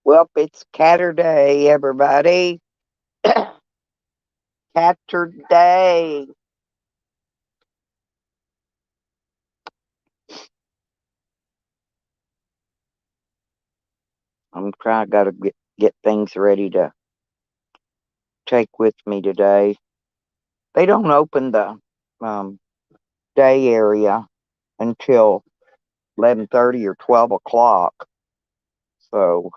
Well, it's Catterday, everybody. Catterday. I'm trying. Got to get things ready to take with me today. They don't open the um, day area until 11:30 or 12 o'clock. So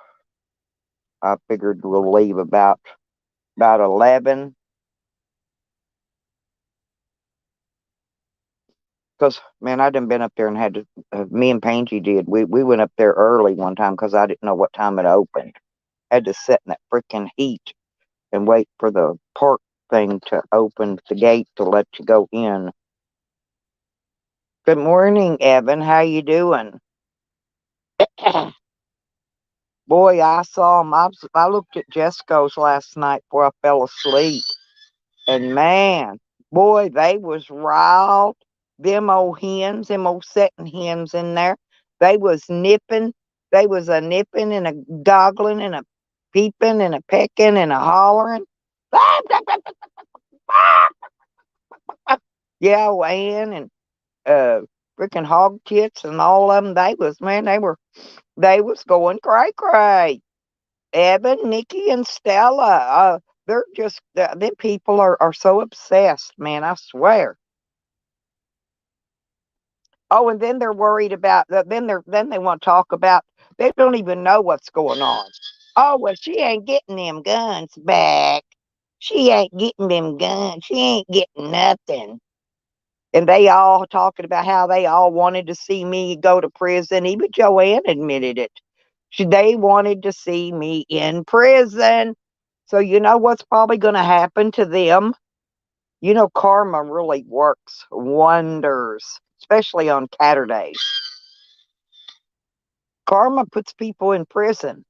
I figured we'll leave about 11. Because man, I done been up there and had to. Me and Pangy did. We went up there early one time because I didn't know what time it opened. Had to sit in that freaking heat and wait for the park thing to open the gate to let you go in. Good morning, Evan. How you doing? Boy, I saw him. I looked at Jesco's last night before I fell asleep, and man, boy, they was riled. Them old setting hens in there. They was nipping. They was a nipping and a goggling and a peeping and a pecking and a hollering. Yeah, Ann and uh freaking hog tits and all of them. They was man, they was going cray cray. Evan, Nikki, and Stella. They're just them people are so obsessed, man. I swear. Oh, and then they're worried about then they want to talk about they don't even know what's going on. Oh well, she ain't getting them guns back. She ain't getting them guns. She ain't getting nothing. And they all talking about how they all wanted to see me go to prison. Even Joanne admitted it. They wanted to see me in prison. So you know what's probably going to happen to them? You know, karma really works wonders, especially on Saturdays. Karma puts people in prison.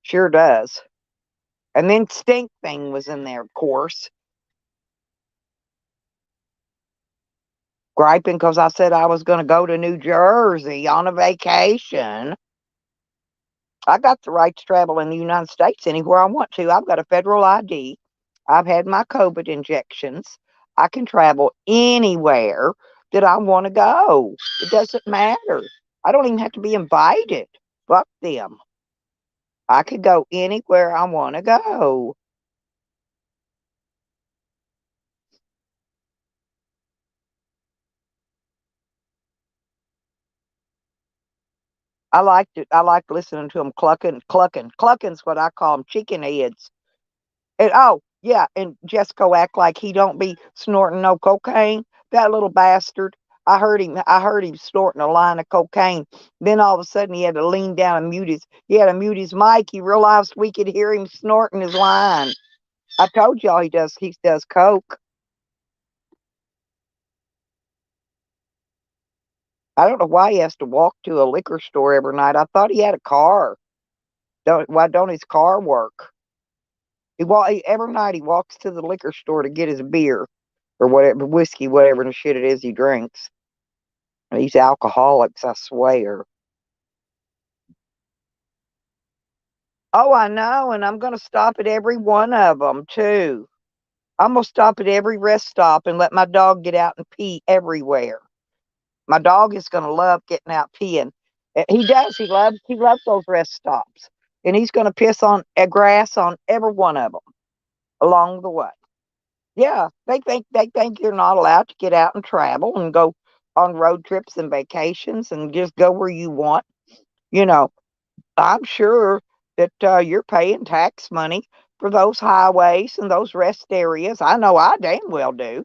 Sure does. And then Stink Thing was in there, of course, griping because I said I was going to go to New Jersey on a vacation. I got the right to travel in the United States anywhere I want to. I've got a federal ID. I've had my COVID injections. I can travel anywhere that I want to go. It doesn't matter. I don't even have to be invited. Fuck them. I could go anywhere I want to go. I liked it. I liked listening to them clucking, clucking. Clucking's what I call them, chicken heads. And oh, yeah, and Jesco act like he don't be snorting no cocaine. That little bastard. I heard him snorting a line of cocaine. Then all of a sudden he had to lean down and he had to mute his mic. He realized we could hear him snorting his line. I told y'all he does coke. I don't know why he has to walk to a liquor store every night. I thought he had a car. Why don't his car work? Every night he walks to the liquor store to get his beer or whatever whiskey, whatever the shit it is he drinks. These alcoholics, I swear. Oh, I know, and I'm going to stop at every one of them too. I'm going to stop at every rest stop and let my dog get out and pee everywhere. My dog is going to love getting out peeing. He does. He loves those rest stops, and he's going to piss on grass on every one of them along the way. Yeah, they think you're not allowed to get out and travel and go on road trips and vacations and just go where you want. You know, I'm sure that you're paying tax money for those highways and those rest areas. I know I damn well do.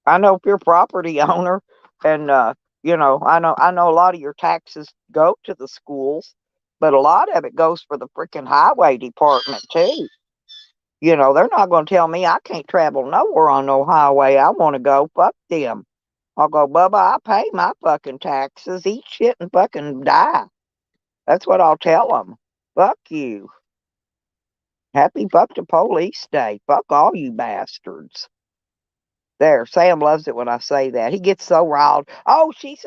I know if you're a property owner, and I know a lot of your taxes go to the schools, but a lot of it goes for the freaking highway department too. They're not going to tell me I can't travel nowhere on no highway I want to go. Fuck them. I'll go, Bubba, I pay my fucking taxes. Eat shit and fucking die. That's what I'll tell them. Fuck you. Happy fuck the police day. Fuck all you bastards. There, Sam loves it when I say that. He gets so riled. Oh, she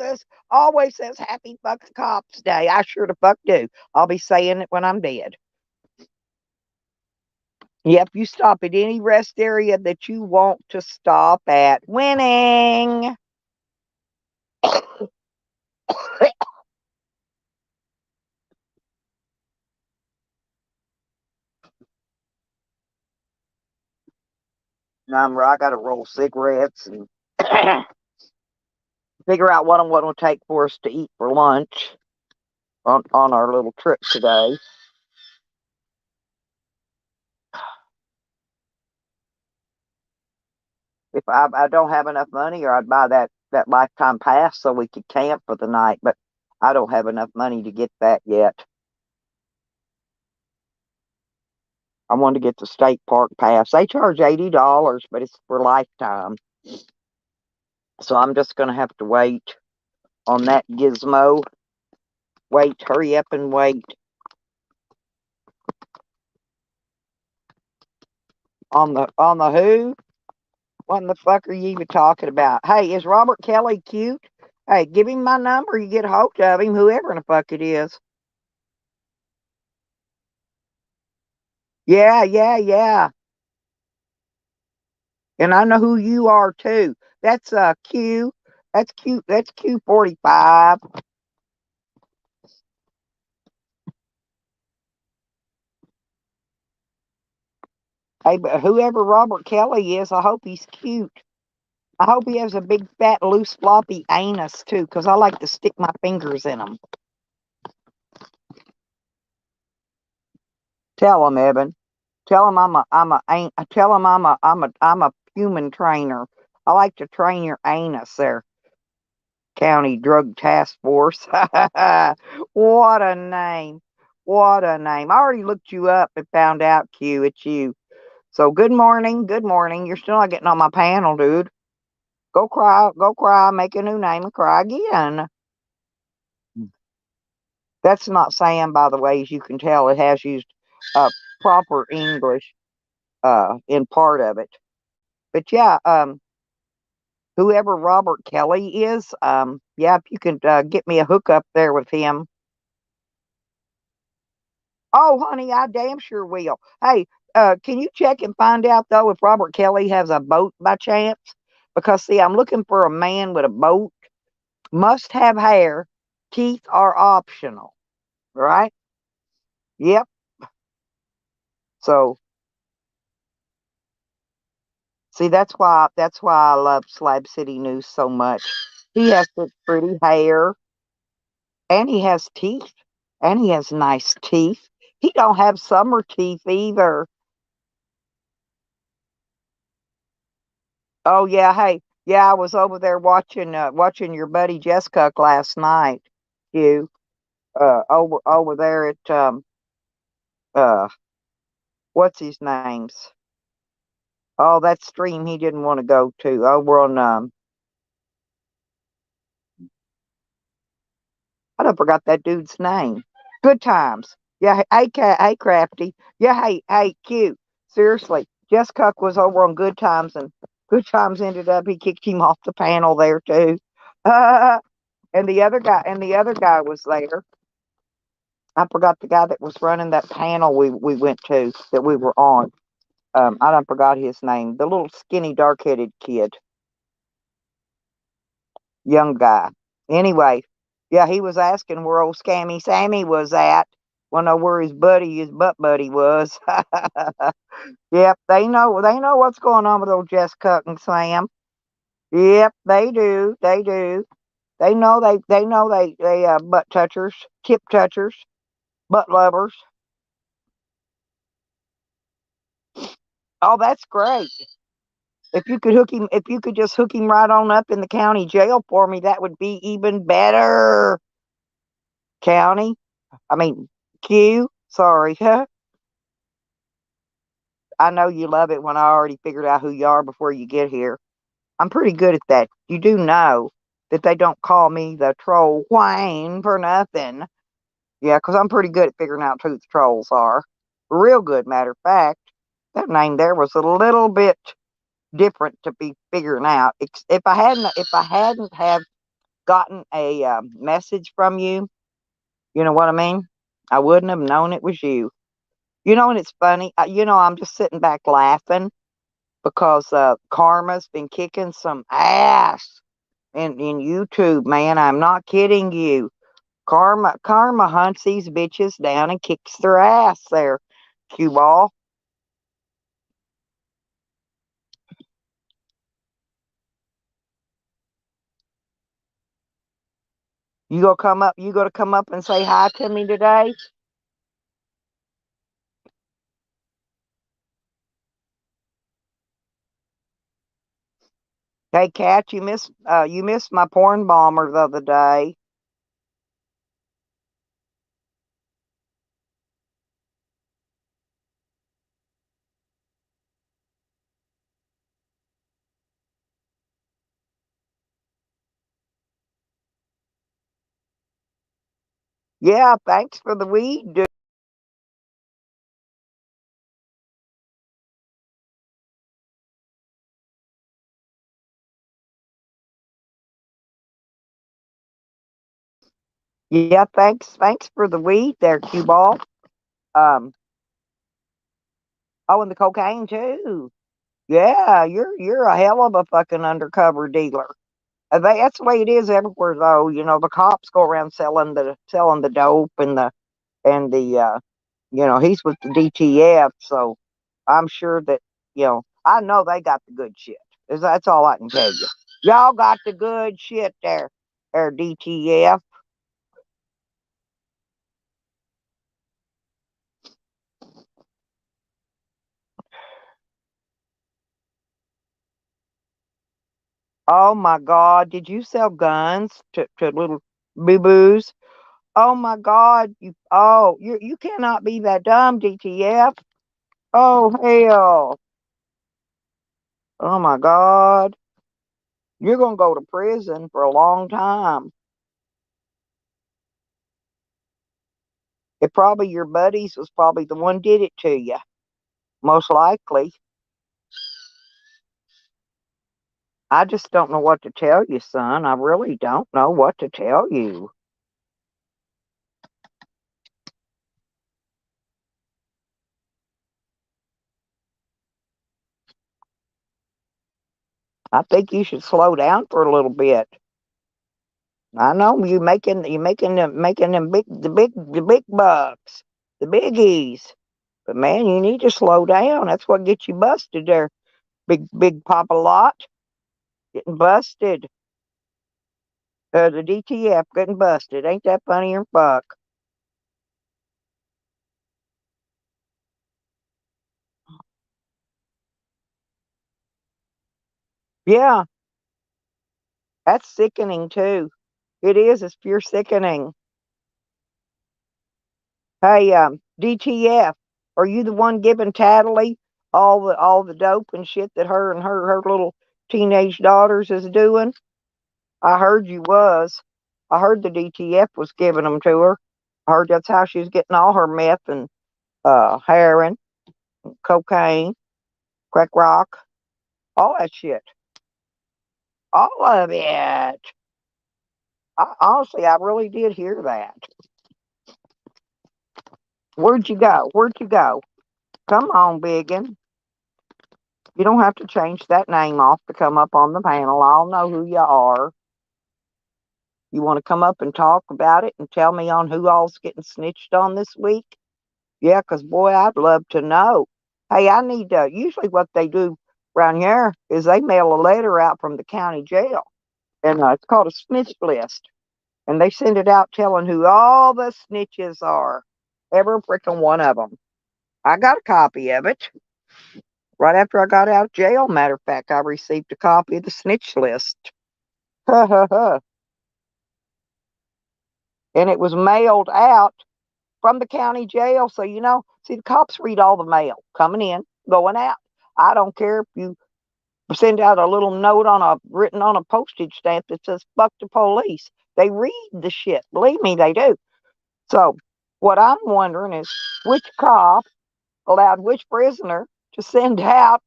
always says happy fucking Cops Day. I sure the fuck do. I'll be saying it when I'm dead. Yep, you stop at any rest area that you want to stop at. Winning. Number, I got to roll cigarettes and figure out what I'm going to take for us to eat for lunch on our little trip today. If I don't have enough money, or I'd buy that lifetime pass so we could camp for the night, but I don't have enough money to get that yet. I want to get the state park pass. They charge $80, but it's for lifetime. So I'm just going to have to wait on that gizmo. Wait, hurry up and wait. On the who? What in the fuck are you even talking about? Hey, is Robert Kelly cute? Hey, give him my number. You get a hold of him, whoever in the fuck it is. Yeah, yeah, yeah. And I know who you are too. That's Q. That's cute. That's Q45. Hey, but whoever Robert Kelly is, I hope he's cute. I hope he has a big, fat, loose, floppy anus too, because I like to stick my fingers in them. Tell him, Evan. Tell him I'm a human trainer. I like to train your anus there. County Drug Task Force. What a name. What a name. I already looked you up and found out, Q, it's you. So good morning. Good morning. You're still not getting on my panel, dude. Go cry, make a new name and cry again. That's not Sam, by the way, as you can tell. It has used proper English in part of it. But yeah, whoever Robert Kelly is, yeah, if you could get me a hookup there with him. Oh, honey, I damn sure will. Hey, can you check and find out though if Robert Kelly has a boat by chance? Because see, I'm looking for a man with a boat. Must have hair. Teeth are optional, right? Yep. So see, that's why I love Slab City News so much. He has such pretty hair, and he has teeth, and he has nice teeth. He don't have summer teeth either. Oh yeah, hey, yeah, I was over there watching your buddy Jessica last night. You over there at uh what's his name's? Oh, that stream he didn't want to go to over on I don't forgot that dude's name. Good times. Yeah, hey, Crafty. Yeah, hey, Q. Seriously, Jess Cuck was over on Good Times, and Good Times ended up he kicked him off the panel there too. And the other guy was there. I forgot the guy that was running that panel we went to that we were on. I don't forgot his name. The little skinny, dark headed kid, young guy. Anyway, yeah, he was asking where old Scammy Sammy was at. Want to know where his butt buddy was. Yep, they know what's going on with old Jess Cook and Sam. Yep, they do. They do. They know they butt touchers, tip touchers, butt lovers. Oh, that's great. If you could just hook him right on up in the county jail for me, that would be even better. County, I mean Q. Sorry, huh? I know you love it when I already figured out who you are before you get here. I'm pretty good at that. You do know that they don't call me the troll Wayne for nothing. Yeah, because I'm pretty good at figuring out who the trolls are. Real good, matter of fact. That name there was a little bit. different to be figuring out. If I hadn't have gotten a message from you, you know what I mean? I wouldn't have known it was you. And it's funny. I'm just sitting back laughing because Karma's been kicking some ass in YouTube, man. I'm not kidding you. Karma hunts these bitches down and kicks their ass there, cue ball. You gonna come up and say hi to me today? Hey Cat, you missed my porn bomber the other day. Yeah, thanks for the weed, dude. Yeah, thanks for the weed there, cue ball. Um oh, and the cocaine too. Yeah, you're a hell of a fucking undercover dealer. That's the way it is everywhere, though. The cops go around selling the dope and the he's with the DTF, so I'm sure that I know they got the good shit. That's all I can tell you. Y'all got the good shit there, DTF. Oh my God, did you sell guns to little boo boos? Oh my God, you cannot be that dumb, DTF. Oh hell. Oh my God. You're gonna go to prison for a long time. It probably your buddies was probably the one did it to you. Most likely. I just don't know what to tell you, son. I really don't know what to tell you. I think you should slow down for a little bit. I know you making them big bucks, the biggies. But man, you need to slow down. That's what gets you busted there. Big Papa Lot getting busted. The DTF getting busted. Ain't that funny or fuck? Yeah, that's sickening too. It is. It's pure sickening. Hey, DTF, are you the one giving Tattly all the dope and shit that her and her little teenage daughters is doing? I heard you was. I heard the DTF was giving them to her. I heard that's how she's getting all her meth and heroin, cocaine, crack rock, all that shit, all of it. Honestly, I really did hear that. Where'd you go? Where'd you go? Come on, biggin. You don't have to change that name off to come up on the panel. I'll know who you are. You want to come up and talk about it and tell me on who all's getting snitched on this week? Yeah, 'cause boy, I'd love to know. Hey, I need to. Usually, what they do around here is they mail a letter out from the county jail, and it's called a snitch list, and they send it out telling who all the snitches are, every freaking one of them. I got a copy of it. Right after I got out of jail, matter of fact, I received a copy of the snitch list. Ha ha ha. And it was mailed out from the county jail. So, see, the cops read all the mail coming in, going out. I don't care if you send out a little note written on a postage stamp that says fuck the police. They read the shit. Believe me, they do. So, what I'm wondering is which cop allowed which prisoner to send out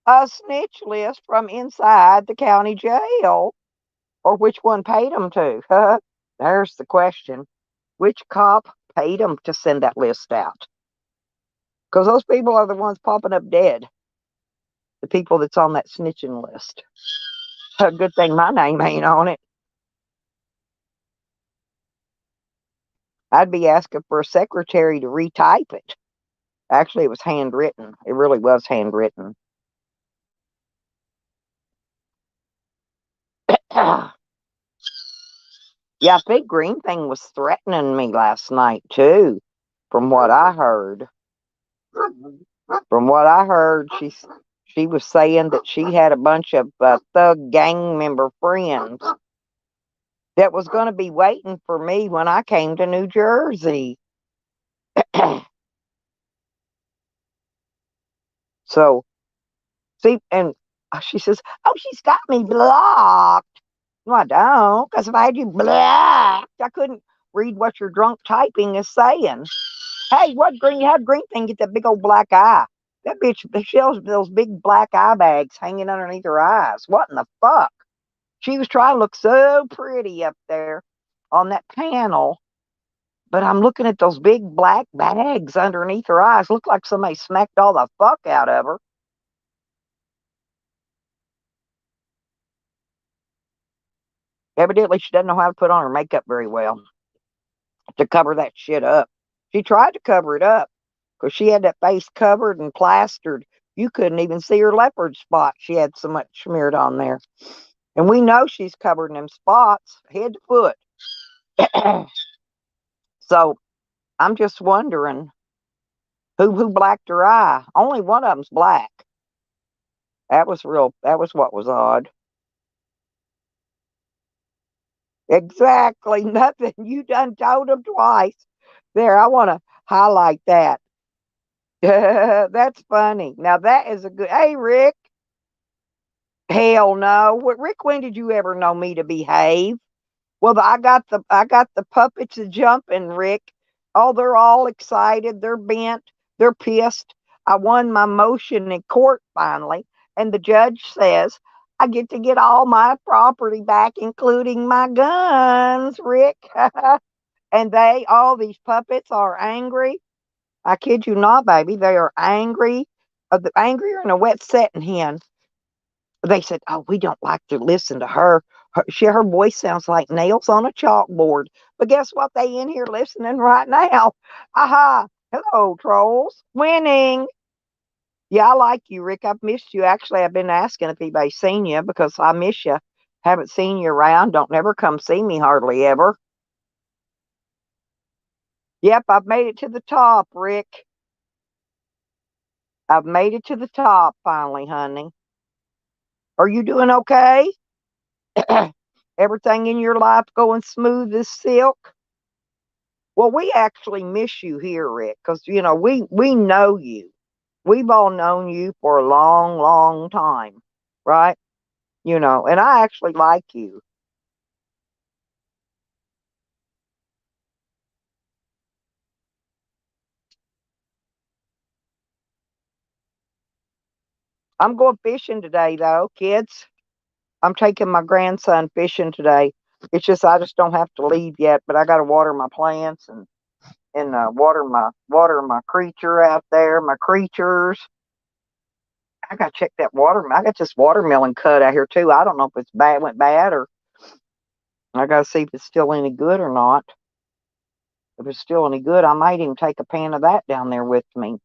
A snitch list from inside the county jail. Or which one paid them to? There's the question. Which cop paid them to send that list out? Because those people are the ones popping up dead. The people that's on that snitching list. A good thing my name ain't on it. I'd be asking for a secretary to retype it. Actually, it was handwritten. It really was handwritten. Yeah, Big Green Thing was threatening me last night, too, from what I heard. From what I heard, she was saying that she had a bunch of thug gang member friends that was going to be waiting for me when I came to New Jersey. So, see, and she says, "Oh, she's got me blocked." No, I don't, because if I had you blocked, I couldn't read what your drunk typing is saying. Hey, how'd Green Thing get that big old black eye? That bitch, she has those big black eye bags hanging underneath her eyes. What in the fuck? She was trying to look so pretty up there on that panel, but I'm looking at those big black bags underneath her eyes. Look like somebody smacked all the fuck out of her. Evidently, she doesn't know how to put on her makeup very well to cover that shit up. She tried to cover it up because she had that face covered and plastered. You couldn't even see her leopard spot. She had so much smeared on there. And we know she's covered in them spots head to foot. So I'm just wondering who blacked her eye. Only one of them's black. That was what was odd. Exactly. Nothing. You done told them twice. There, I want to highlight that. That's funny. Now that is a good. Hey, Rick. Hell no. What, Rick? When did you ever know me to behave? Well, I got the puppets a jumping, Rick. Oh, they're all excited. They're bent. They're pissed. I won my motion in court finally, and the judge says I get all my property back, including my guns, Rick. And all these puppets are angry. I kid you not, baby. They are angry, angrier than a wet setting hen. They said, "Oh, we don't like to listen to her. Her voice sounds like nails on a chalkboard." But guess what? They in here listening right now. Aha! Hello, trolls. Winning. Yeah, I like you, Rick. I've missed you. Actually, I've been asking if anybody's seen you because I miss you. Haven't seen you around. Don't never come see me hardly ever. Yep, I've made it to the top, Rick. I've made it to the top finally, honey. Are you doing okay? Everything in your life going smooth as silk? Well, we actually miss you here, Rick, because we know you. We've all known you for a long, long time, right? And I actually like you. I'm going fishing today, though, kids. I'm taking my grandson fishing today. It's just I just don't have to leave yet, but I got to water my plants and water my creature out there, my creatures. I got to check that water. I got this watermelon cut out here too. I don't know if it's bad, went bad, or I got to see if it's still any good or not. If it's still any good, I might even take a pan of that down there with me.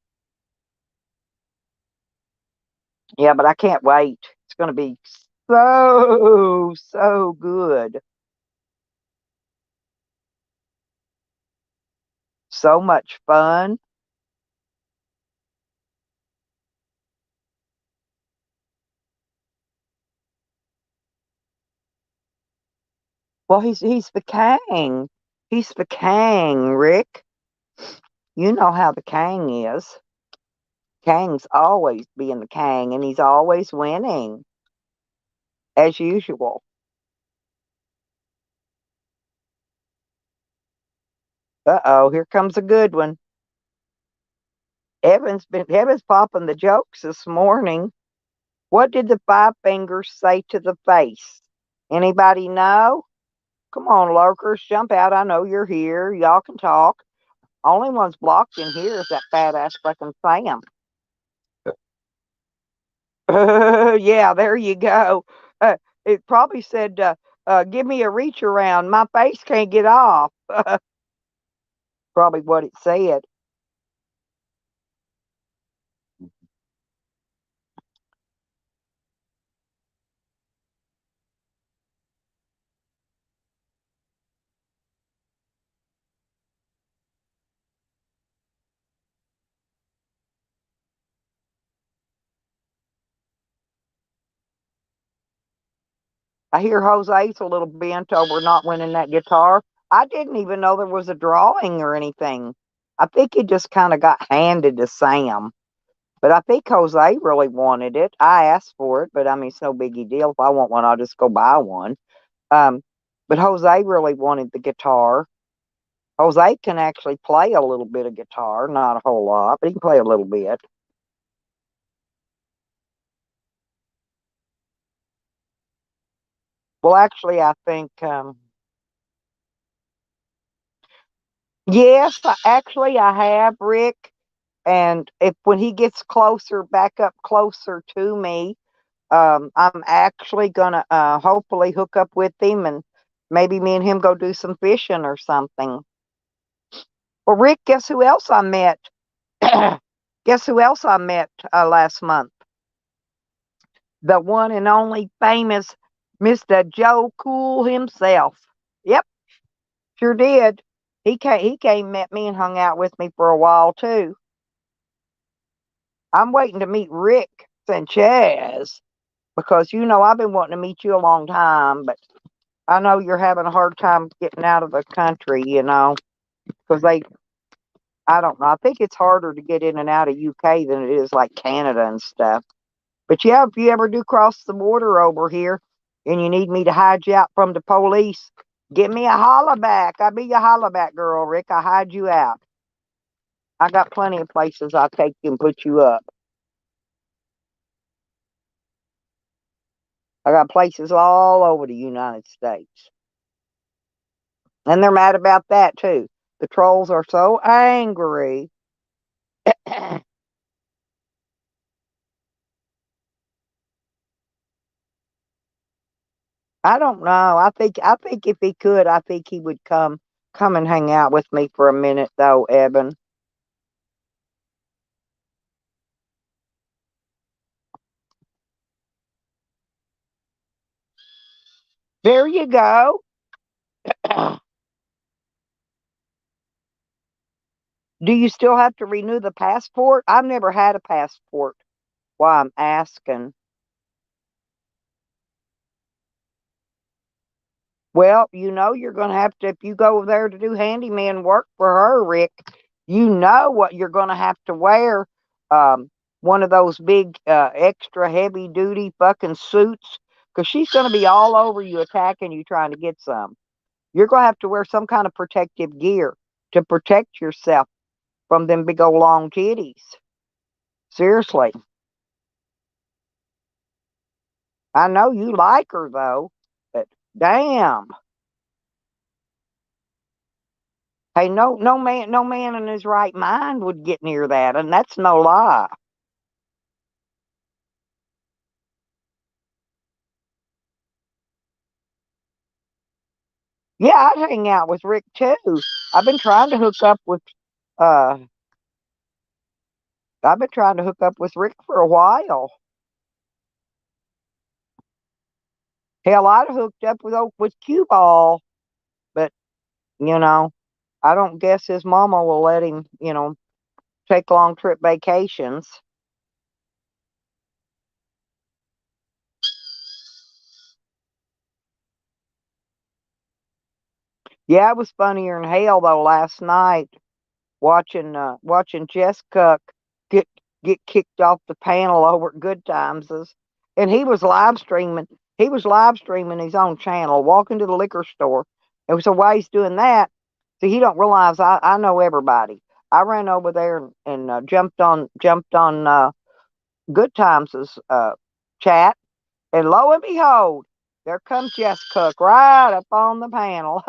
Yeah, but I can't wait. It's going to be so good. So much fun. Well, he's the king. He's the king, Rick. You know how the king is. Kang's always being the king, and he's always winning, as usual. Uh-oh, here comes a good one. Evan's popping the jokes this morning. What did the five fingers say to the face? Anybody know? Come on, lurkers, jump out. I know you're here. Y'all can talk. Only one's blocked in here is that fat ass fucking Sam. Yeah, there you go. It probably said, give me a reach around. My face can't get off. Probably what it said. I hear Jose's a little bent over not winning that guitar. I didn't even know there was a drawing or anything. I think it just kind of got handed to Sam. But I think Jose really wanted it. I asked for it, but I mean, it's no biggie deal. If I want one, I'll just go buy one. Um, but Jose really wanted the guitar. Jose can actually play a little bit of guitar, not a whole lot, but he can play a little bit. Well, actually, I think, yes, actually, I have, Rick. And if when he gets closer, back up closer to me, I'm actually gonna hopefully hook up with him and maybe me and him go do some fishing or something. Well, Rick, guess who else I met? Guess who else I met last month? The one and only famous Mr. Joe Cool himself. Yep, sure did. He came met me and hung out with me for a while too. I'm waiting to meet Rick Sanchez because I've been wanting to meet you a long time, but I know you're having a hard time getting out of the country, because I don't know. I think it's harder to get in and out of UK than it is like Canada and stuff. But yeah, if you ever do cross the border over here and you need me to hide you out from the police, give me a holler back. I'll be your holler back girl, Rick. I'll hide you out. I got plenty of places I'll take you and put you up. I got places all over the United States. And they're mad about that too. The trolls are so angry. I don't know. I think if he could, I think he would come and hang out with me for a minute though, Eben. There you go. Do you still have to renew the passport? I've never had a passport. Why I'm asking. Well, you're going to have to, if you go there to do handyman work for her, Rick, you know what you're going to have to wear. Um, One of those big, extra heavy duty fucking suits, because she's going to be all over you attacking you trying to get some. You're going to have to wear some kind of protective gear to protect yourself from them big old long titties. Seriously. I know you like her though, but damn. Hey, no man in his right mind would get near that, and that's no lie. Yeah, I'd hang out with Rick too. I've been trying to hook up with uh I've been trying to hook up with Rick for a while. Hell, I'd hooked up with Cue Ball, but you know, I don't guess his mama will let him, take long trip vacations. Yeah, it was funnier than hell though last night watching Jess Cook get get kicked off the panel over at Good Times, and he was live streaming. He was live streaming his own channel, walking to the liquor store. And so while he's doing that, see, he don't realize I know everybody. I ran over there and jumped on Good Times' chat, and lo and behold, there comes Jess Cook right up on the panel.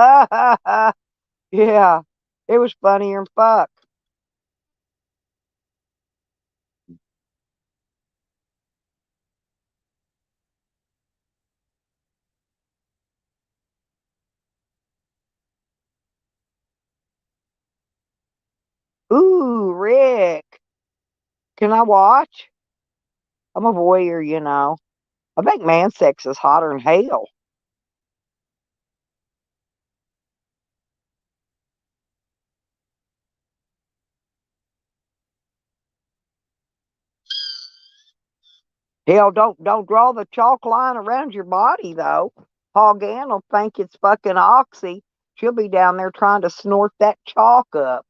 Yeah, it was funnier than fuck. Ooh, Rick, can I watch? I'm a voyeur, you know. I think man sex is hotter than hell. Hell, don't draw the chalk line around your body though. Hog Ann will think it's fucking oxy. She'll be down there trying to snort that chalk up.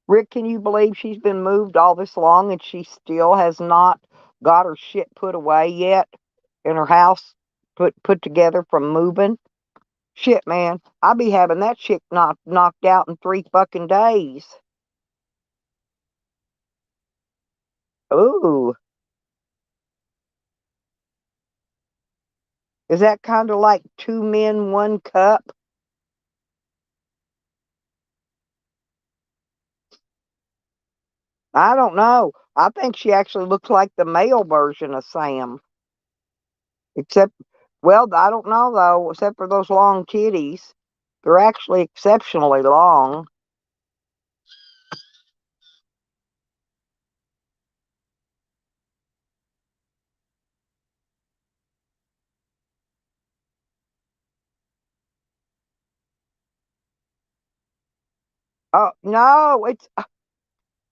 Rick, can you believe she's been moved all this long and she still has not got her shit put away yet in her house, put together from moving? Shit, man, I'll be having that shit knocked out in 3 fucking days. Ooh, is that kind of like two men, one cup? I don't know. I think she actually looks like the male version of Sam. Except, well, I don't know though, except for those long titties. They're actually exceptionally long. Oh, no, it's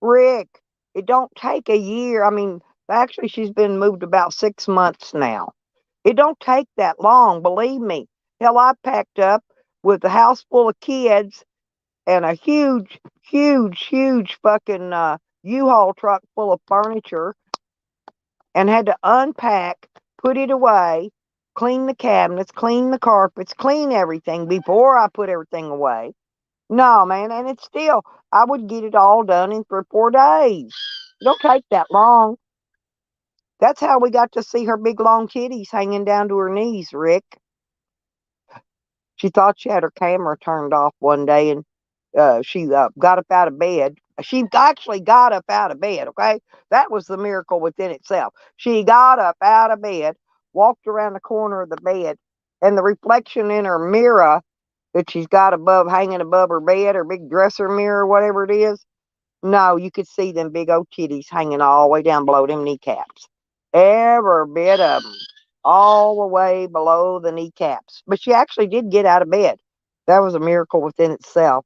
Rick. It don't take a year. I mean, actually, she's been moved about 6 months now. It don't take that long, believe me. Hell, I packed up with a house full of kids and a huge fucking U-Haul truck full of furniture and had to unpack, put it away, clean the cabinets, clean the carpets, clean everything before I put everything away. No, man, and it's still, I would get it all done in 3 or 4 days. It don't take that long. That's how we got to see her big long titties hanging down to her knees, Rick. She thought she had her camera turned off one day and she got up out of bed. She actually got up out of bed, okay? That was the miracle within itself. She got up out of bed, walked around the corner of the bed, and the reflection in her mirror that she's got above, hanging above her bed, her big dresser mirror, whatever it is. No, you could see them big old titties hanging all the way down below them kneecaps. Every bit of them, all the way below the kneecaps. But she actually did get out of bed. That was a miracle within itself.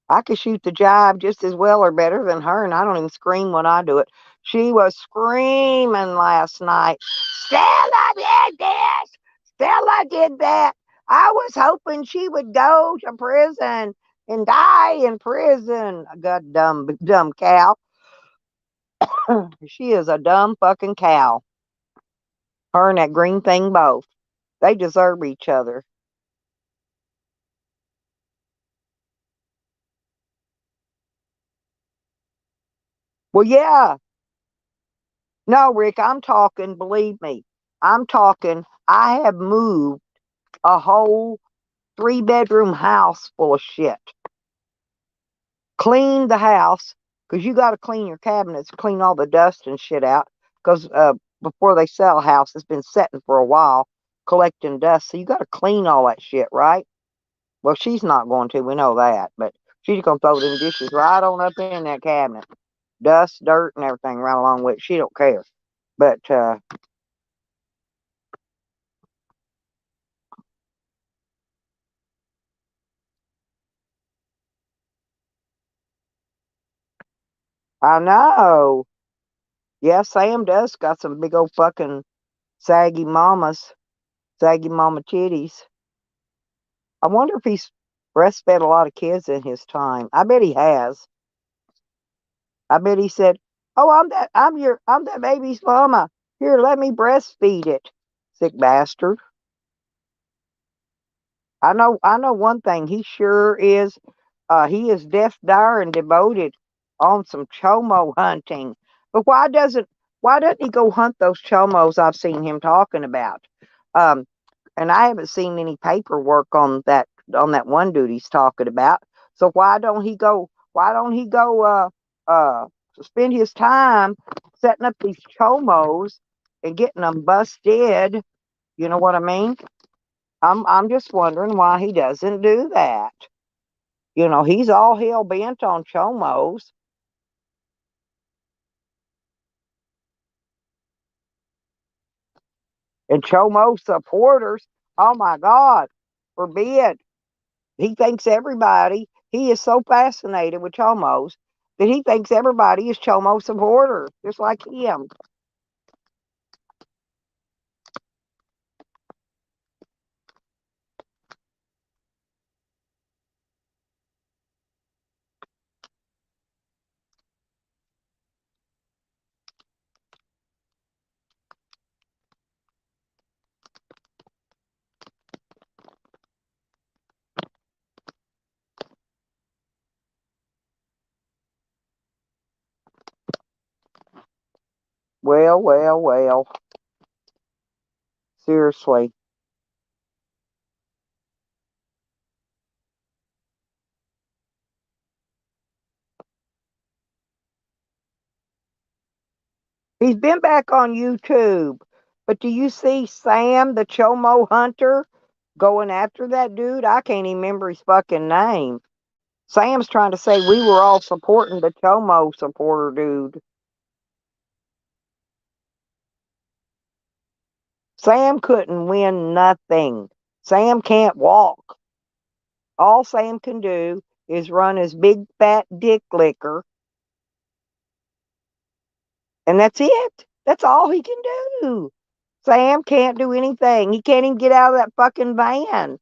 I could shoot the jive just as well or better than her, and I don't even scream when I do it. She was screaming last night. Stella did this. Stella did that. I was hoping she would go to prison and die in prison. God, dumb cow. She is a dumb fucking cow. Her and that green thing both. They deserve each other. Well, yeah. No, Rick, I'm talking, believe me. I'm talking, I have moved a whole 3 bedroom house full of shit. Clean the house because you got to clean your cabinets, clean all the dust and shit out because before they sell a house, it's been sitting for a while collecting dust. So you got to clean all that shit, right? Well, she's not going to. We know that, but she's gonna throw them dishes right on up in that cabinet, dust, dirt, and everything right along with it. She don't care. But I know. Yeah, Sam does got some big old fucking saggy mamas, saggy mama titties. I wonder if he's breastfed a lot of kids in his time. I bet he has. I bet he said, "Oh, I'm that baby's mama. Here, let me breastfeed it." Sick bastard. I know one thing. He sure is. He is deaf, dire, and devoted on some chomo hunting. But why doesn't he go hunt those chomos I've seen him talking about? Um, and I haven't seen any paperwork on that one dude he's talking about. So why don't he go spend his time setting up these chomos and getting them busted? You know what I mean? I'm just wondering why he doesn't do that. You know, he's all hell bent on chomos and chomo supporters. Oh my God, forbid. He is so fascinated with chomos that he thinks everybody is chomo supporters, just like him. Well, well, well. Seriously. He's been back on YouTube. But do you see Sam, the chomo hunter, going after that dude? I can't even remember his fucking name. Sam's trying to say we were all supporting the Chomo supporter dude. Sam couldn't win nothing. Sam can't walk. All Sam can do is run his big fat dick licker, and that's it. That's all he can do. Sam can't do anything. He can't even get out of that fucking van.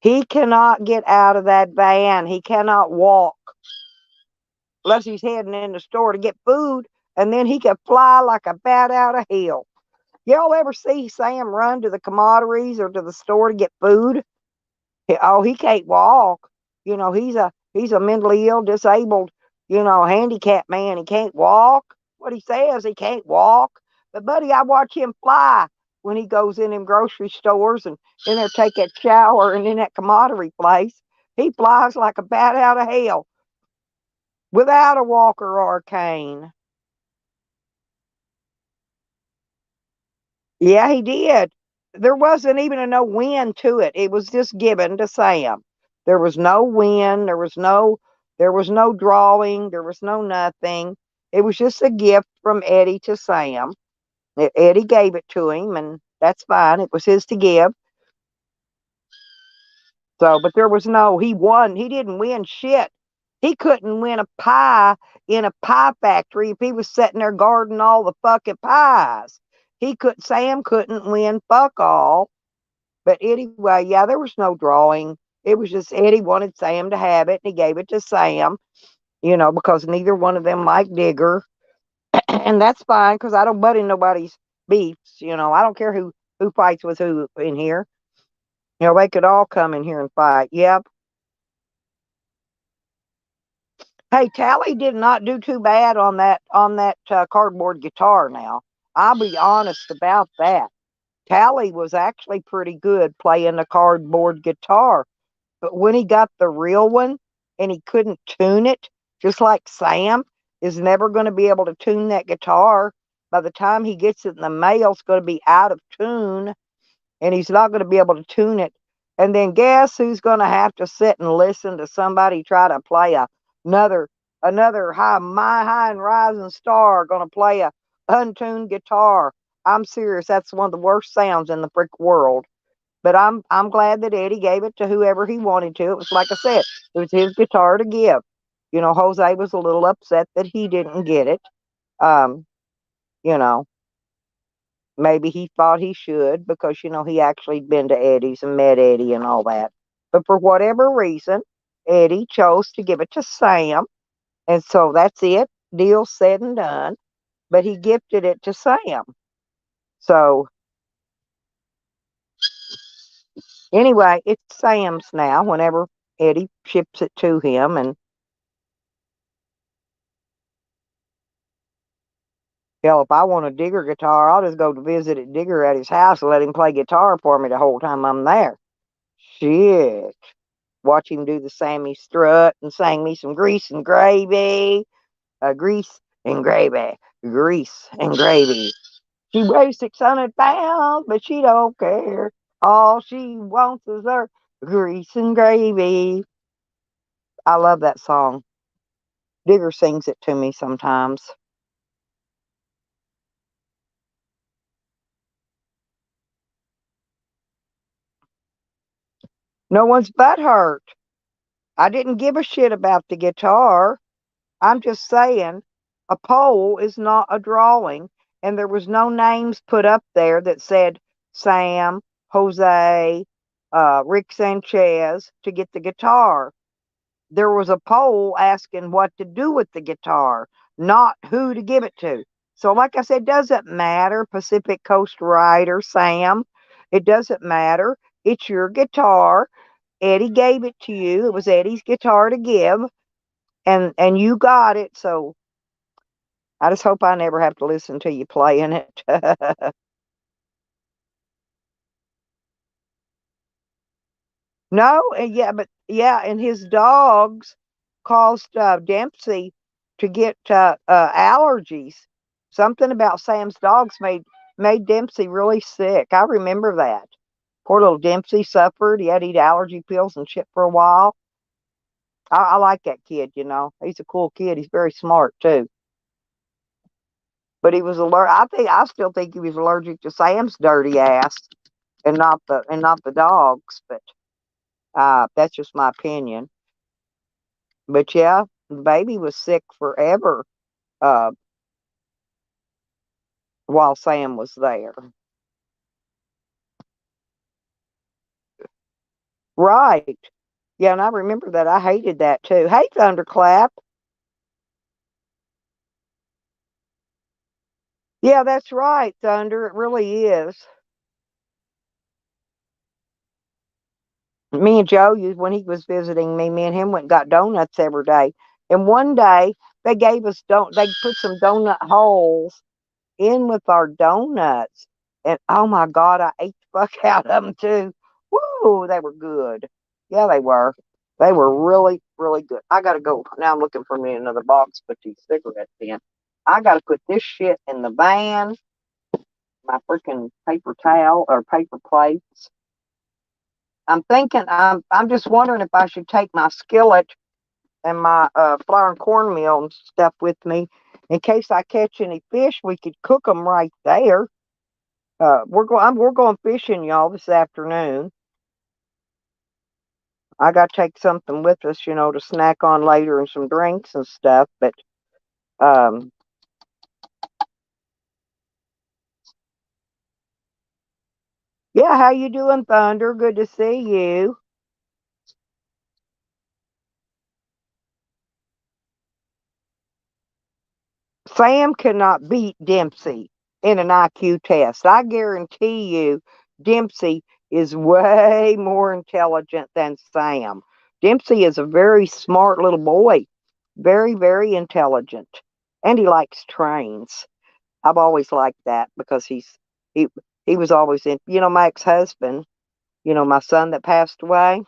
He cannot get out of that van. He cannot walk unless he's heading in the store to get food, and then he can fly like a bat out of hell. Y'all ever see Sam run to the commodities or to the store to get food? Oh, he can't walk. You know, he's a mentally ill, disabled, handicapped man. He can't walk. What he says, he can't walk. But buddy, I watch him fly when he goes in them grocery stores and in there take that shower and in that commodity place. He flies like a bat out of hell without a walker or a cane. Yeah, he did. There wasn't even a no win to it. It was just given to Sam. There was no win. There was no drawing. There was no nothing. It was just a gift from Eddie to Sam. Eddie gave it to him, and that's fine. It was his to give. So, but there was no, he won. He didn't win shit. He couldn't win a pie in a pie factory if he was sitting there guarding all the fucking pies. Sam couldn't win fuck all. But anyway, yeah, there was no drawing. It was just Eddie wanted Sam to have it, and he gave it to Sam, because neither one of them liked Digger. And that's fine because I don't butt in nobody's beefs. I don't care who fights with who in here. They could all come in here and fight. Yep. Hey, Tally did not do too bad on that cardboard guitar. Now, I'll be honest about that. Tally was actually pretty good playing the cardboard guitar. But when he got the real one and he couldn't tune it, just like Sam is never going to be able to tune that guitar. By the time he gets it in the mail, it's going to be out of tune and he's not going to be able to tune it. And then guess who's going to have to sit and listen to somebody try to play another my high and rising star going to play a untuned guitar. I'm serious. That's one of the worst sounds in the frick world. But I'm glad that Eddie gave it to whoever he wanted to. It was like I said, it was his guitar to give. Jose was a little upset that he didn't get it. Um, you know, Maybe he thought he should because, he actually been to Eddie's and met Eddie and all that. But for whatever reason, Eddie chose to give it to Sam. And so that's it. Deal said and done. But he gifted it to Sam. So anyway, it's Sam's now whenever Eddie ships it to him. And hell, if I want a Digger guitar, I'll just go to visit at Digger at his house and let him play guitar for me the whole time I'm there. Shit. Watch him do the Sammy strut and sing me some grease and gravy. Grease and gravy. Grease and gravy. She weighs 600 pounds, but she don't care. All she wants is her grease and gravy. I love that song. Digger sings it to me sometimes. No one's butt hurt. I didn't give a shit about the guitar. I'm just saying a poll is not a drawing, and there was no names put up there that said Sam, Jose, Rick Sanchez to get the guitar. There was a poll asking what to do with the guitar, not who to give it to. So, like I said, doesn't matter, Pacific Coast Rider, Sam. It doesn't matter. It's your guitar. Eddie gave it to you. It was Eddie's guitar to give, and you got it. So I just hope I never have to listen to you playing it. No, and yeah, but yeah, and his dogs caused Dempsey to get allergies. Something about Sam's dogs made Dempsey really sick. I remember that. Poor little Dempsey suffered. He had to eat allergy pills and shit for a while. I like that kid. He's a cool kid. He's very smart too. But he was allergic. I still think he was allergic to Sam's dirty ass, and not the dogs. But that's just my opinion. But yeah, the baby was sick forever uh, while Sam was there. Right. Yeah, and I remember that. I hated that too. Hey, Thunderclap. Yeah, that's right, Thunder. It really is. Me and Joe, when he was visiting me, me and him went and got donuts every day. And one day they gave us they put some donut holes in with our donuts. And oh my God, I ate the fuck out of them too. Woo, they were good. Yeah, they were. They were really, really good. I gotta go. Now I'm looking for me another box to put these cigarettes in. I gotta put this shit in the van. My freaking paper towel or paper plates. I'm thinking. I'm just wondering if I should take my skillet and my flour and cornmeal and stuff with me in case I catch any fish. We could cook them right there. We're going fishing, y'all, this afternoon. I got to take something with us, to snack on later and some drinks and stuff. But um, yeah, how you doing, Thunder? Good to see you. Sam cannot beat Dempsey in an IQ test. I guarantee you, Dempsey is way more intelligent than Sam. Dempsey is a very smart little boy, very, very intelligent, and he likes trains. I've always liked that because he he was always in. My ex-husband. My son that passed away.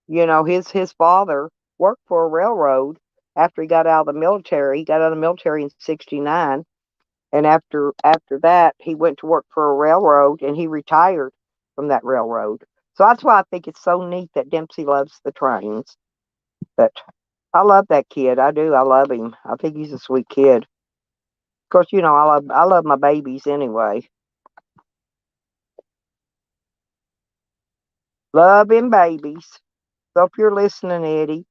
His father worked for a railroad after he got out of the military. He got out of the military in '69, and after that, he went to work for a railroad and he retired from that railroad. So that's why I think it's so neat that Dempsey loves the trains. But I love that kid. I do. I love him. I think he's a sweet kid. Of course, I love my babies anyway. Love him babies. So if you're listening, Eddie,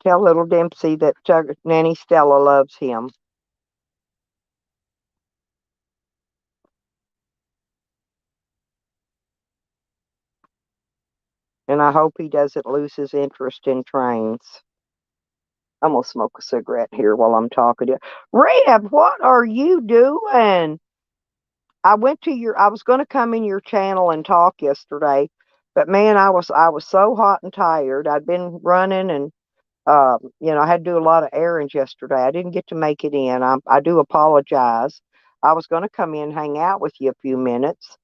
tell little Dempsey that Nanny Stella loves him. And I hope he doesn't lose his interest in trains. I'm gonna smoke a cigarette here while I'm talking to you. Reb, what are you doing? I was gonna come in your channel and talk yesterday, but man, I was so hot and tired. I'd been running and I had to do a lot of errands yesterday. I didn't get to make it in. I do apologize. I was gonna come in and hang out with you a few minutes,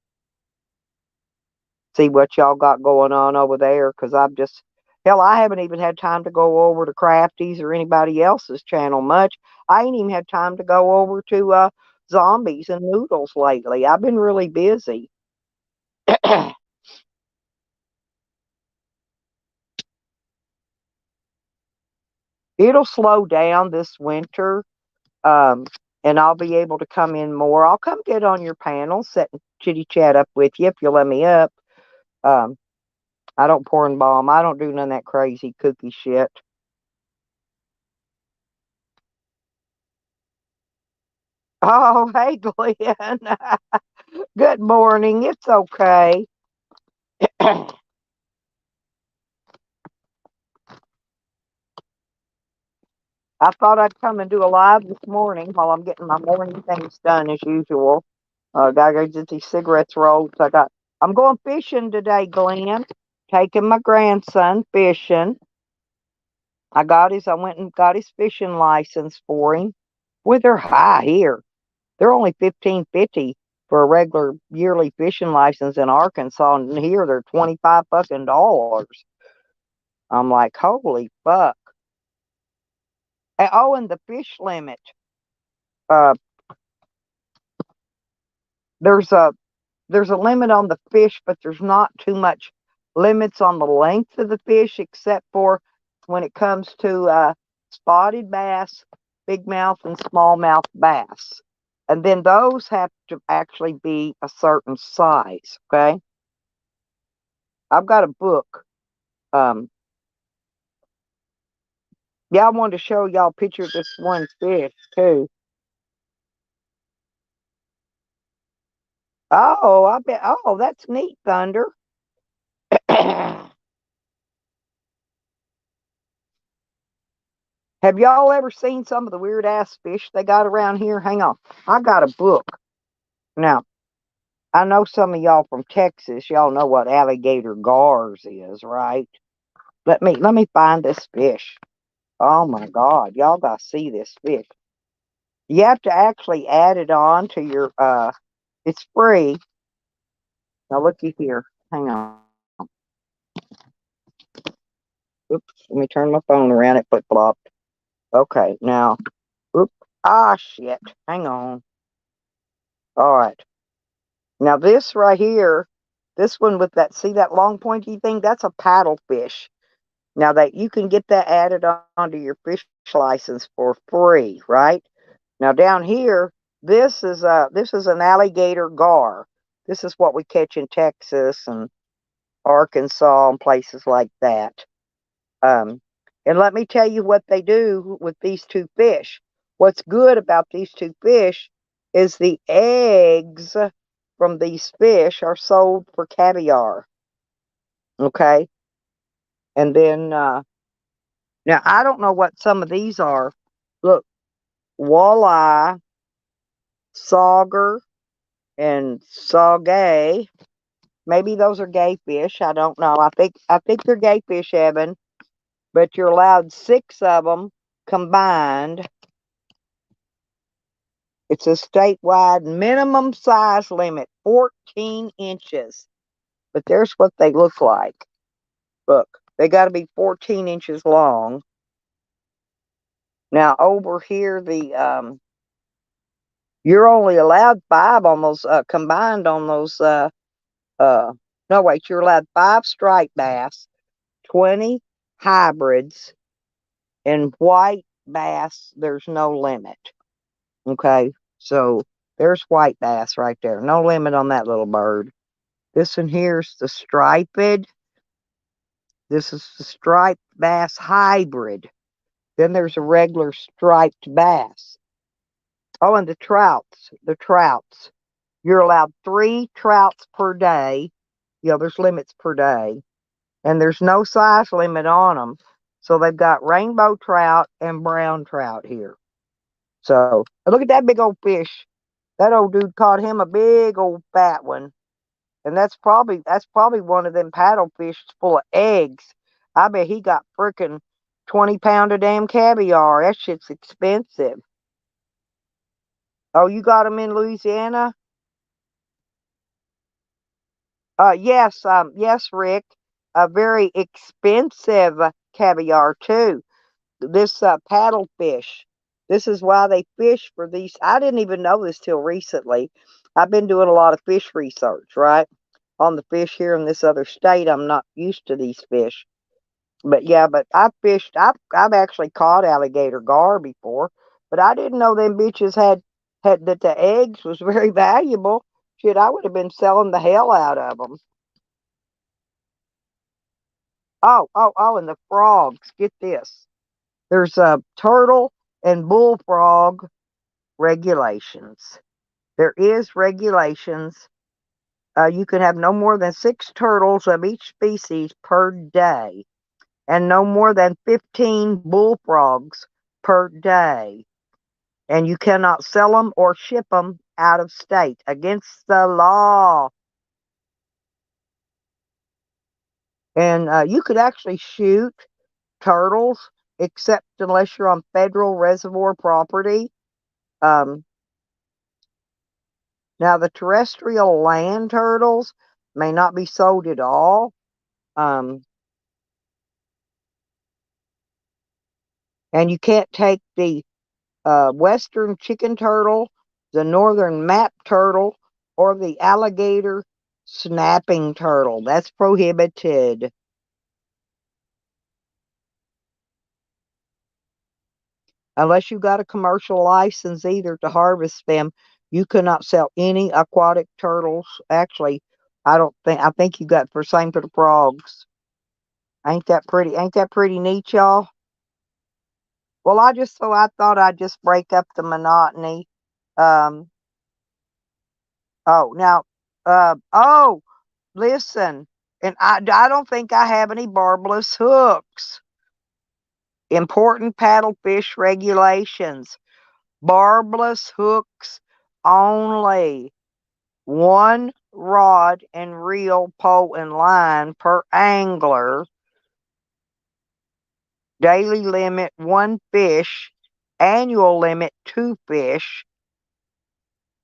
see what y'all got going on over there, because hell, I haven't even had time to go over to Crafty's or anybody else's channel much. I ain't even had time to go over to Zombies and Noodles lately. I've been really busy. It'll slow down this winter, um, and I'll be able to come in more. I'll come get on your panel, sit and chitty chat up with you if you let me up. Um, I don't pour and bomb. I don't do none of that crazy cookie shit. Oh, hey, Glenn. Good morning. It's okay. I thought I'd come and do a live this morning while I'm getting my morning things done as usual. Gotta go get these cigarettes rolled. I'm going fishing today, Glenn. Taking my grandson fishing. I went and got his fishing license for him. Well, they're high here. They're only 15.50 for a regular yearly fishing license in Arkansas, and here they're 25 fucking dollars. I'm like, holy fuck. Oh, and the fish limit. Uh, there's a there's a limit on the fish, but there's not too much limits on the length of the fish, except for when it comes to spotted bass, big mouth, and smallmouth bass. And then those have to actually be a certain size. Okay, I've got a book. Um, yeah, I wanted to show y'all a picture of this one fish too. Oh, I bet. Oh, that's neat, Thunder. Have y'all ever seen some of the weird ass fish they got around here? Hang on. I got a book. Now, I know some of y'all from Texas, y'all know what alligator gars is, right? Let me find this fish. Oh my God, y'all gotta see this fish. You have to actually add it on to your it's free. Now looky here. Hang on. Oops, let me turn my phone around. It flip flopped. Okay, now oops. Ah shit. Hang on. All right. Now this right here, this one with that, see that long pointy thing? That's a paddlefish. Now that you can get that added onto your fish license for free, right? Now down here, this is an alligator gar. This is what we catch in Texas and Arkansas and places like that. Um, and let me tell you what they do with these two fish. What's good about these two fish is the eggs from these fish are sold for caviar. Okay. And then, now I don't know what some of these are. Look, walleye, sauger, and saugay. Maybe those are gay fish. I don't know. I think they're gay fish, Evan. But you're allowed six of them combined. It's a statewide minimum size limit, 14 inches. But there's what they look like. Look, they got to be 14 inches long. Now over here, you're only allowed five on those combined on those. Uh, no wait, you're allowed five striped bass, 20 hybrids, and white bass. There's no limit. Okay, so there's white bass right there. No limit on that little bird. This one here's the striped. This is the striped bass hybrid. Then there's a regular striped bass. Oh, and the trouts. The trouts. You're allowed three trouts per day. There's limits per day. and there's no size limit on them. So they've got rainbow trout and brown trout here. So look at that big old fish. That old dude caught him a big old fat one. And that's probably one of them paddlefish full of eggs. I bet he got frickin' 20 pound of damn caviar. That shit's expensive. Oh, you got them in Louisiana? Yes, Rick. A very expensive caviar too. This paddlefish. This is why they fish for these. I didn't even know this till recently. I've been doing a lot of fish research, right? On the fish here in this other state. I'm not used to these fish. But yeah, but I've fished. I've actually caught alligator gar before, but I didn't know them bitches had that the eggs was very valuable. Shit, I would have been selling the hell out of them. Oh, and the frogs. Get this. There's a turtle and bullfrog regulations. There is regulations. You can have no more than 6 turtles of each species per day, and no more than 15 bullfrogs per day. And you cannot sell them or ship them out of state against the law. And you could actually shoot turtles, except unless you're on federal reservoir property. Um, Now, the terrestrial land turtles may not be sold at all. Um, and you can't take the western chicken turtle, the northern map turtle, or the alligator snapping turtle. That's prohibited. Unless you got a commercial license either to harvest them, you cannot sell any aquatic turtles. Actually, I think you got for same for the frogs. Ain't that pretty? Ain't that pretty neat, y'all? Well, I thought I'd just break up the monotony. Um, oh, now, oh, listen, and I don't think I have any barbless hooks. Important paddlefish regulations. Barbless hooks only. One rod and reel, pole, and line per angler. Daily limit 1 fish. Annual limit 2 fish.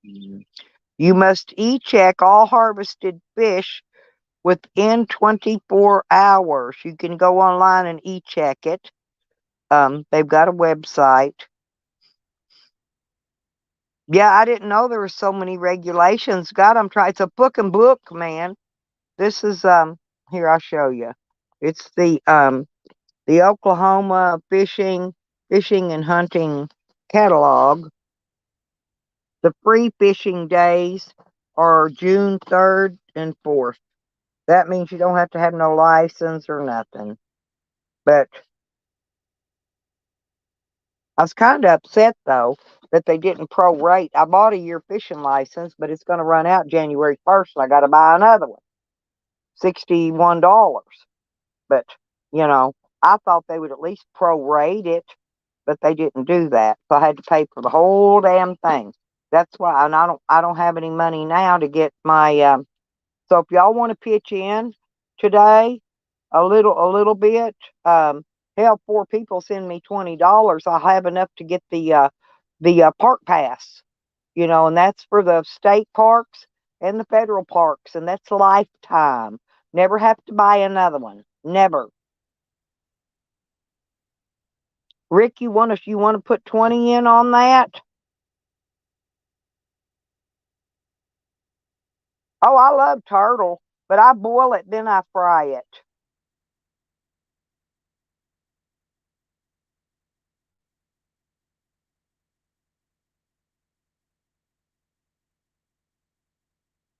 You must e-check all harvested fish within 24 hours. You can go online and e-check it. They've got a website. Yeah, I didn't know there were so many regulations. God, I'm trying. It's a book and book, man. This is here I'll show you. It's the Oklahoma fishing and hunting catalog. The free fishing days are June 3rd and 4th. That means you don't have to have no license or nothing. But I was kind of upset though that they didn't prorate. I bought a year fishing license, but it's going to run out January 1st, and I got to buy another one, $61. But you know, I thought they would at least prorate it, but they didn't do that, so I had to pay for the whole damn thing. That's why, and I don't have any money now to get my. So if y'all want to pitch in today, a little bit. Um, Hell, 4 people send me $20. I'll have enough to get the park pass, and that's for the state parks and the federal parks, and that's lifetime. Never have to buy another one. Never. Rick, you want to put 20 in on that? Oh, I love turtle, but I boil it, then I fry it.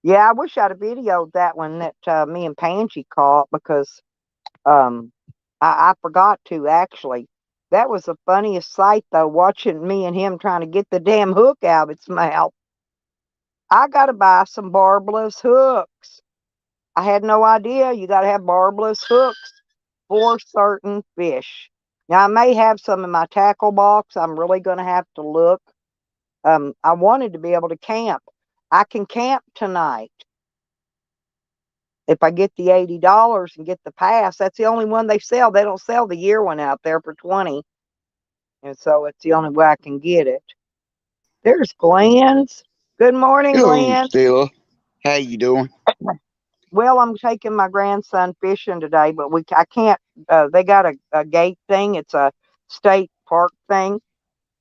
Yeah, I wish I'd have videoed that one that me and Pangie caught because um I forgot to actually. That was the funniest sight though, watching me and him trying to get the damn hook out of its mouth. I gotta buy some barbless hooks. I had no idea you got to have barbless hooks for certain fish. Now, I may have some in my tackle box. I'm really going to have to look. I wanted to be able to camp. I can camp tonight if I get the $80 and get the pass. That's the only one they sell. They don't sell the year one out there for 20, and so it's the only way I can get it. There's Glenn's. Good morning, Hello, Glenn. Stella. How you doing? Well, I'm taking my grandson fishing today, but I can't. They got a gate thing. It's a state park thing,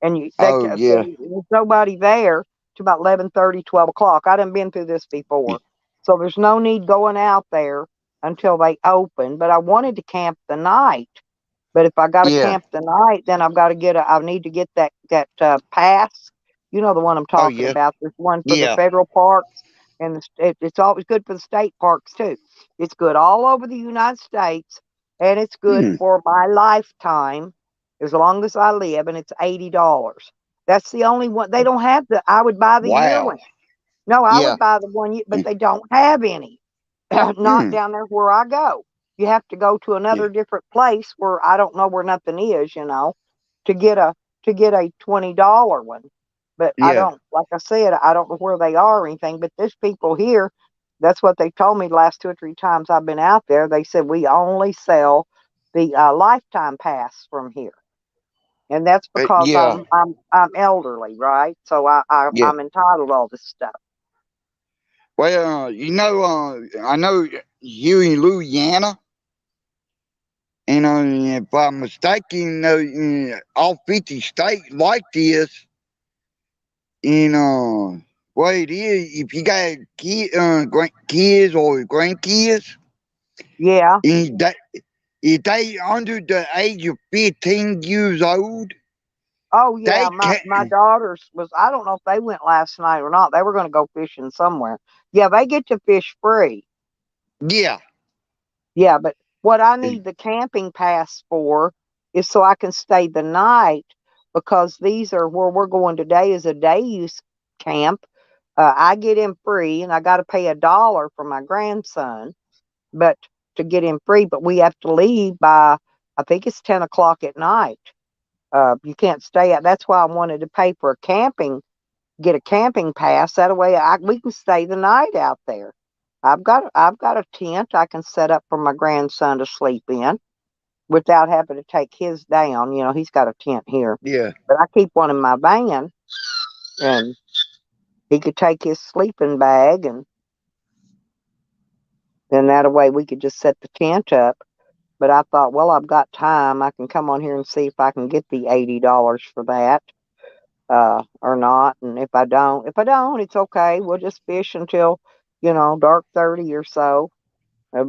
and Oh yeah, there's nobody there to about 11:30, 12 o'clock. I done been through this before, so there's no need going out there until they open. But I wanted to camp the night. But if I got to yeah. camp the night, then I need to get that pass. You know the one I'm Oh talking yeah, about. There's one for the yeah. federal parks, and it's always good for the state parks too. It's good all over the United States, and it's good Hmm. for my lifetime, as long as I live, and it's $80. That's the only one. They don't have the. I would buy the year Wow. one. No, I Yeah. would buy the one, but they don't have any. Not Hmm. down there where I go. You have to go to Yeah. another different place where I don't know where nothing is, to get a $20 one. But I Yeah. don't, like I said, I don't know where they are or anything. But there's people here. That's what they told me the last 2 or 3 times I've been out there. They said we only sell the lifetime pass from here, and that's because Yeah. I'm elderly, right? So Yeah. I'm entitled to all this stuff. Well, I know you in Louisiana, and if I'm mistaken, all 50 states like this, and what it is, if you got kids or grandkids, Yeah. and if they under the age of 15 years old, Oh yeah, they my can. daughters was, I don't know if they went last night or not. They were going to go fishing somewhere. Yeah, they get to fish free. Yeah. Yeah, but what I need the camping pass for is so I can stay the night, because these are where we're going today is a day use camp. I get in free, and I got to pay $1 for my grandson, but to get in free. But we have to leave by, I think it's 10 o'clock at night. You can't stay out. That's why I wanted to pay for get a camping pass. That way we can stay the night out there. I've got a tent I can set up for my grandson to sleep in without having to take his down. He's got a tent here, Yeah. but I keep one in my van, and he could take his sleeping bag, and then that way we could just set the tent up. But I thought, well, I've got time. I can come on here and see if I can get the $80 for that, or not. And if I don't, it's okay. We'll just fish until, dark 30 or so.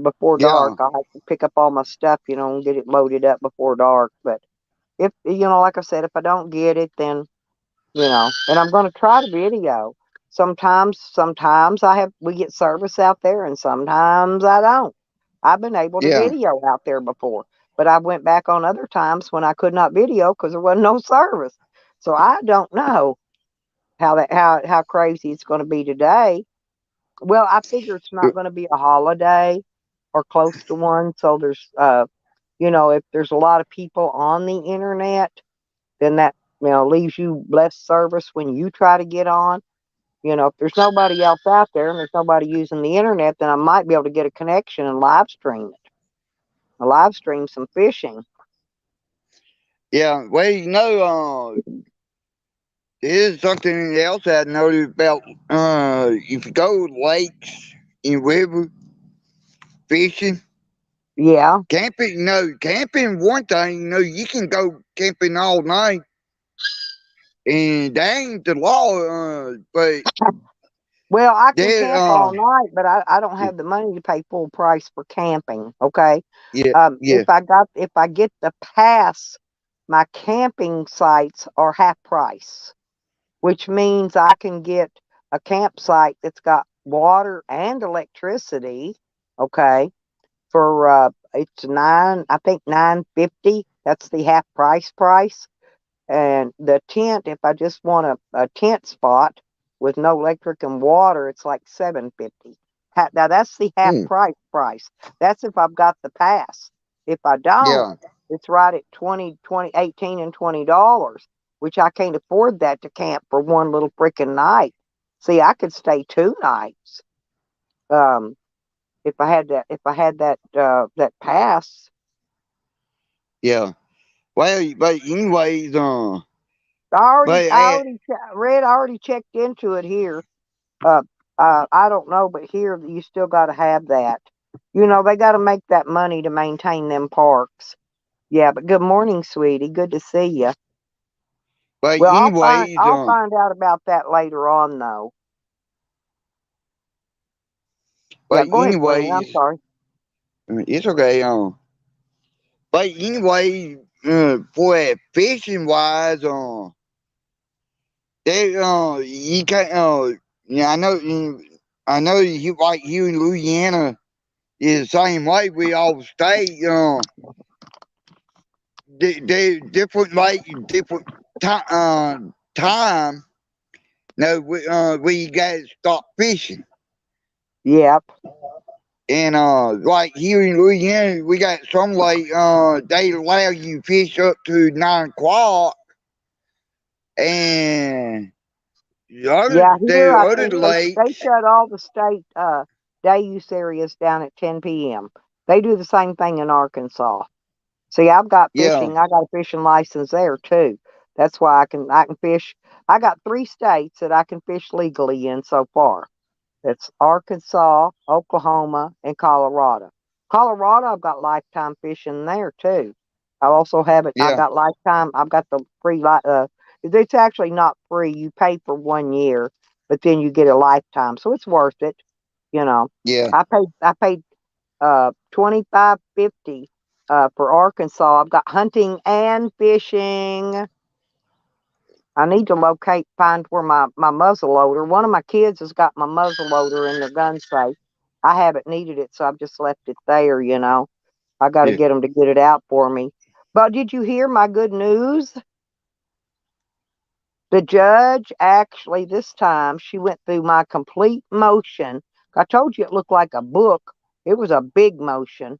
Before dark, Yeah. I'll have to pick up all my stuff, and get it loaded up before dark. But if, like I said, if I don't get it, then, and I'm going to try to video. Sometimes we get service out there, and sometimes I don't. I've been able to Yeah. video out there before, but I went back on other times when I could not video because there wasn't no service. So I don't know how crazy it's going to be today. Well, I figure it's not going to be a holiday or close to one, so there's if there's a lot of people on the internet, then that leaves you less service when you try to get on. If there's nobody else out there and there's nobody using the internet, then I might be able to get a connection and live stream it. I live stream some fishing. Yeah. Well, there's something else I noticed about if you go lakes and river fishing, Yeah. camping. Camping one thing. You can go camping all night, and that ain't the law. But Well, I can there. camp all night, but I don't have the money to pay full price for camping. Okay. Yeah. If Yeah. I get the pass, my camping sites are half price, which means I can get a campsite that's got water and electricity. Okay, for it's I think 950. That's the half price. And the tent, if I just want a tent spot with no electric and water, it's like 750. Now that's the half Hmm. price. That's if I've got the pass. If I don't, Yeah. it's right at 18 and $20, which I can't afford that to camp for one little freaking night. See, I could stay 2 nights. Um, if I had that pass. Yeah. Well, but anyways, but Red, I already checked into it here. Uh, I don't know, but here you still got to have that. You know, they got to make that money to maintain them parks. Yeah, but good morning, sweetie. Good to see you. but Well, anyways, I'll find out about that later on, though. Yeah, but go ahead, friend. I'm anyways, sorry. it's okay. But anyway, for that fishing wise, they you can't yeah, I know you like you in Louisiana is the same way. We all state they different like different time. No, we got to stop fishing. Yep. And like here in Louisiana, we got some like they allow you fish up to 9 o'clock, and Yeah, here the other they lakes, shut all the state day use areas down at 10 p.m. They do the same thing in Arkansas. See, I've got yeah, fishing. I got a fishing license there too. That's why I can fish. I got 3 states that I can fish legally in so far. It's Arkansas, Oklahoma, and Colorado. Colorado, I've got lifetime fishing there too. I also have it. I yeah, got lifetime. I've got the free. It's actually not free. You pay for 1 year, but then you get a lifetime, so it's worth it. You know, yeah, I paid 25.50 for Arkansas. I've got hunting and fishing. I need to find where my muzzle loader. One of my kids has got my muzzle loader in their gun safe. I haven't needed it, so I've just left it there. You know, I got to yeah. get them to get it out for me. But did you hear my good news? The judge actually this time she went through my complete motion. I told you it looked like a book. It was a big motion,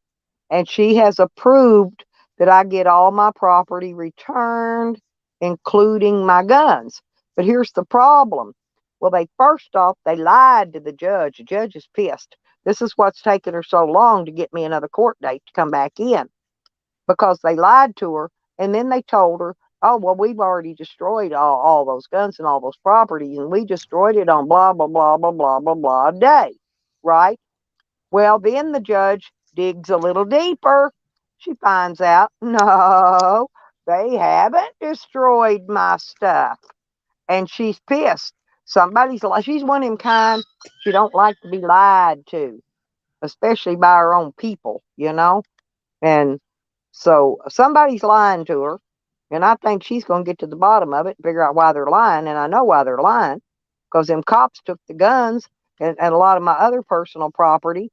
and she has approved that I get all my property returned, including my guns. But here's the problem. Well, they first off, they lied to the judge. The judge is pissed. This is what's taken her so long to get me another court date to come back in because they lied to her and then they told her, oh, well, we've already destroyed all those guns and all those properties and we destroyed it on blah, blah, blah, blah, blah, blah, blah day. Right? Well, then the judge digs a little deeper. She finds out, no, they haven't destroyed my stuff. And she's pissed. She's one of them kind, she don't like to be lied to, especially by her own people, you know? And so somebody's lying to her. And I think she's going to get to the bottom of it and figure out why they're lying. And I know why they're lying because them cops took the guns and a lot of my other personal property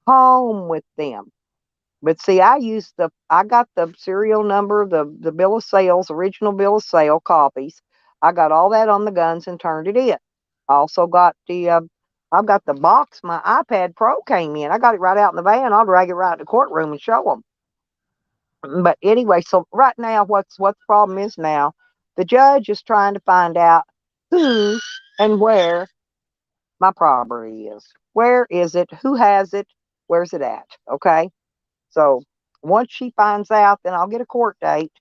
home with them. But see, I got the serial number, the bill of sales, original bill of sale copies. I got all that on the guns and turned it in. I also got I've got the box my iPad Pro came in. I got it right out in the van. I'll drag it right to the courtroom and show them. But anyway, so right now, what the problem is now? The judge is trying to find out who and where my property is. Where is it? Who has it? Where's it at? Okay. So once she finds out, then I'll get a court date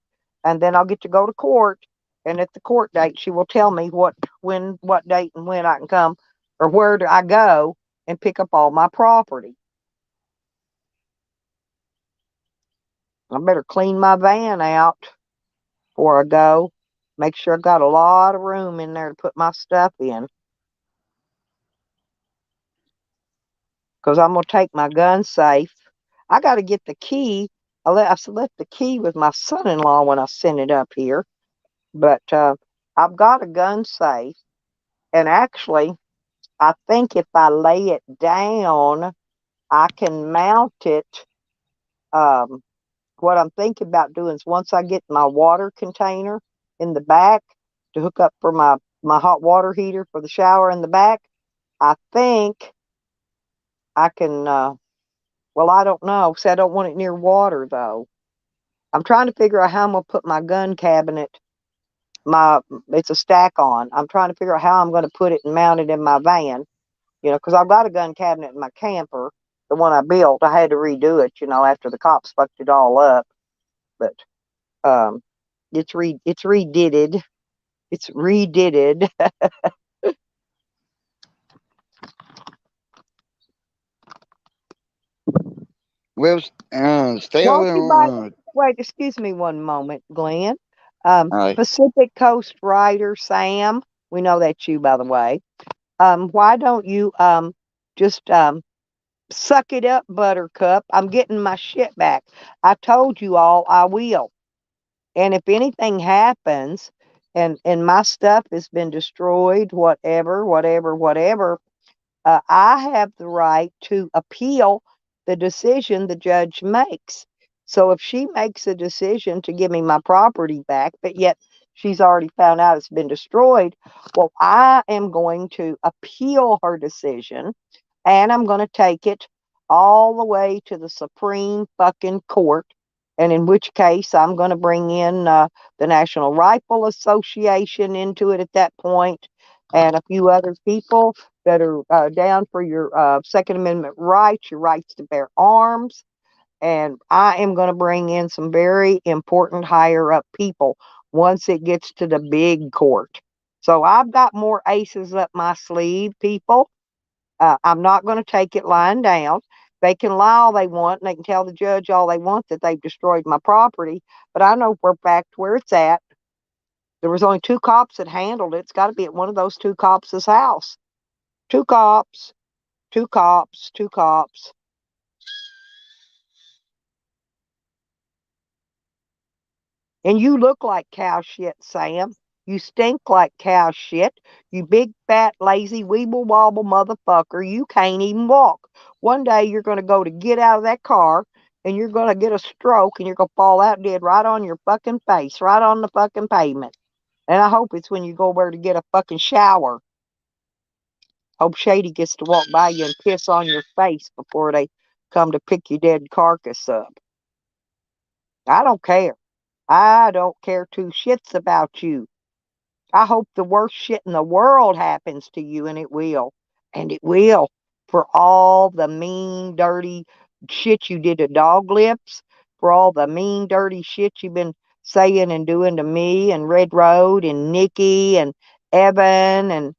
and then I'll get to go to court. And at the court date, she will tell me what date and when I can come or where do I go and pick up all my property. I better clean my van out before I go. Make sure I got a lot of room in there to put my stuff in. Because I'm going to take my gun safe. I got to get the key. I left the key with my son-in-law when I sent it up here. But I've got a gun safe. And actually, I think if I lay it down, I can mount it. Um, what I'm thinking about doing is once I get my water container in the back to hook up for my hot water heater for the shower in the back, I think I can, well, I don't know. See, I don't want it near water, though. I'm trying to figure out how I'm going to put my gun cabinet, it's a stack on. I'm trying to figure out how I'm going to put it and mount it in my van, because I've got a gun cabinet in my camper, the one I built. I had to redo it, after the cops fucked it all up. But um, it's redid. It's redid. Well, Won't you buy? Stella, Wait, excuse me one moment, Glenn. uh, Pacific Coast Rider Sam, we know that's you, by the way. Why don't you just suck it up, Buttercup? I'm getting my shit back. I told you all I will. And if anything happens, and my stuff has been destroyed, whatever, I have the right to appeal the decision the judge makes. So if she makes a decision to give me my property back, but yet she's already found out it's been destroyed, well, I am going to appeal her decision, and I'm going to take it all the way to the Supreme fucking Court. And in which case, I'm going to bring in the National Rifle Association into it at that point, and a few other people that are down for your Second Amendment rights, your rights to bear arms. And I am going to bring in some very important higher up people once it gets to the big court. So I've got more aces up my sleeve, people. I'm not going to take it lying down. They can lie all they want, and they can tell the judge all they want that they've destroyed my property. But I know for a fact where it's at. There was only two cops that handled it. It's got to be at one of those two cops' house. Two cops, two cops, two cops. And you look like cow shit, Sam. You stink like cow shit. You big, fat, lazy, weeble wobble motherfucker. You can't even walk. One day you're going to go to get out of that car, and you're going to get a stroke, and you're going to fall out dead right on your fucking face, right on the fucking pavement. And I hope it's when you go over to get a fucking shower. Hope Shady gets to walk by you and piss on your face before they come to pick your dead carcass up. I don't care. I don't care two shits about you. I hope the worst shit in the world happens to you, and it will. And it will. For all the mean, dirty shit you did to Dog Lips, for all the mean, dirty shit you've been saying and doing to me and Red Road and Nikki and Evan and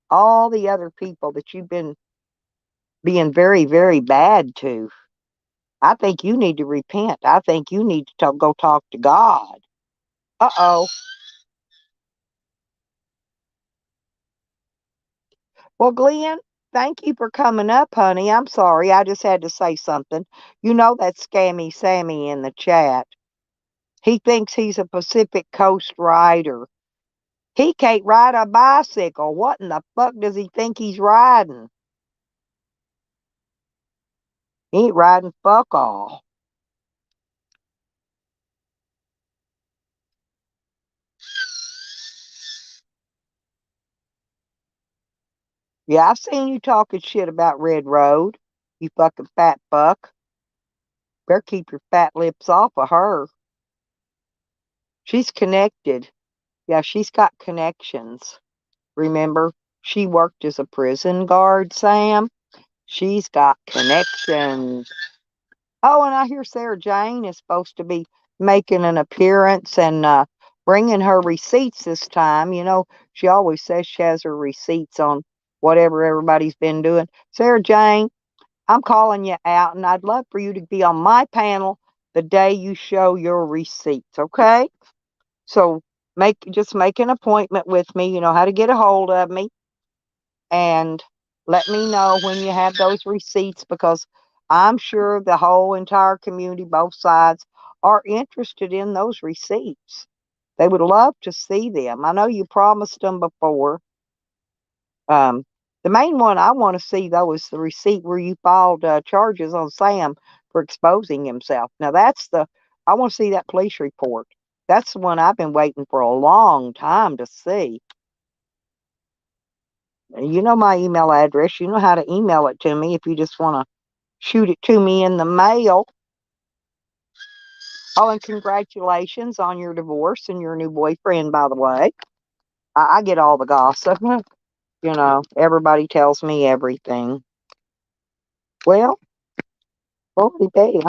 all the other people that you've been being very, very bad to. I think you need to repent. I think you need to go talk to God. Uh-oh. Well, Glenn, thank you for coming up, honey. I'm sorry. I just had to say something. You know that Scammy Sammy in the chat. He thinks he's a Pacific Coast rider. He can't ride a bicycle. What in the fuck does he think he's riding? He ain't riding fuck all. Yeah, I've seen you talking shit about Red Road. You fucking fat fuck. Better keep your fat lips off of her. She's connected. Yeah, she's got connections. Remember, she worked as a prison guard, Sam. She's got connections. Oh, and I hear Sarah Jane is supposed to be making an appearance and bringing her receipts this time. She always says she has her receipts on whatever everybody's been doing. Sarah Jane, I'm calling you out, and I'd love for you to be on my panel the day you show your receipts, okay? So just make an appointment with me. You know how to get a hold of me, and let me know when you have those receipts, because I'm sure the whole entire community, both sides, are interested in those receipts. They would love to see them. I know you promised them before. Um, the main one I want to see, though, is the receipt where you filed charges on Sam for exposing himself. Now, I want to see that police report. That's the one I've been waiting for a long time to see. You know my email address. You know how to email it to me if you just want to shoot it to me in the mail. Oh, and congratulations on your divorce and your new boyfriend, by the way. I get all the gossip. Everybody tells me everything. Well, holy day,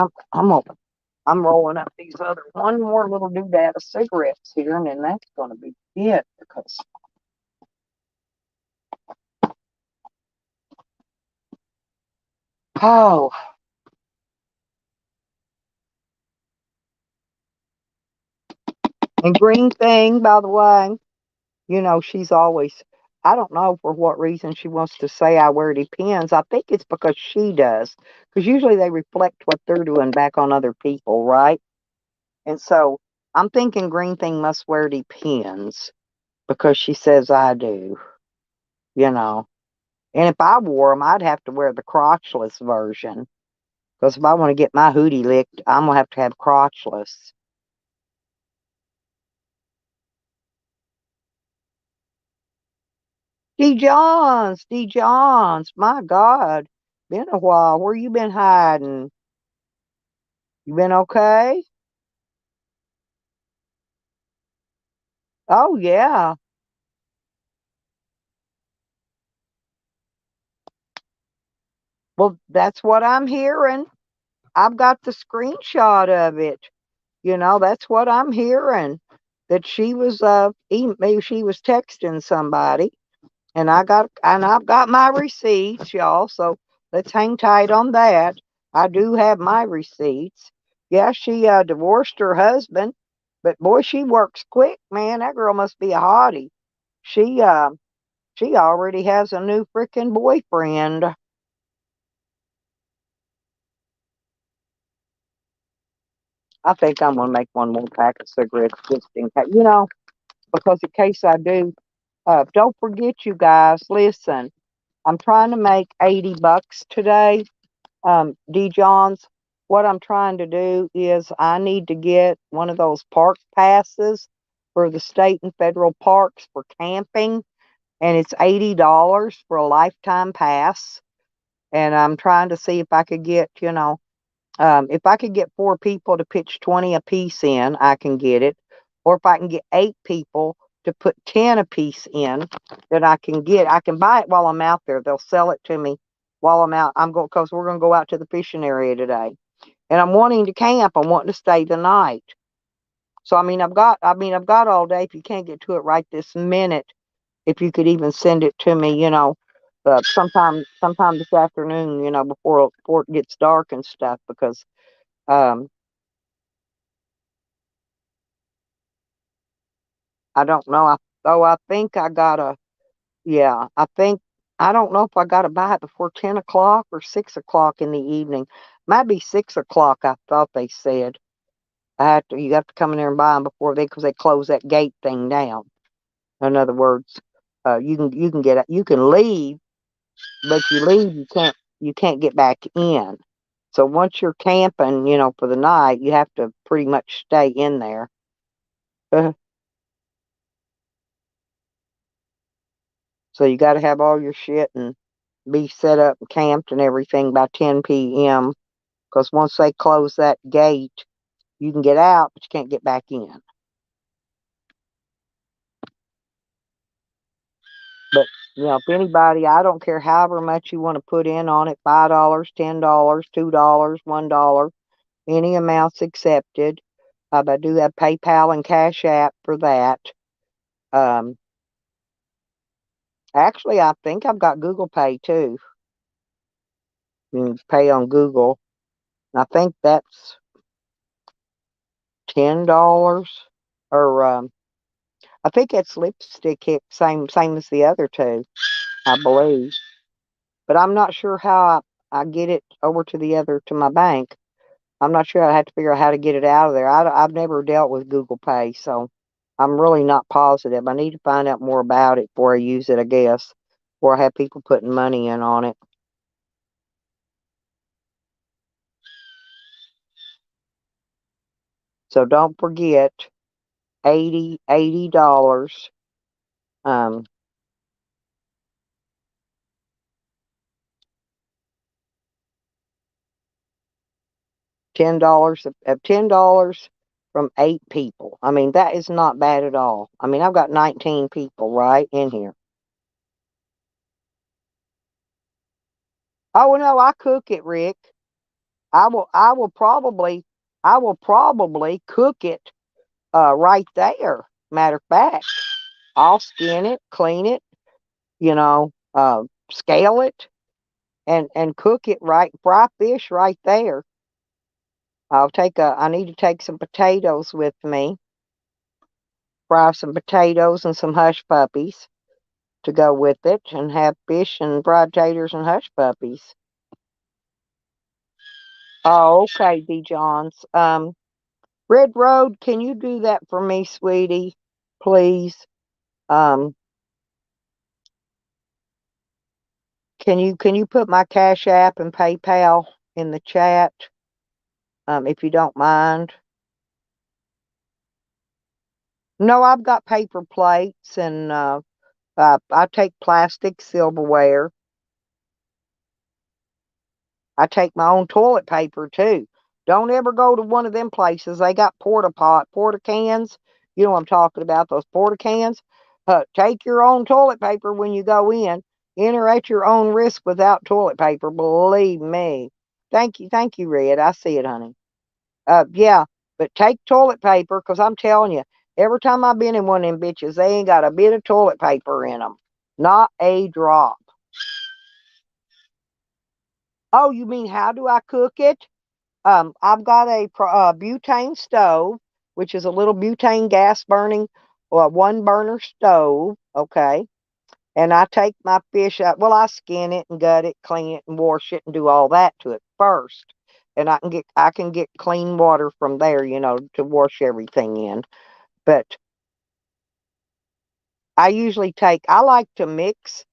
I'm rolling up these other one more little doodad of cigarettes here, and then that's going to be it because oh, and green thing, by the way, she's always. I don't know for what reason she wants to say I wear depends. I think it's because she does, because usually they reflect what they're doing back on other people, right? And so I'm thinking green thing must wear depends because she says I do, you know. And if I wore them, I'd have to wear the crotchless version. Because if I want to get my hootie licked, I'm going to have crotchless. D. Johns, my God. Been a while. Where you been hiding? You been okay? Oh, yeah. Well, that's what I'm hearing. I've got the screenshot of it. That's what I'm hearing. That she was maybe she was texting somebody, and I've got my receipts, y'all. So let's hang tight on that. I do have my receipts. Yeah, she divorced her husband, but boy, she works quick, man. That girl must be a hottie. She uh she already has a new freaking boyfriend. I think I'm gonna make one more pack of cigarettes just in case, because in case I do. Don't forget, you guys. Listen, I'm trying to make $80 today. D. Johns, what I'm trying to do is I need to get one of those park passes for the state and federal parks for camping, and it's $80 for a lifetime pass. And I'm trying to see if I could get, if I could get 4 people to pitch 20 apiece in, I can get it. Or if I can get 8 people to put 10 apiece in, then I can buy it while I'm out there. They'll sell it to me while I'm out. I'm going because we're going to go out to the fishing area today, and I'm wanting to camp. I'm wanting to stay the night. So I've got all day. If you can't get to it right this minute, if you could even send it to me, sometime this afternoon, before it gets dark and stuff, because um I don't know. I think I gotta. Yeah, I don't know if I gotta buy it before 10 o'clock or 6 o'clock in the evening. Might be 6 o'clock. I thought they said you have to come in there and buy them before because they close that gate thing down. In other words, you can leave, but you can't get back in. So once you're camping, for the night, you have to pretty much stay in there. So you got to have all your shit and be set up and camped and everything by 10 p.m. Because once they close that gate, you can get out, but you can't get back in. But, if anybody, I don't care however much you want to put in on it, $5, $10, $2, $1, any amounts accepted. I do have PayPal and Cash App for that. Um, Actually, I think I've got Google Pay too. You can pay on Google. I think that's $10, or I think it's lipstick hit, same as the other two, I believe. But I'm not sure how I get it over to my bank. I'm not sure. I have to figure out how to get it out of there. I've never dealt with Google Pay, so I'm really not positive. I need to find out more about it before I use it, I guess, or I have people putting money in on it. So don't forget, $80. Um, $10 from 8 people. I mean, that is not bad at all. I mean, I've got 19 people right in here. Oh no, I cook it, Rick. I will probably cook it right there. Matter of fact, I'll skin it, clean it, you know, scale it, and cook it right, fry fish right there. I need to take some potatoes with me, fry some potatoes and some hush puppies to go with it, and have fish and fried taters and hush puppies. Oh, okay, D. Johns. Red Road, can you do that for me, sweetie? Please. Um, can you put my Cash App and PayPal in the chat? If you don't mind. No, I've got paper plates, and I take plastic silverware. I take my own toilet paper too. Don't ever go to one of them places. They got porta cans. You know what I'm talking about, those porta cans. Take your own toilet paper when you go in. Enter at your own risk without toilet paper. Believe me. Thank you, Red. I see it, honey. Yeah, but take toilet paper, because I'm telling you, every time I've been in one of them bitches, they ain't got a bit of toilet paper in them. Not a drop. Oh, you mean how do I cook it? I've got a butane stove, which is a little butane gas burning, one burner stove. Okay. And I take my fish out. Well, I skin it and gut it, clean it and wash it and do all that to it first. And I can get clean water from there, to wash everything in. But I like to mix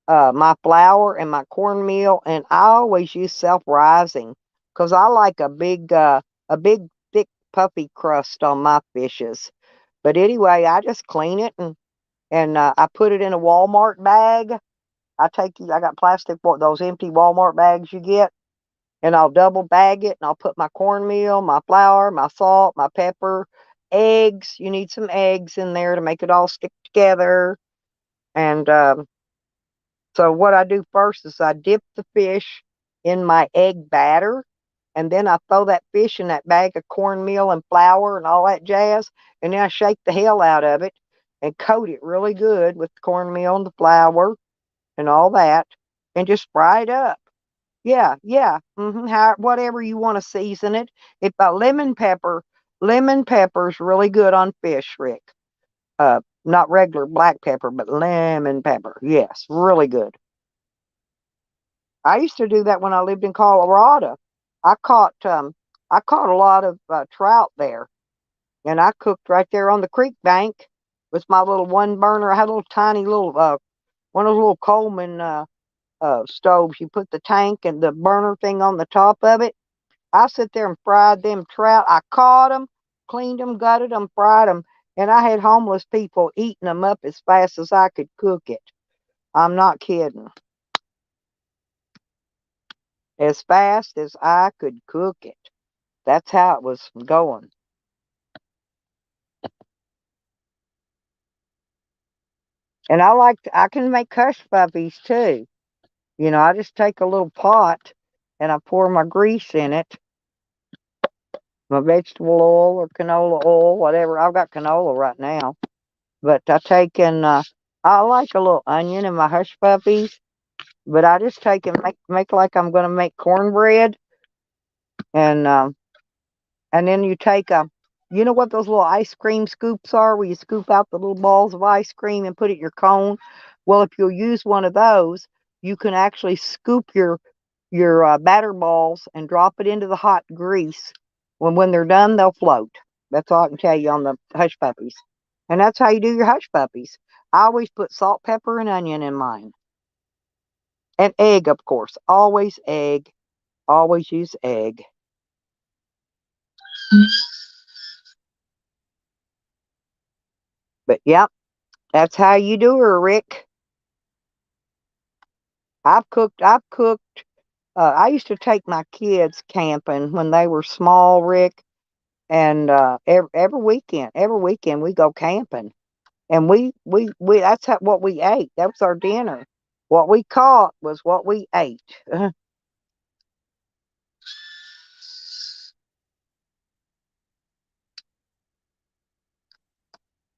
my flour and my cornmeal, and I always use self-rising because I like a big, thick, puffy crust on my fishes. But anyway, I just clean it, and I put it in a Walmart bag. I got plastic, those empty Walmart bags you get, and I'll double bag it, and I'll put my cornmeal, my flour, my salt, my pepper, eggs. You need some eggs in there to make it all stick together. And so what I do first is I dip the fish in my egg batter, and then I throw that fish in that bag of cornmeal and flour and all that jazz, and then I shake the hell out of it and coat it really good with the cornmeal and the flour and all that, and just fry it up. Yeah, yeah. Whatever you want to season it. If lemon pepper's really good on fish, Rick. Not regular black pepper, but lemon pepper. Yes, really good. I used to do that when I lived in Colorado. I caught um I caught a lot of trout there, and I cooked right there on the creek bank with my little one burner. I had a little tiny little one of those little Coleman stoves. You put the tank and the burner thing on the top of it. I sit there and fried them trout. I caught them, cleaned them, gutted them, fried them, and I had homeless people eating them up as fast as I could cook it. I'm not kidding. As fast as I could cook it. That's how it was going. And I can make hush puppies too. I just take a little pot and I pour my grease in it, my vegetable oil or canola oil, whatever. I've got canola right now. But I like a little onion in my hush puppies. But I just take and make like I'm going to make cornbread, and then you take you know what those little ice cream scoops are, where you scoop out the little balls of ice cream and put it in your cone. Well, if you'll use one of those, you can actually scoop your batter balls and drop it into the hot grease. When they're done, they'll float. That's all I can tell you on the hush puppies. And that's how you do your hush puppies. I always put salt, pepper, and onion in mine. And egg, of course. Always egg. Always use egg. But yep, that's how you do her, Rick. I've cooked I used to take my kids camping when they were small, Rick, and every weekend we go camping, and we that's what we ate. That was our dinner. What we caught was what we ate.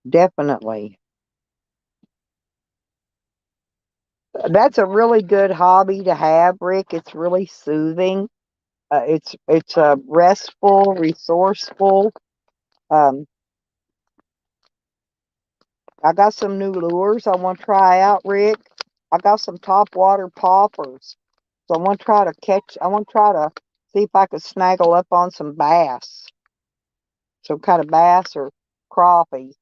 Definitely. That's a really good hobby to have, Rick. It's really soothing. It's restful, resourceful. Um, I got some new lures I want to try out, Rick. I got some top water poppers. So I want to try to see if I could snaggle up on some bass, some kind of bass or crappie.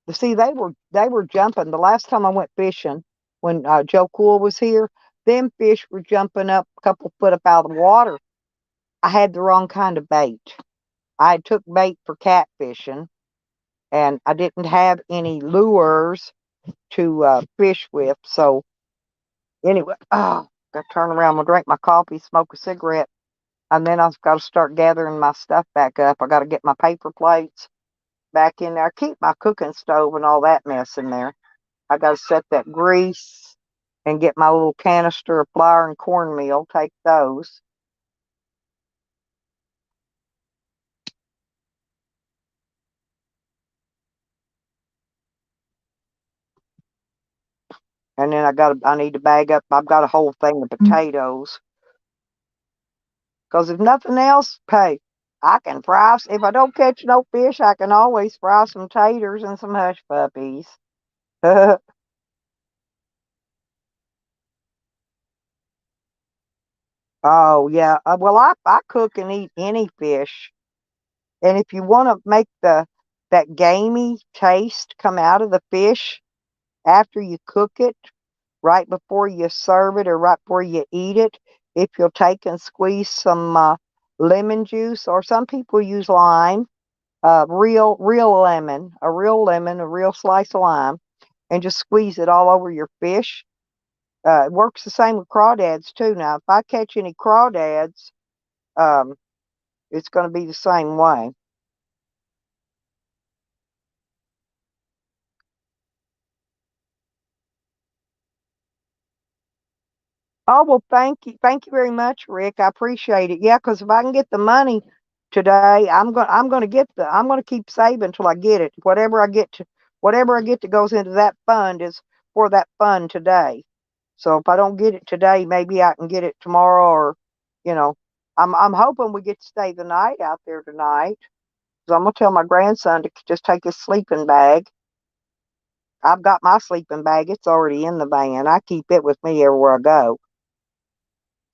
You see, they were jumping the last time I went fishing when Joe Cool was here. Them fish were jumping up a couple foot up out of the water. I had the wrong kind of bait. I took bait for catfishing, and I didn't have any lures to fish with. So anyway, got to turn around, I'm gonna drink my coffee, smoke a cigarette, and then I've got to start gathering my stuff back up. I got to get my paper plates back in there. Keep my cooking stove and all that mess in there. I got to set that grease and get my little canister of flour and cornmeal. Take those. And then I need to bag up. I've got a whole thing of potatoes. Because if nothing else, hey, I can fry. If I don't catch no fish, I can always fry some taters and some hush puppies. Oh yeah. Well, I cook and eat any fish. And if you want to make the that gamey taste come out of the fish after you cook it, right before you serve it or right before you eat it, if you'll take and squeeze some lemon juice, or some people use lime, real lemon, a real slice of lime, and just squeeze it all over your fish. It works the same with crawdads too. Now, if I catch any crawdads, um, it's going to be the same way. Oh well, thank you very much, Rick. I appreciate it. Yeah, because if I can get the money today, I'm gonna keep saving until I get it. Whatever I get that goes into that fund is for that fund today. So if I don't get it today, maybe I can get it tomorrow, or you know, I'm hoping we get to stay the night out there tonight. So I'm gonna tell my grandson to just take his sleeping bag. I've got my sleeping bag. It's already in the van. I keep it with me everywhere I go.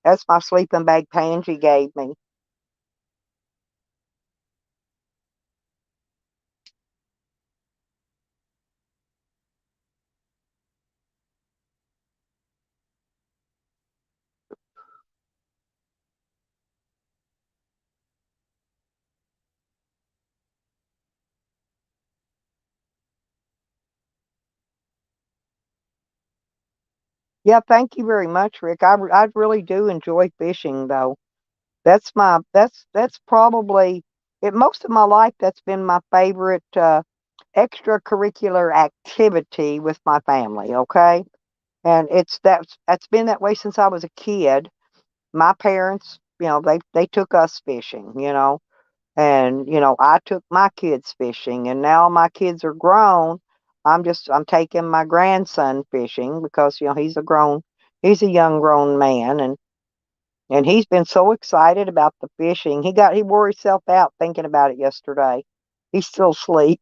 That's my sleeping bag Pangie gave me. Yeah, thank you very much, Rick. I really do enjoy fishing, though. That's probably it. Most of my life, that's been my favorite extracurricular activity with my family. Okay, and that's been that way since I was a kid. My parents, they took us fishing. And I took my kids fishing, and now my kids are grown. I'm taking my grandson fishing because he's a young grown man, and he's been so excited about the fishing. He wore himself out thinking about it yesterday. He's still asleep.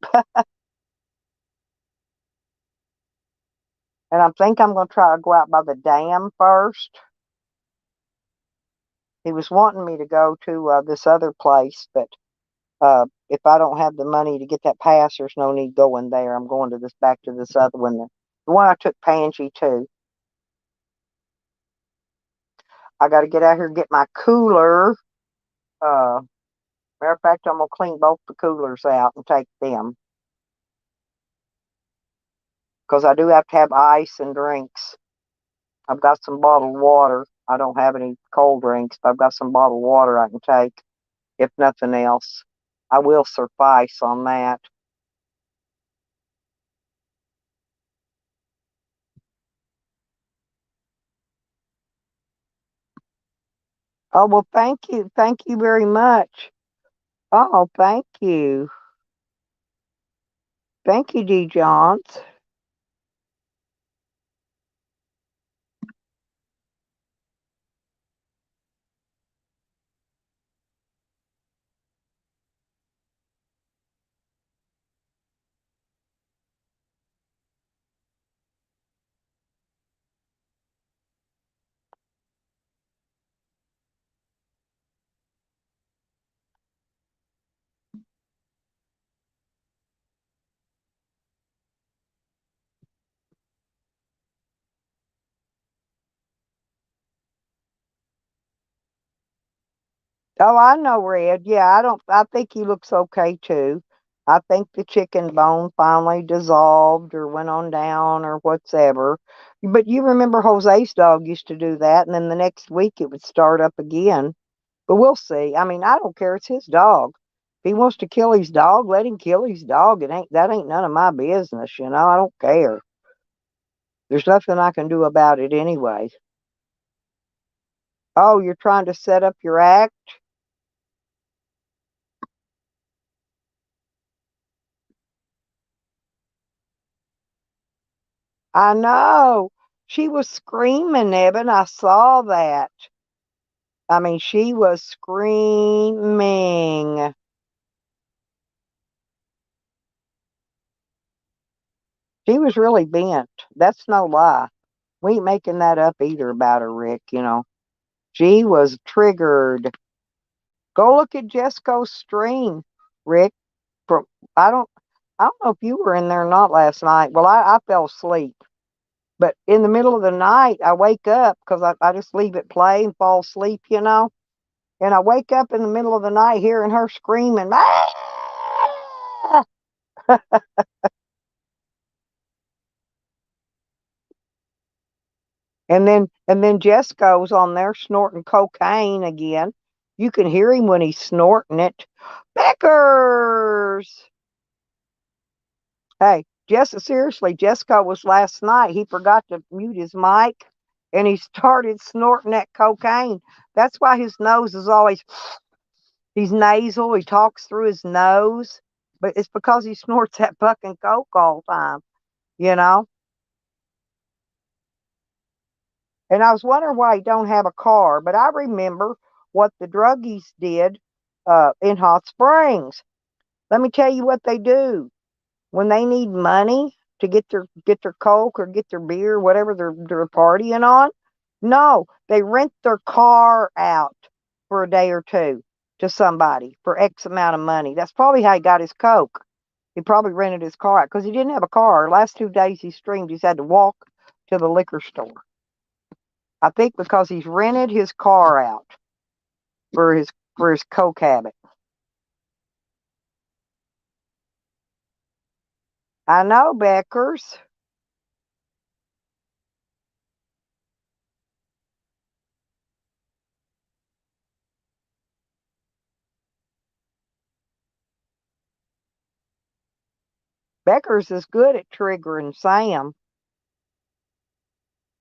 And I think I'm going to try to go out by the dam first. He was wanting me to go to this other place, but if I don't have the money to get that pass, there's no need going there. I'm going to this back to this other one, the one I took Pangie to. I got to get out here and get my cooler. Uh, Matter of fact, I'm gonna clean both the coolers out and take them because I do have to have ice and drinks. I've got some bottled water. I don't have any cold drinks, but I've got some bottled water I can take, if nothing else. I will suffice on that. Oh, well, thank you. Thank you very much. Oh, thank you. Thank you, D. Johns. Oh, I know Red. Yeah, I think he looks okay too. I think the chicken bone finally dissolved or went on down or whatever. But you remember Jose's dog used to do that, and then the next week it would start up again. But we'll see. I mean, I don't care. It's his dog. If he wants to kill his dog, let him kill his dog. That ain't none of my business, you know. I don't care. There's nothing I can do about it anyway. Oh, you're trying to set up your act? I know. She was screaming, Evan. I saw that. I mean, she was screaming. She was really bent. That's no lie. We ain't making that up either about her, Rick, you know. She was triggered. Go look at Jesco's stream, Rick. From I don't know if you were in there or not last night. Well, I fell asleep. But in the middle of the night, I wake up because I just leave it play and fall asleep, you know. And I wake up in the middle of the night hearing her screaming. "Ah!" And then Jesco's on there snorting cocaine again. You can hear him when he's snorting it. Beckers. Hey, seriously, Jesco was last night. He forgot to mute his mic and he started snorting that cocaine. That's why his nose is always, he's nasal. He talks through his nose, but it's because he snorts that fucking coke all the time, you know? And I was wondering why he don't have a car, but I remember what the druggies did in Hot Springs. Let me tell you what they do when they need money to get their coke or get their beer, whatever they're partying on. No, they rent their car out for a day or two to somebody for X amount of money. That's probably how he got his coke. He probably rented his car out because he didn't have a car. Last 2 days he streamed, he's had to walk to the liquor store. I think because he's rented his car out for his coke habit. I know, Beckers. Beckers is good at triggering Sam.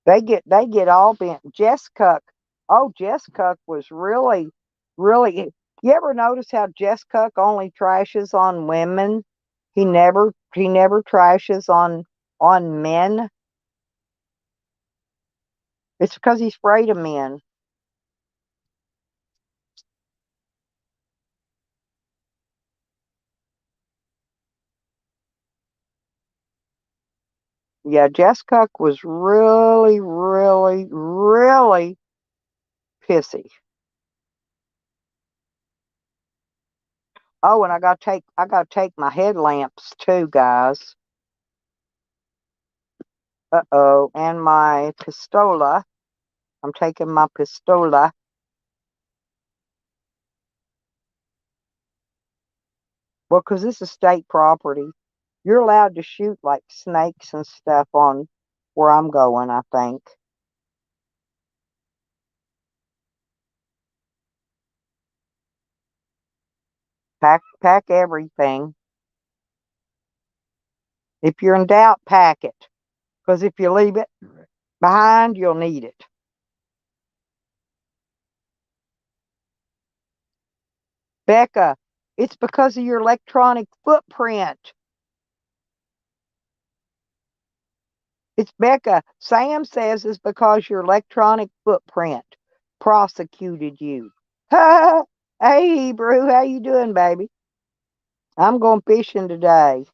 They get all bent. Jess Cuck. Oh, Jess Cuck was really. You ever notice how Jess Cuck only trashes on women? He never trashes on men. It's because he's afraid of men. Yeah, Jess Cuck was really pissy. Oh, and I gotta take my headlamps too, guys. Uh-oh, and my pistola. I'm taking my pistola. Well, 'cause this is state property. You're allowed to shoot like snakes and stuff on where I'm going, I think. Pack everything. If you're in doubt, pack it. Because if you leave it behind, you'll need it. Becca, it's because of your electronic footprint. It's Becca. Sam says it's because your electronic footprint prosecuted you. Hey, Hebrew, how you doing, baby? I'm going fishing today.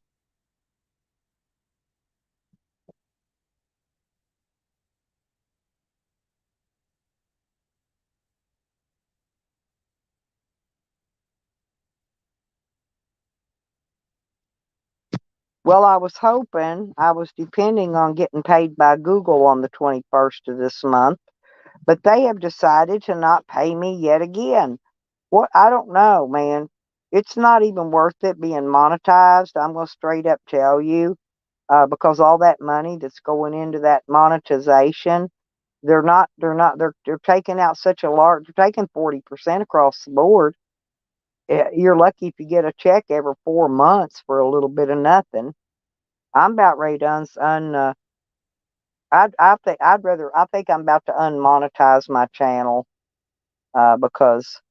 Well, I was depending on getting paid by Google on the 21st of this month, but they have decided to not pay me yet again. What? I don't know, man. It's not even worth it being monetized. I'm going to straight up tell you, because all that money that's going into that monetization, they're taking out such a large, they're taking 40% across the board. You're lucky if you get a check every 4 months for a little bit of nothing. I'm about ready to I think I'm about to unmonetize my channel, because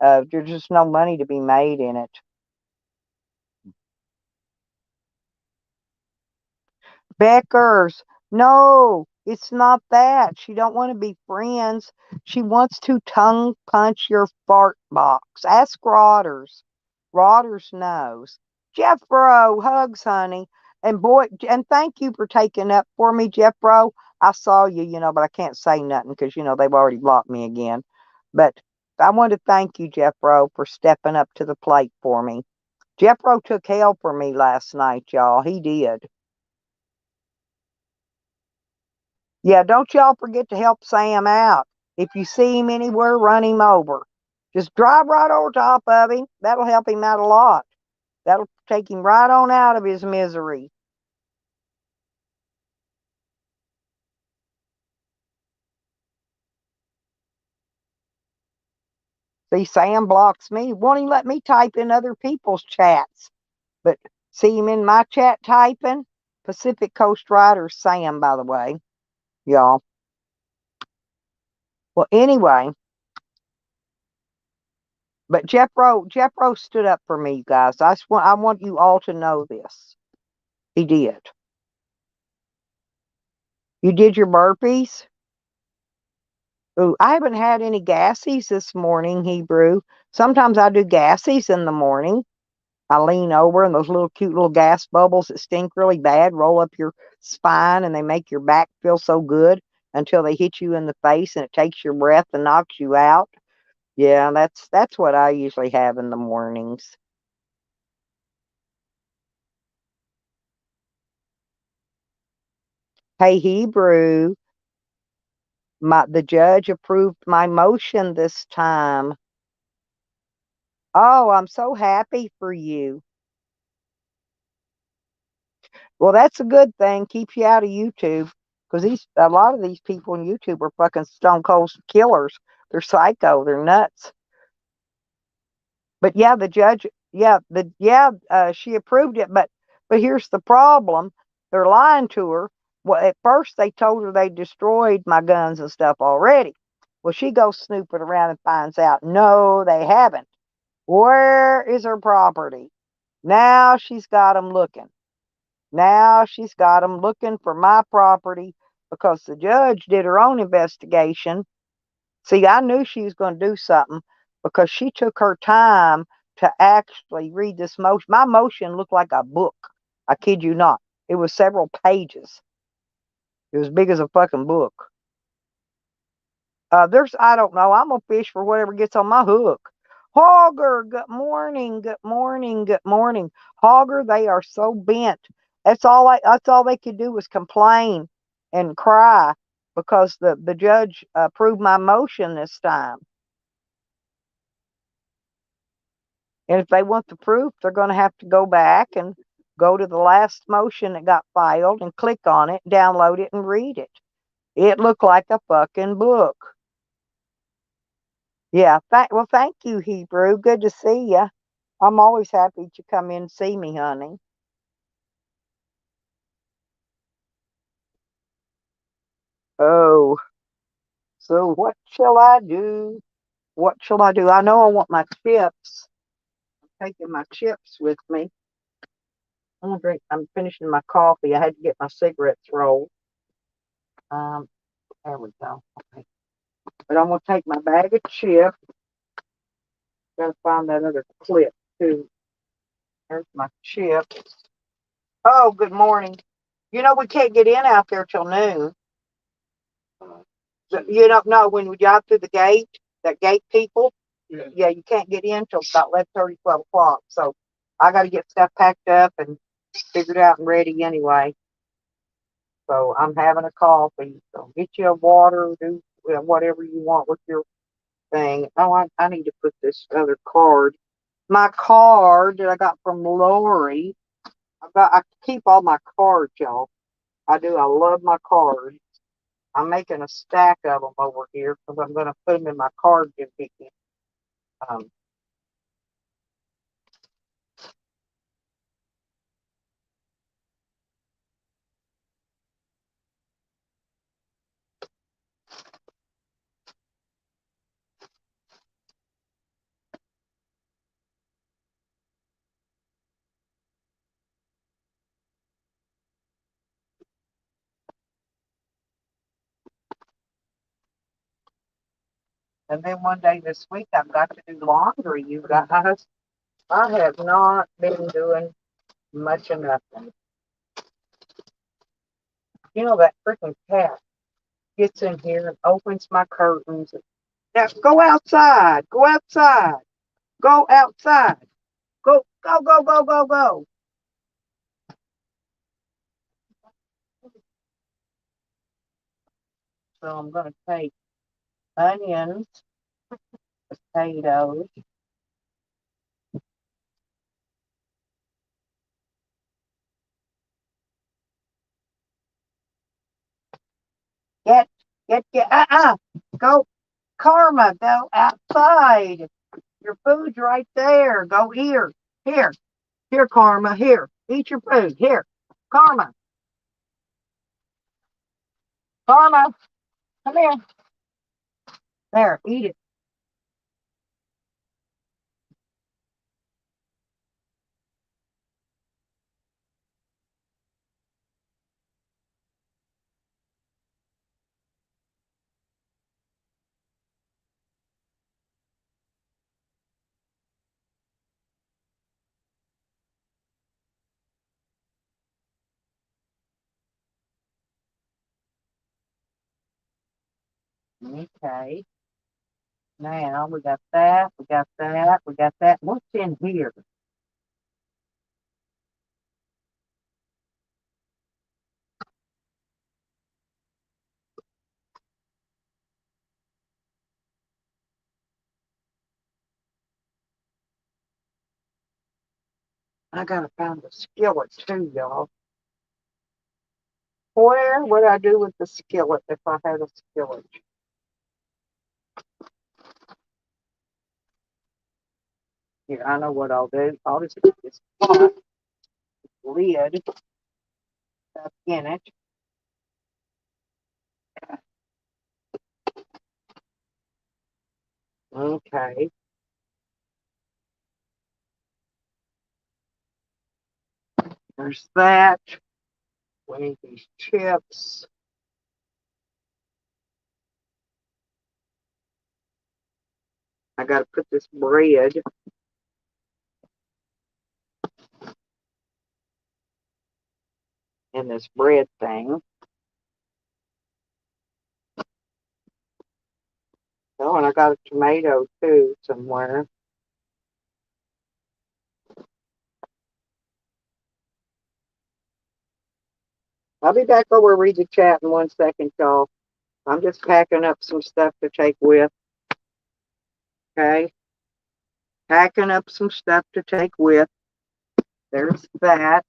there's just no money to be made in it. Beckers, no, it's not that. She don't want to be friends. She wants to tongue punch your fart box. Ask Rodders. Rodders knows. Jeffro, hugs, honey. And boy, and thank you for taking up for me, Jeffro. I saw you, but I can't say nothing because, they've already blocked me again. But I want to thank you, Jeffro, for stepping up to the plate for me. Jeffro took hell for me last night, y'all. He did. Yeah, don't y'all forget to help Sam out. If you see him anywhere, run him over. Just drive right over top of him. That'll help him out a lot. That'll take him right on out of his misery. See, Sam blocks me. Won't he let me type in other people's chats? But see him in my chat typing? Pacific Coast Rider Sam, by the way, y'all. Well, anyway, but Jeffro stood up for me, you guys. I want you all to know this. He did. You did your burpees? Ooh, I haven't had any gassies this morning, Hebrew. Sometimes I do gassies in the morning. I lean over and those little cute little gas bubbles that stink really bad roll up your spine and they make your back feel so good until they hit you in the face and it takes your breath and knocks you out. Yeah, that's what I usually have in the mornings. Hey, Hebrew, the judge approved my motion this time. Oh, I'm so happy for you. Well, that's a good thing. Keeps you out of YouTube because a lot of these people on YouTube are fucking stone cold killers. They're psycho. They're nuts. But yeah, the judge, she approved it. But here's the problem: they're lying to her. Well, at first they told her they destroyed my guns and stuff already. Well, she goes snooping around and finds out no, they haven't. Where is her property? Now she's got them looking. Now she's got them looking for my property because the judge did her own investigation. See, I knew she was going to do something because she took her time to actually read this motion. My motion looked like a book. I kid you not. It was several pages. It was big as a fucking book. I don't know. I'm gonna fish for whatever gets on my hook. Hogger, good morning, good morning, good morning. Hogger, they are so bent. That's all they could do was complain and cry because the judge approved my motion this time. And if they want the proof, they're gonna have to go back and go to the last motion that got filed and click on it, download it, and read it. It looked like a fucking book. Yeah. Well, thank you, Hebrew. Good to see you. I'm always happy to come in and see me, honey. Oh, so what shall I do? What shall I do? I know I want my chips. I'm taking my chips with me. I'm gonna drink. I'm finishing my coffee. I had to get my cigarettes rolled. Um, there we go. Okay. But I'm gonna take my bag of chips. Gotta find that other clip too. There's my chips. Oh, good morning. You know we can't get in out there till noon. You don't know when we drive through the gate, that gate people. Yeah, you can't get in till about 11:30, 12 o'clock. So I got to get stuff packed up and figured out and ready anyway. So I'm having a coffee. So get you a water, do whatever you want with your thing. Oh, I need to put this other card. My card that I got from Lori. I keep all my cards, y'all. I do. I love my cards. I'm making a stack of them over here because I'm going to put them in my card doohickey. Um, and then one day this week I've got to do laundry, you guys. I have not been doing much of nothing. You know, that freaking cat gets in here and opens my curtains. Now, go outside. Go outside. Go outside. Go, go, go, go, go, go. So I'm going to take onions, potatoes, get, go, Karma, go outside. Your food's right there. Go here, here, here, Karma, here. Eat your food, here. Karma, Karma, come here. There, eat it. Okay. Now we got that, we got that, we got that. What's in here? I gotta find the skillet too, y'all. Where would I do with the skillet if I had a skillet? Here, I know what I'll do. I'll just put this pot lid up in it. Okay. There's that. We need these chips. I gotta put this bread in this bread thing. Oh, and I got a tomato too somewhere. I'll be back over read the chat in 1 second, y'all. I'm just packing up some stuff to take with. Okay. Packing up some stuff to take with. There's that.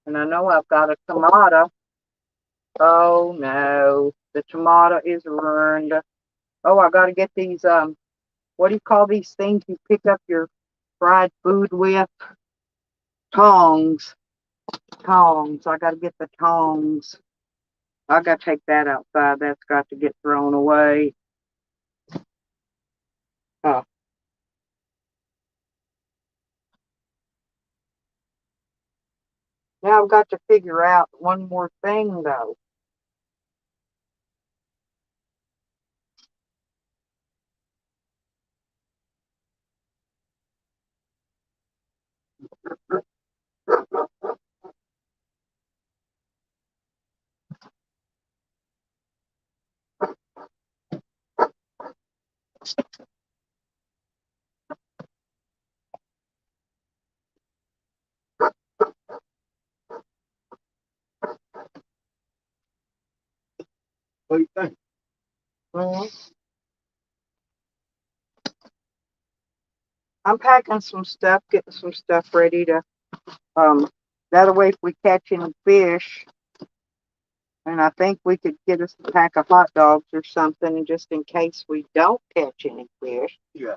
And I know I've got a tomato. Oh no. The tomato is ruined. Oh, I gotta get these what do you call these things you pick up your fried food with? Tongs. Tongs. I got to get the tongs. I got to take that outside. That's got to get thrown away. Uh, Now I've got to figure out one more thing, though. What do you think? Well, I'm packing some stuff, getting some stuff ready to, um, that way if we catch any fish, and I think we could get us a pack of hot dogs or something, and just in case we don't catch any fish. Yeah.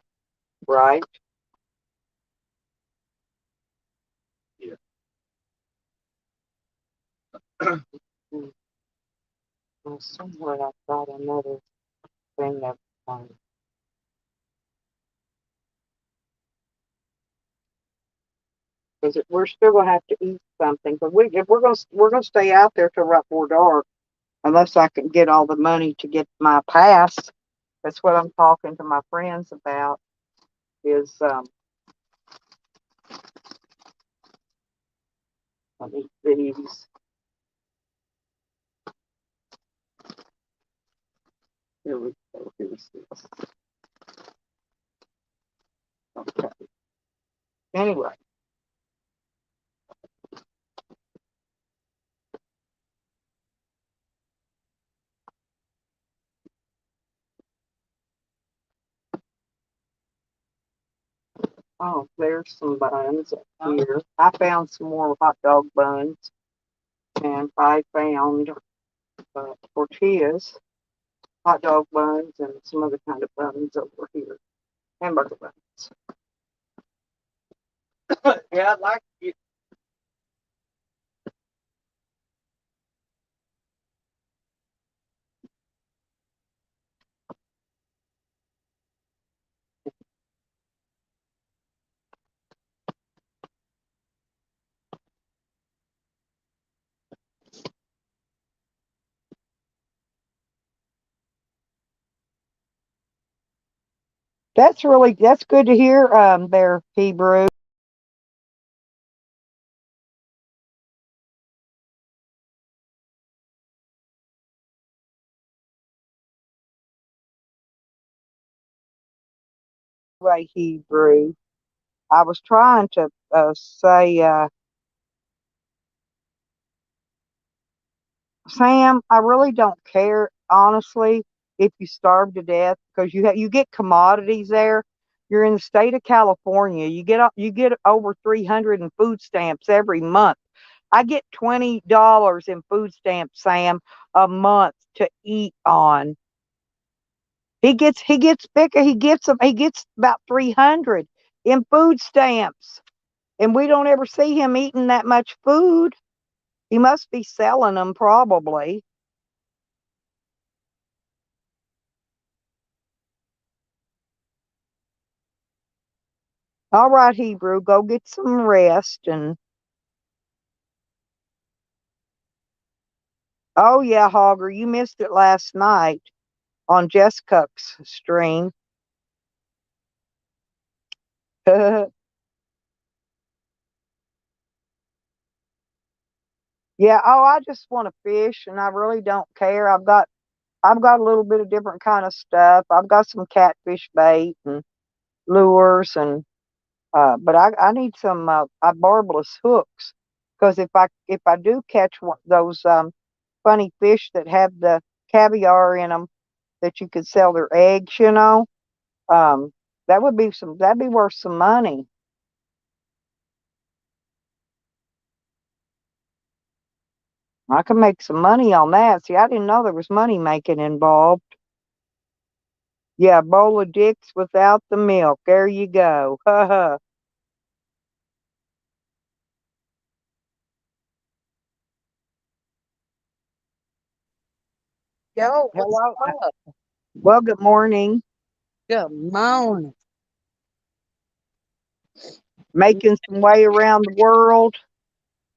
Right? Yeah. Mm. Well, somewhere I've got another thing of because we're still gonna have to eat something. But if we're gonna stay out there till right before dark, unless I can get all the money to get my pass. That's what I'm talking to my friends about. Is let me these. Here we go. Here's this. Okay. Anyway, oh, there's some buns up here. I found some more hot dog buns, and I found tortillas, hot dog buns, and some other kind of buns over here. Hamburger buns. Yeah, I'd like to get. That's good to hear. There, Hebrew. Right, Hebrew. I was trying to say, Sam, I really don't care, honestly, if you starve to death because you get commodities there. You're in the state of California. You get over 300 in food stamps every month. I get $20 in food stamps, Sam, a month to eat on. He gets bigger. He gets about 300 in food stamps, and we don't ever see him eating that much food. He must be selling them probably. All right, Hebrew, go get some rest. And oh yeah, Hogger, you missed it last night on Jess Cook's stream. Yeah, oh, I just want to fish, and I really don't care. I've got a little bit of different kind of stuff. I've got some catfish bait and lures, and but I need some barbless hooks because if I do catch those funny fish that have the caviar in them that you could sell their eggs, um, that'd be worth some money. I could make some money on that. See, I didn't know there was money making involved. Yeah, bowl of dicks without the milk. There you go. Ha ha. Yo, what's Hello. up? Well, good morning. Good morning. Making some way around the world.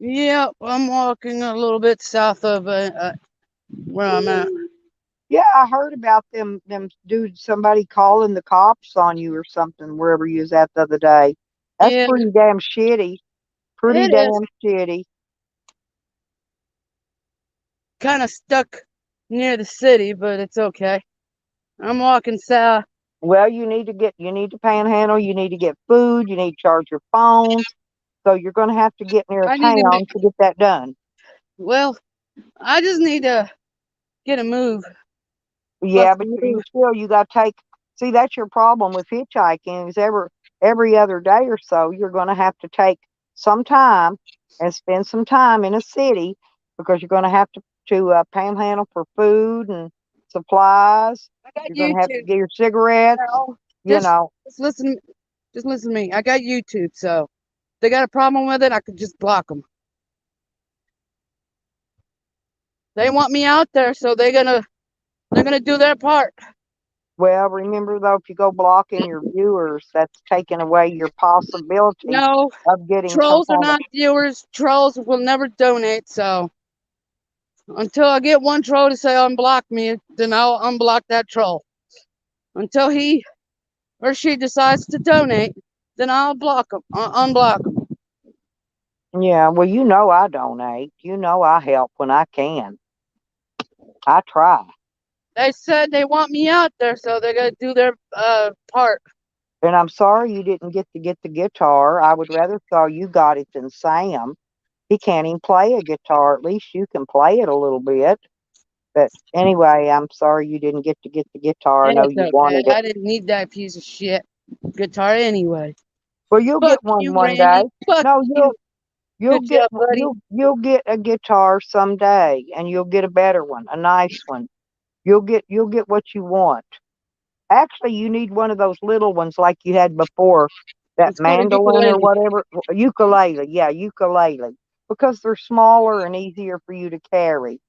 Yep, I'm walking a little bit south of where I'm at. Yeah, I heard about them dude, somebody calling the cops on you or something wherever you was at the other day. That's Yeah, pretty damn shitty. Pretty it is damn shitty. kind of stuck near the city, but it's okay. I'm walking south. Well, you need to panhandle, you need to get food, you need to charge your phones. So you're gonna have to get near a I need to town make, to get that done. well, I just need to get a move. Yeah, Bust but a move. you gotta take, see, that's your problem with hitchhiking is every other day or so you're gonna have to take some time and spend some time in a city because you're gonna have to panhandle for food and supplies. I got You're gonna have to YouTube. get your cigarettes, Now, you just, know. just listen. Just listen to me. I got YouTube, so if they got a problem with it, I could just block them. They want me out there, so they're gonna do their part. Well, remember though, if you go blocking your viewers, that's taking away your possibility No, of getting some trolls are kind of. not viewers. Trolls will never donate. So until I get one troll to say unblock me, then I'll unblock that troll. Until he or she decides to donate, then I'll block them, unblock them. Yeah, well, you know I donate. You know I help when I can. I try. They said they want me out there, so they're gonna do their part. And I'm sorry you didn't get the guitar. I would rather saw you got it than Sam. He can't even play a guitar. At least you can play it a little bit. But anyway, I'm sorry you didn't get the guitar. I know It's you okay. wanted it. I didn't need that piece of shit guitar anyway. Well, you'll Fuck get one you, day. Randy. Fuck No, you. Good job, buddy. you'll get a guitar someday, and you'll get a better one, a nice one. You'll get what you want. Actually, you need one of those little ones like you had before, that It's called a mandolin or ukulele. whatever. Ukulele, yeah, ukulele. Because they're smaller and easier for you to carry.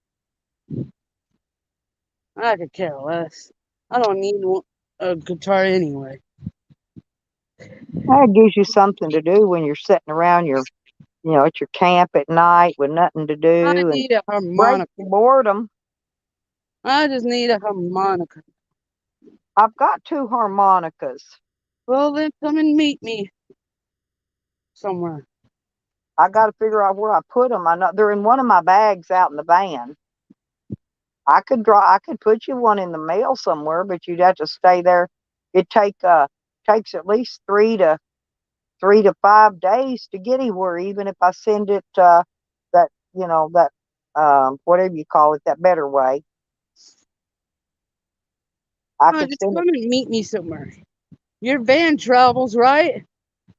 I could care less. I don't need a guitar anyway. That gives you something to do when you're sitting around at your camp at night with nothing to I do and need a break harmonica. your boredom. I just need a harmonica. I've got two harmonicas. Well, then come and meet me somewhere. I got to figure out where I put them. I know they're in one of my bags out in the van. I could put you one in the mail somewhere, but you'd have to stay there. It takes at least 3 to 5 days to get anywhere, even if I send it that that whatever you call it, that better way. I Oh, could just send it. come and meet me somewhere. Your van travels, right?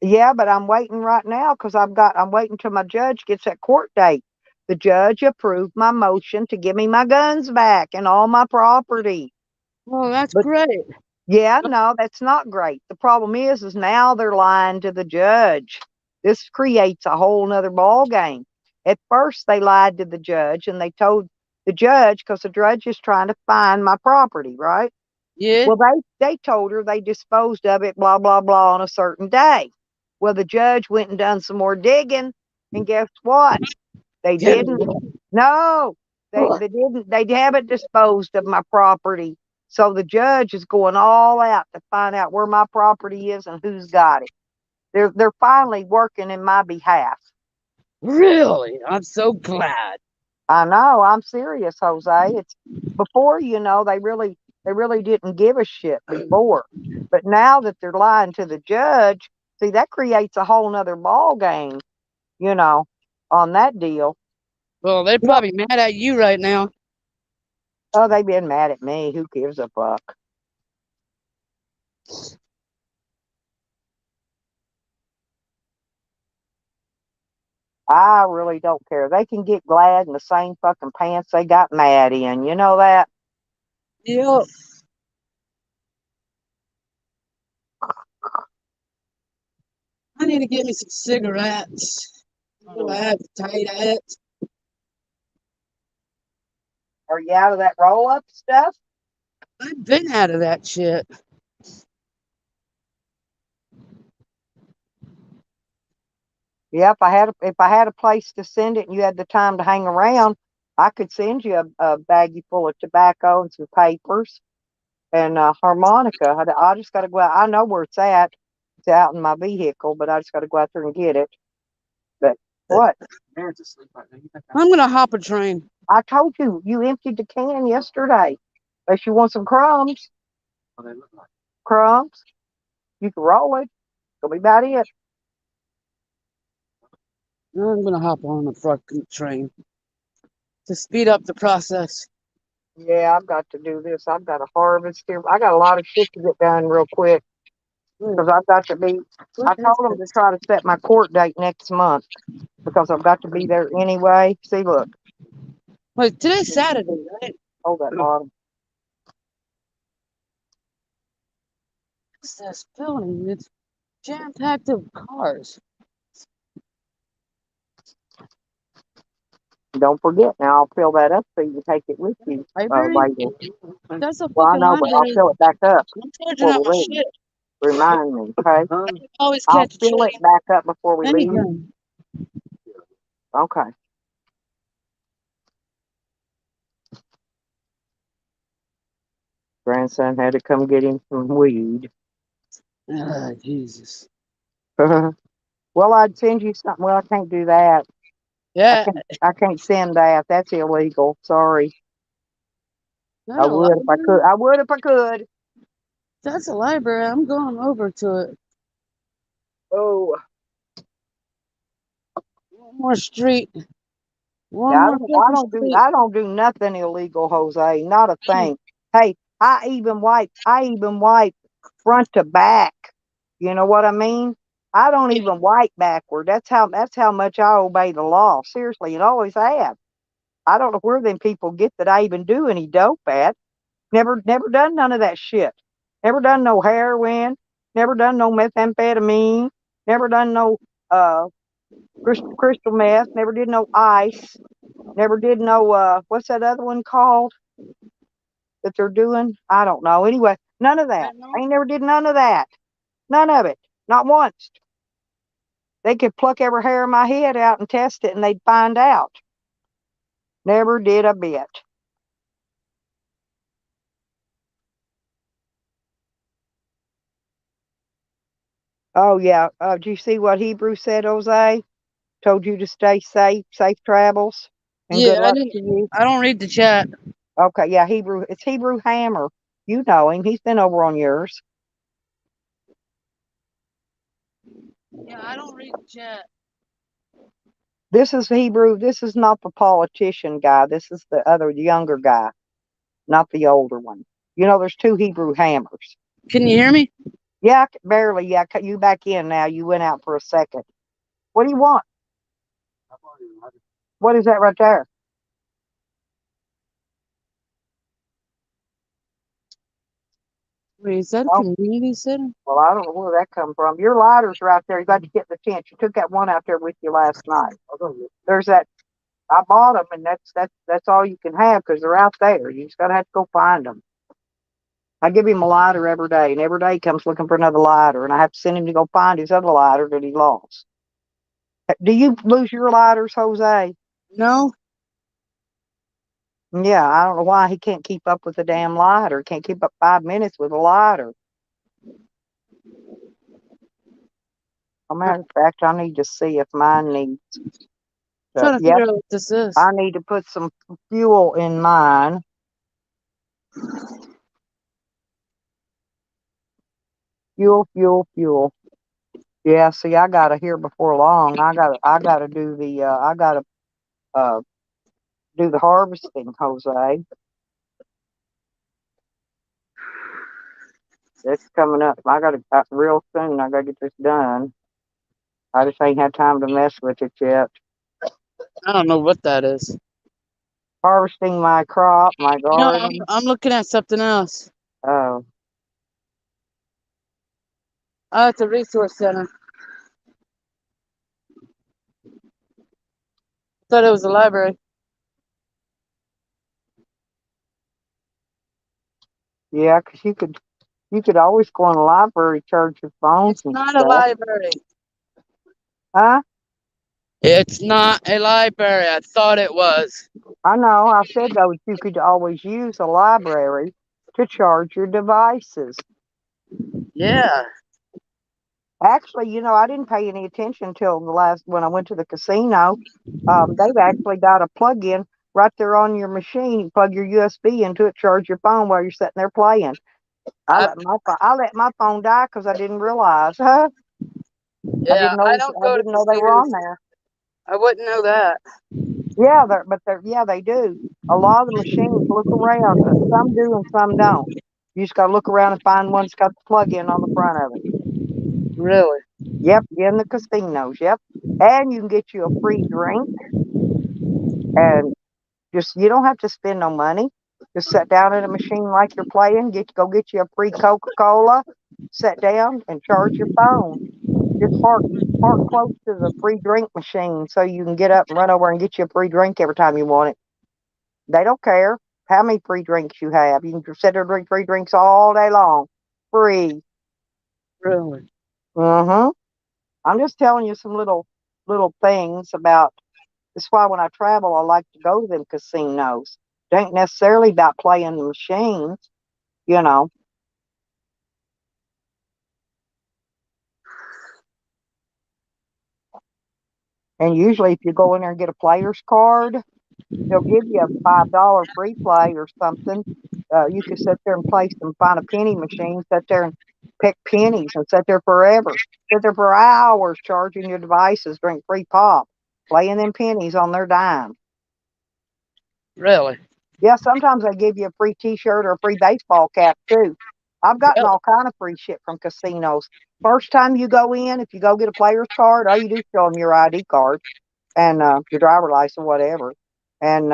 Yeah, but I'm waiting right now because I'm waiting till my judge gets that court date. The judge approved my motion to give me my guns back and all my property. Oh, that's But great. yeah, no, that's not great. The problem is now they're lying to the judge. This creates a whole nother ball game. At first, they lied to the judge and they told the judge because the judge is trying to find my property, right? Yeah, Well, they told her they disposed of it, blah blah blah, on a certain day. Well, the judge went and done some more digging, and guess what? They get didn't. it. No, they didn't. They haven't disposed of my property. So the judge is going all out to find out where my property is and who's got it. They're finally working in my behalf. Really? I'm so glad. I know. I'm serious, Jose. It's before, they really didn't give a shit before. But now that they're lying to the judge, see, that creates a whole nother ball game, you know, on that deal. Well, they're You know, probably mad at you right now. oh, they've been mad at me. Who gives a fuck? I really don't care. They can get glad in the same fucking pants they got mad in. You know that? Yep. need to get me some cigarettes. Do I have tight at? Are you out of that roll up stuff? I've been out of that shit. Yeah, if I had a place to send it and you had the time to hang around, I could send you a baggie full of tobacco and some papers and harmonica. I just got to go out. I know where it's at. It's out in my vehicle, but I just got to go out there and get it. But what? I'm gonna hop a train. I told you, you emptied the can yesterday. Unless you want some crumbs. Crumbs. You can roll it. It'll be about it. I'm gonna hop on the fucking train to speed up the process. Yeah, I've got to do this. I've got to harvest here. I got a lot of shit to get done real quick because I've got to be. I told them to try to set my court date next month because I've got to be there anyway. See, look. Wait, today's Saturday, right? Hold that bottom. What's this building? It's jam-packed of cars. Don't forget now. I'll fill that up so you can take it with you Library? later. That's a Well, I fucking know, but I'll library. fill it back up I'm charging before up we my leave. shit. Remind me, okay? I can always I'll catch a fill it train. back up before we leave. Anytime. Okay. Grandson had to come get him some weed. Ah, Jesus. Well, I'd send you something. Well, I can't do that. Yeah. I can't send that. That's illegal. Sorry. Is I that a would if I library? could. I would if I could. That's a library. I'm going over to it. Oh, One more street. One yeah. more fucking street. I don't do nothing illegal, Jose. Not a thing. Hey, I even wipe front to back. You know what I mean? I don't even wipe backward. That's how much I obey the law. Seriously, and always have. I don't know where them people get that I even do any dope at. Never done none of that shit. Never done no heroin. Never done no methamphetamine. Never done no uh crystal meth. Never did no ice. Never did no what's that other one called that they're doing? I don't know. Anyway, none of that. I ain't never did none of that. None of it. Not once. They could pluck every hair in my head out and test it and they'd find out. Never did a bit. Oh yeah. Did you see what Hebrew said, Jose? Told you to stay safe, safe travels, and Yeah, good luck to you. I don't read the chat. Okay, yeah, Hebrew. It's Hebrew Hammer. You know him. He's been over on yours. Yeah, I don't read the chat. This is Hebrew. This is not the politician guy. This is the younger guy, not the older one. You know, there's two Hebrew Hammers. Can you hear me? Yeah, barely. Yeah, you back in now. You went out for a second. What do you want? What is that right there? Wait, is that a Oh, community center? well, I don't know where that come from. Your lighter's right there. You got to get the tent. You took that one out there with you last night. There's that. I bought them, and that's all you can have because they're out there. You just gotta have to go find them. I give him a lighter every day, and every day he comes looking for another lighter, and I have to send him to go find his other lighter that he lost. Do you lose your lighters, Jose? No. Yeah, I don't know why he can't keep up with the damn lighter. Can't keep up 5 minutes with a lighter. As a matter of fact, I need to see if mine needs. Trying to Yep, figure out what this is. I need to put some fuel in mine. Fuel. Yeah, see, I gotta here before long. I gotta do the do the harvesting, Jose. It's coming up. I gotta real soon. I gotta get this done. I just ain't had time to mess with it yet. I don't know what that is. Harvesting my crop, my No, garden. I'm looking at something else. Oh, Oh, it's a resource center. thought it was a library. Yeah, 'cause you could always go in the library, charge your phones It's and not a stuff. library. Huh? It's not a library. I thought it was. I know. I said though you could always use a library to charge your devices. Yeah. Actually, I didn't pay any attention until when I went to the casino. They've actually got a plug-in right there on your machine. You plug your USB into it, charge your phone while you're sitting there playing. I, I let my phone die because I didn't realize. I yeah. didn't I know. don't I go to didn't know they were on casinos. there. I wouldn't know that. Yeah, they do. A lot of the machines look around. Some do and some don't. You just got to look around and find one that's got the plug-in on the front of it. Really? Yep, in the casinos. Yep, and you can get you a free drink, and you don't have to spend no money. Just sit down at a machine like you're playing. Go get you a free Coca-Cola. Sit down and charge your phone. Just park close to the free drink machine so you can get up and run over and get you a free drink every time you want it. They don't care how many free drinks you have. You can sit there and drink free drinks all day long. Free. Really? Mm-hmm. I'm just telling you some little things about. That's why when I travel, I like to go to them casinos. It ain't necessarily about playing the machines, you know. And usually, if you go in there and get a player's card, they'll give you a $5 free play or something. You can sit there and find a penny machine, sit there and pick pennies and sit there forever. Sit there for hours charging your devices, drink free pop, playing them pennies on their dime. Really? Yeah, sometimes they give you a free T-shirt or a free baseball cap too. I've gotten all kind of free shit from casinos. First time you go in, if you go get a player's card, all you do is show them your ID card and your driver license, whatever. And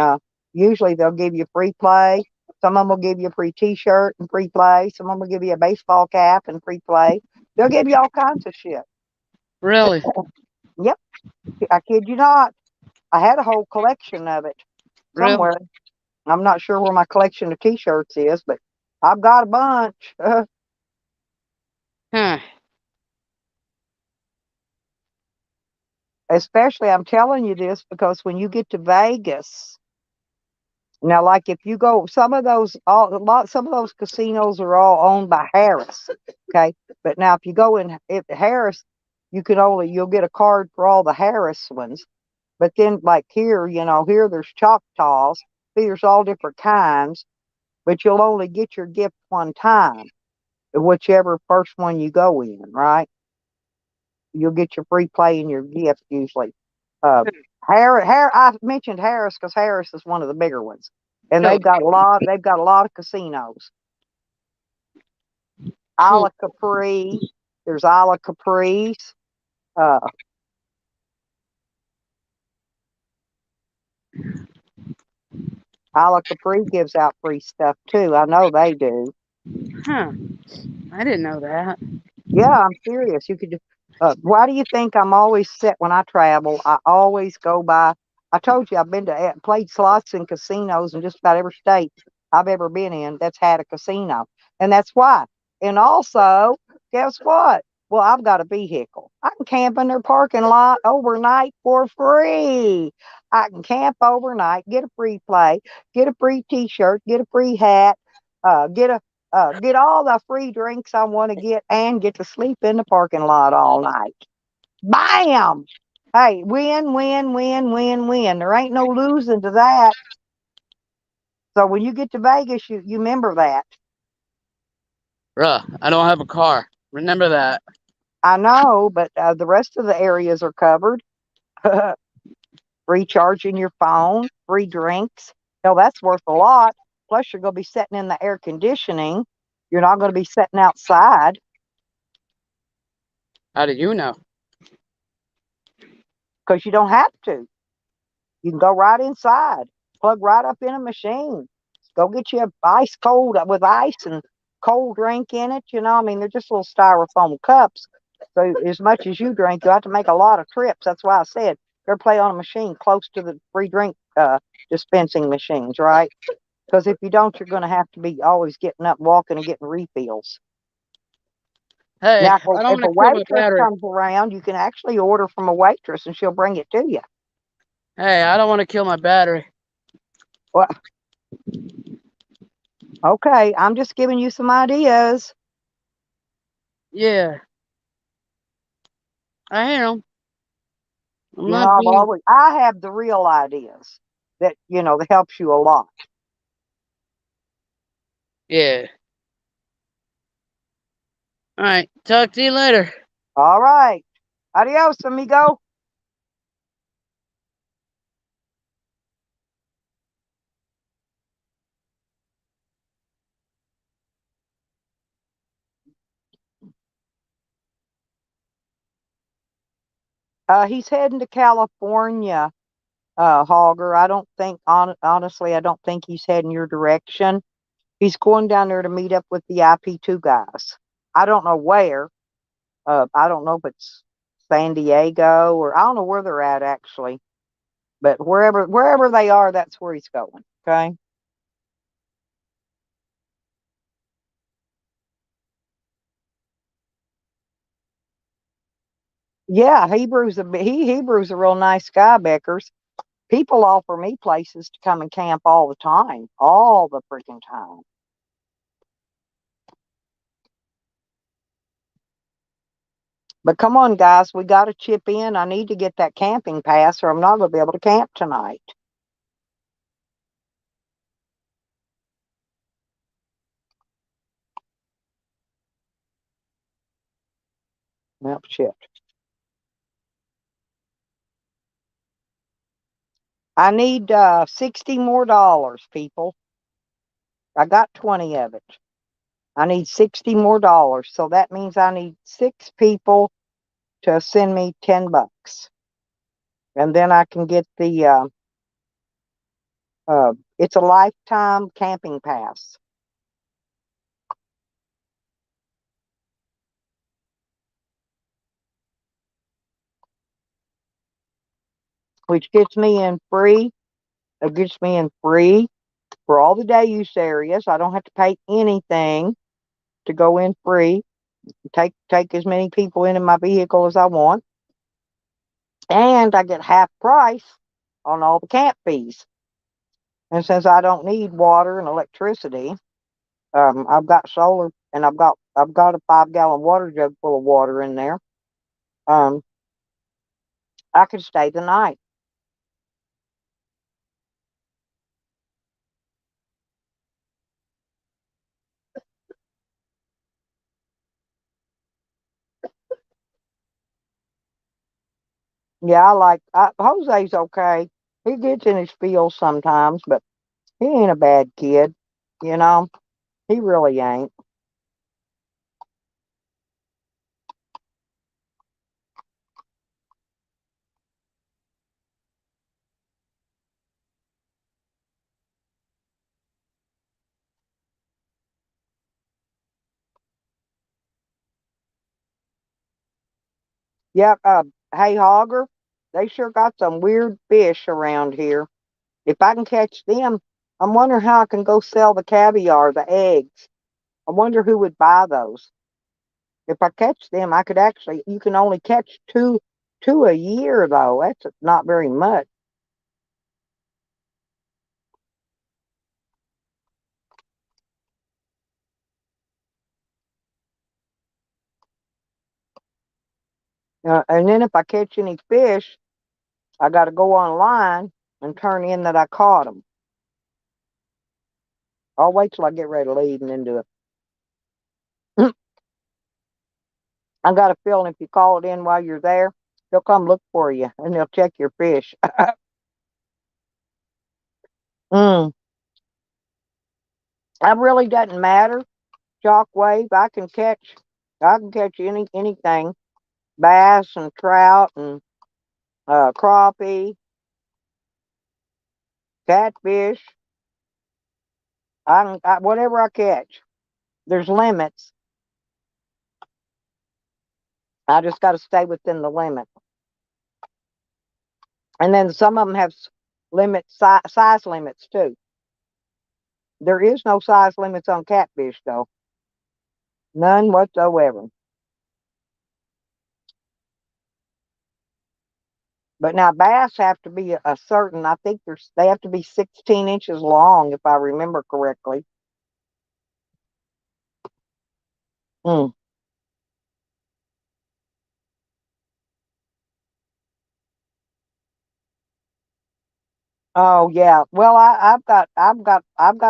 usually they'll give you free play. Some of them will give you a free T-shirt and free play. Some of them will give you a baseball cap and free play. They'll give you all kinds of shit. Really? Yep, I kid you not. I had a whole collection of it Really? somewhere. I'm not sure where my collection of T-shirts is, but I've got a bunch. Huh. Especially, I'm telling you this because when you get to Vegas, now, like if you go, some of those casinos are all owned by Harris. Okay, but now if you go in if Harris, you'll get a card for all the Harris ones. But then, like here there's Choctaws. See, there's all different kinds, but you'll only get your gift one time, whichever first one you go in, right? You'll get your free play and your gift usually. Uh, I mentioned Harris because Harris is one of the bigger ones, and Cool. They've got a lot of casinos. Isla Capri, there's Isla Caprice. Uh, Isla Capri gives out free stuff too. I know they do. Huh. I didn't know that. Yeah, I'm serious. You could. Why do you think I'm always set when I travel? I always go by. I told you I've played slots in casinos in just about every state I've ever been in that's had a casino, and that's why. And also, guess what? Well, I've got a vehicle. I can camp in their parking lot overnight for free. I can camp overnight, get a free play, get a free T-shirt, get a free hat, get all the free drinks I want to get and get to sleep in the parking lot all night. Bam! Hey, win, win, win, win, win. There ain't no losing to that. So when you get to Vegas, you remember that. Bruh, I don't have a car. Remember that. I know, but the rest of the areas are covered. Free charging your phone, free drinks. Hell, that's worth a lot. Plus, you're going to be sitting in the air conditioning. You're not going to be sitting outside. How did you know? Because you don't have to. You can go right inside, plug right up in a machine. Go get you a ice cold with ice and cold drink in it. I mean, they're just little styrofoam cups. So as much as you drink, you have to make a lot of trips. That's why I said better play on a machine close to the free drink dispensing machines, right? Because if you don't, you're going to have to be always getting up, walking, and getting refills. Hey, Now, I don't if a want to kill my waitress battery. comes around, you can actually order from a waitress and she'll bring it to you. Hey, I don't want to kill my battery. Well, okay, I'm just giving you some ideas. Yeah, I am. I'm You not know, being. I have the real ideas that, that helps you a lot. Yeah. All right. Talk to you later. All right. Adios, amigo. He's heading to California, Hogger. I don't think, honestly, I don't think he's heading your direction. He's going down there to meet up with the IP2 guys. I don't know where. I don't know if it's San Diego or I don't know where they're at actually. But wherever they are, that's where he's going. Okay. Yeah, Hebrew's a real nice guy, Beckers. People offer me places to come and camp all the time, all the freaking time. But come on, guys, we got to chip in. I need to get that camping pass, or I'm not going to be able to camp tonight. Well, shit. I need $60 more, people. I got 20 of it. I need $60 more. So that means I need 6 people to send me $10. And then I can get the it's a lifetime camping pass. Which gets me in free. It gets me in free for all the day use areas. I don't have to pay anything to go in free. Take as many people in my vehicle as I want. And I get half price on all the camp fees. And since I don't need water and electricity, I've got solar and I've got a 5-gallon water jug full of water in there. Um, I could stay the night. Yeah, Jose's okay. He gets in his feels sometimes, but he ain't a bad kid. You know, he really ain't. Yeah. Hey, Hogger, they sure got some weird fish around here. If I can catch them, I'm wondering how I can go sell the caviar, the eggs. I wonder who would buy those. If I catch them, I could actually. You can only catch two a year though. That's not very much. And then if I catch any fish, I got to go online and turn in that I caught them. I'll wait till I get ready to leave and then do it. I got a feeling if you call it in while you're there, they'll come look for you and they'll check your fish. mm. That really doesn't matter. Shockwave, I can catch anything, bass and trout and crappie, catfish. Whatever I catch. There's limits. I just got to stay within the limit. And then some of them have size limits too. There is no size limits on catfish though. None whatsoever. But now bass have to be a certain, I think they have to be 16 inches long, if I remember correctly. Mm. Oh yeah. Well, I've got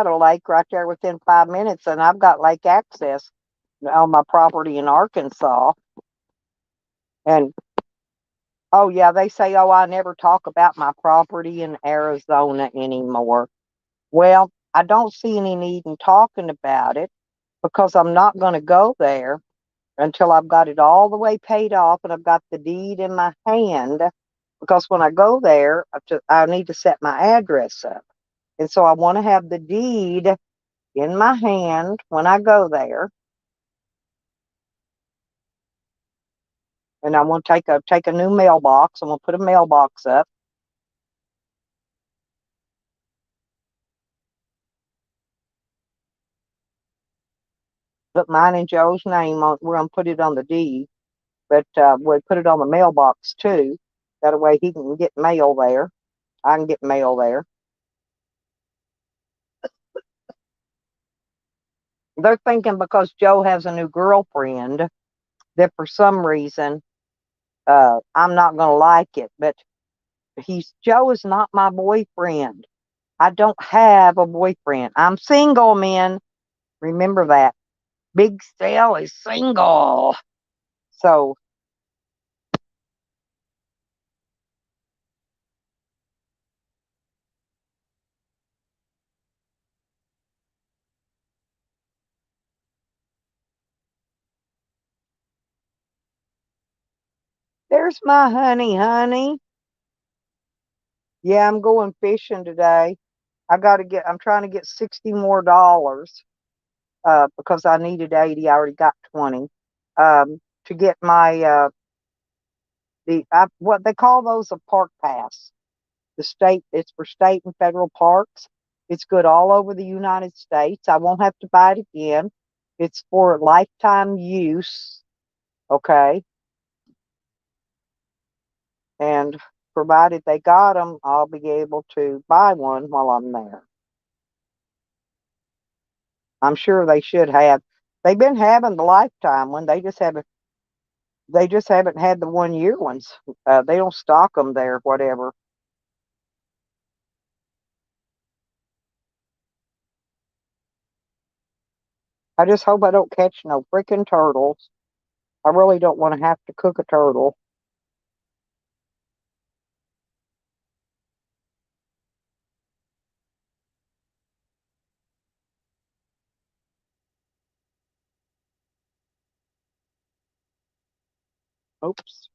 a lake right there within 5 minutes, and I've got lake access on my property in Arkansas. And oh yeah, they say, oh, I never talk about my property in Arizona anymore. Well, I don't see any need in talking about it because I'm not going to go there until I've got it all the way paid off and I've got the deed in my hand. Because when I go there, I need to set my address up. And so I want to have the deed in my hand when I go there. And I want to take a new mailbox. I'm going to put a mailbox up. Put mine and Joe's name on. We're going to put it on the deed, but we'll put it on the mailbox too. That way he can get mail there. I can get mail there. They're thinking because Joe has a new girlfriend that for some reason I'm not going to like it. But Joe is not my boyfriend. I don't have a boyfriend. I'm single, men. Remember that. Big Sal is single. So there's my honey. Yeah, I'm going fishing today. I'm trying to get 60 more dollars because I needed 80. I already got 20 to get my what they call those, a park pass. It's for state and federal parks. It's good all over the United States. I won't have to buy it again. It's for lifetime use. Okay. And provided they got them, I'll be able to buy one while I'm there. I'm sure they should have. They've been having the lifetime one. They just haven't had the 1 year ones. They don't stock them there, whatever. I just hope I don't catch no freaking turtles. I really don't want to have to cook a turtle. Oops.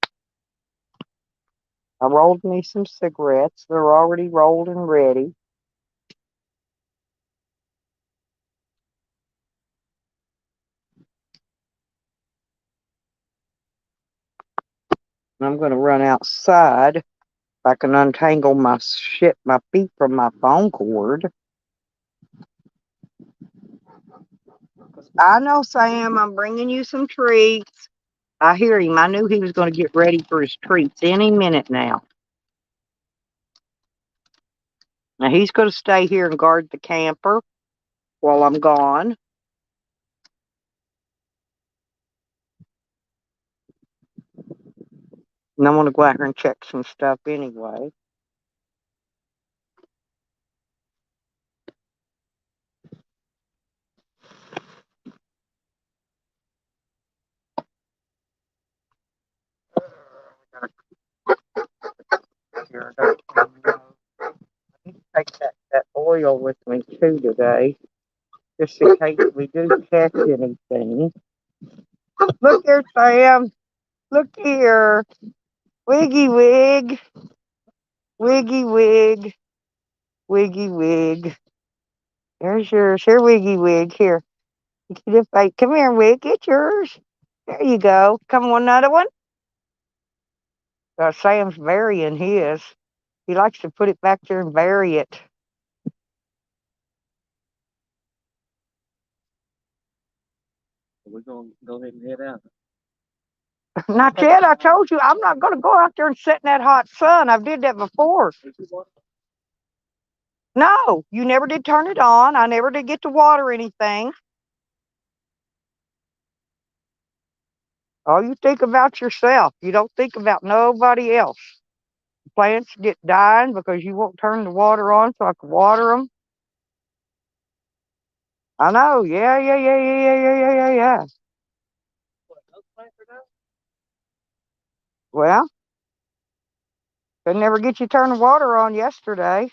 I rolled me some cigarettes. They're already rolled and ready. I'm going to run outside. If I can untangle my feet from my phone cord. I know, Sam, I'm bringing you some treats. I hear him. I knew he was going to get ready for his treats any minute now. Now he's going to stay here and guard the camper while I'm gone. And I'm going to go out here and check some stuff anyway. Take that oil with me too today, just in case we do catch anything. Look here, Sam. Look here. Wiggy wig. Wiggy wig. Wiggy wig. There's yours. Here, Wiggy wig. Here. Come here, Wig. Get yours. There you go. Come on, another one. Sam's burying his. He likes to put it back there and bury it. We're going to go ahead and head out. Not yet. I told you I'm not going to go out there and sit in that hot sun. I've did that before. No, you never did turn it on. I never did get to water anything. Oh, you think about yourself. You don't think about nobody else. Plants get dying because you won't turn the water on so I can water them. I know. Yeah, yeah, yeah, yeah, yeah, yeah, yeah, yeah, yeah. Well, could never get you to turn the water on yesterday.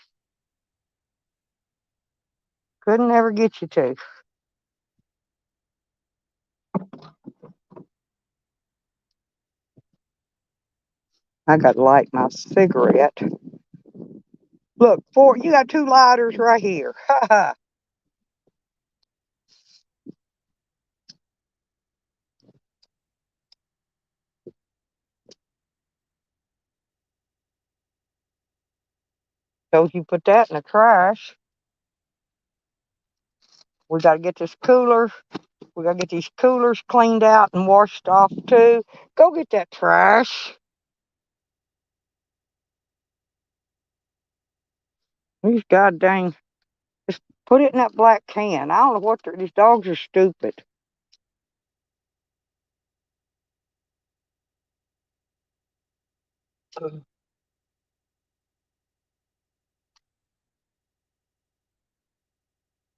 Couldn't never get you to. I got to light my cigarette. Look, you got 2 lighters right here. Ha ha. Told you put that in the trash. We got to get this cooler. We got to get these coolers cleaned out and washed off too. Go get that trash. These god dang. Just put it in that black can. I don't know what these dogs are stupid.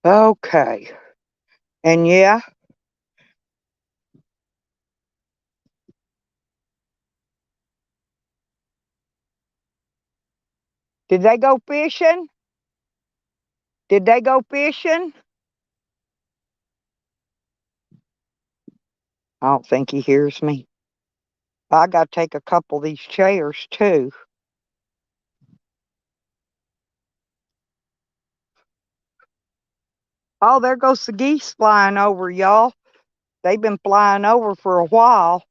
Okay. And yeah. Did they go fishing? Did they go fishing? I don't think he hears me. I got to take a couple of these chairs too. Oh, there goes the geese flying over, y'all. They've been flying over for a while.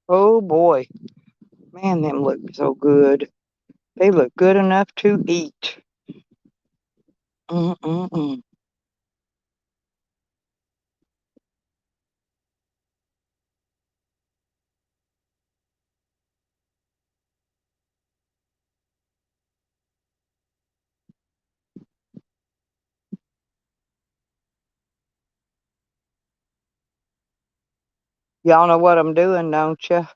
Oh boy. Man, them look so good. They look good enough to eat. Mm-mm-mm. Y'all know what I'm doing, don't you?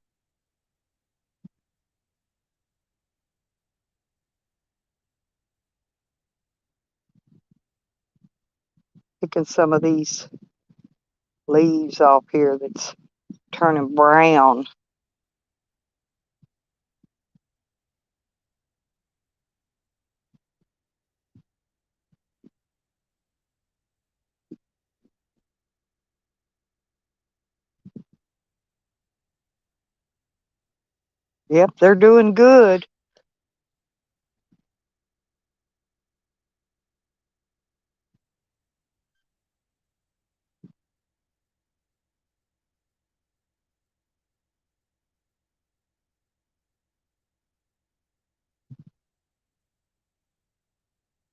Picking some of these leaves off here that's turning brown. Yep, they're doing good.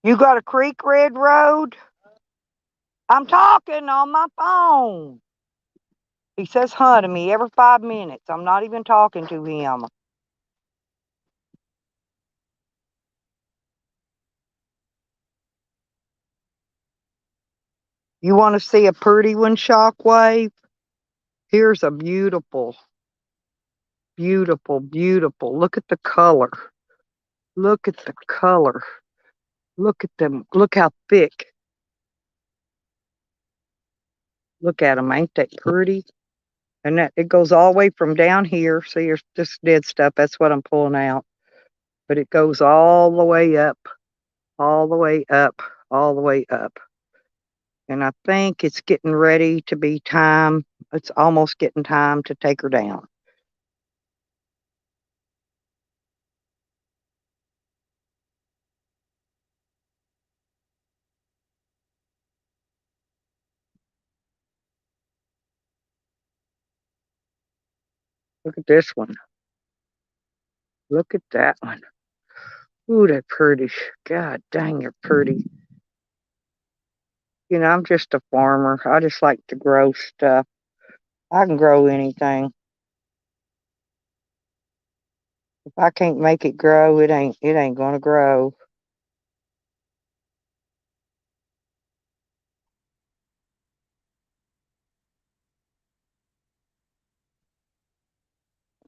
You got a creek, Red Road? I'm talking on my phone. He says hi to me every 5 minutes. I'm not even talking to him. You want to see a pretty one, Shockwave? Here's a beautiful, beautiful, beautiful. Look at the color. Look at the color. Look at them. Look how thick. Look at them. Ain't that pretty? And that it goes all the way from down here. See, here's this dead stuff. That's what I'm pulling out. But it goes all the way up, all the way up, all the way up. And I think it's getting ready to be time. It's almost getting time to take her down. Look at this one. Look at that one. Ooh, they're pretty. God dang, they're pretty. You know, I'm just a farmer. I just like to grow stuff. I can grow anything. If I can't make it grow, it ain't gonna grow.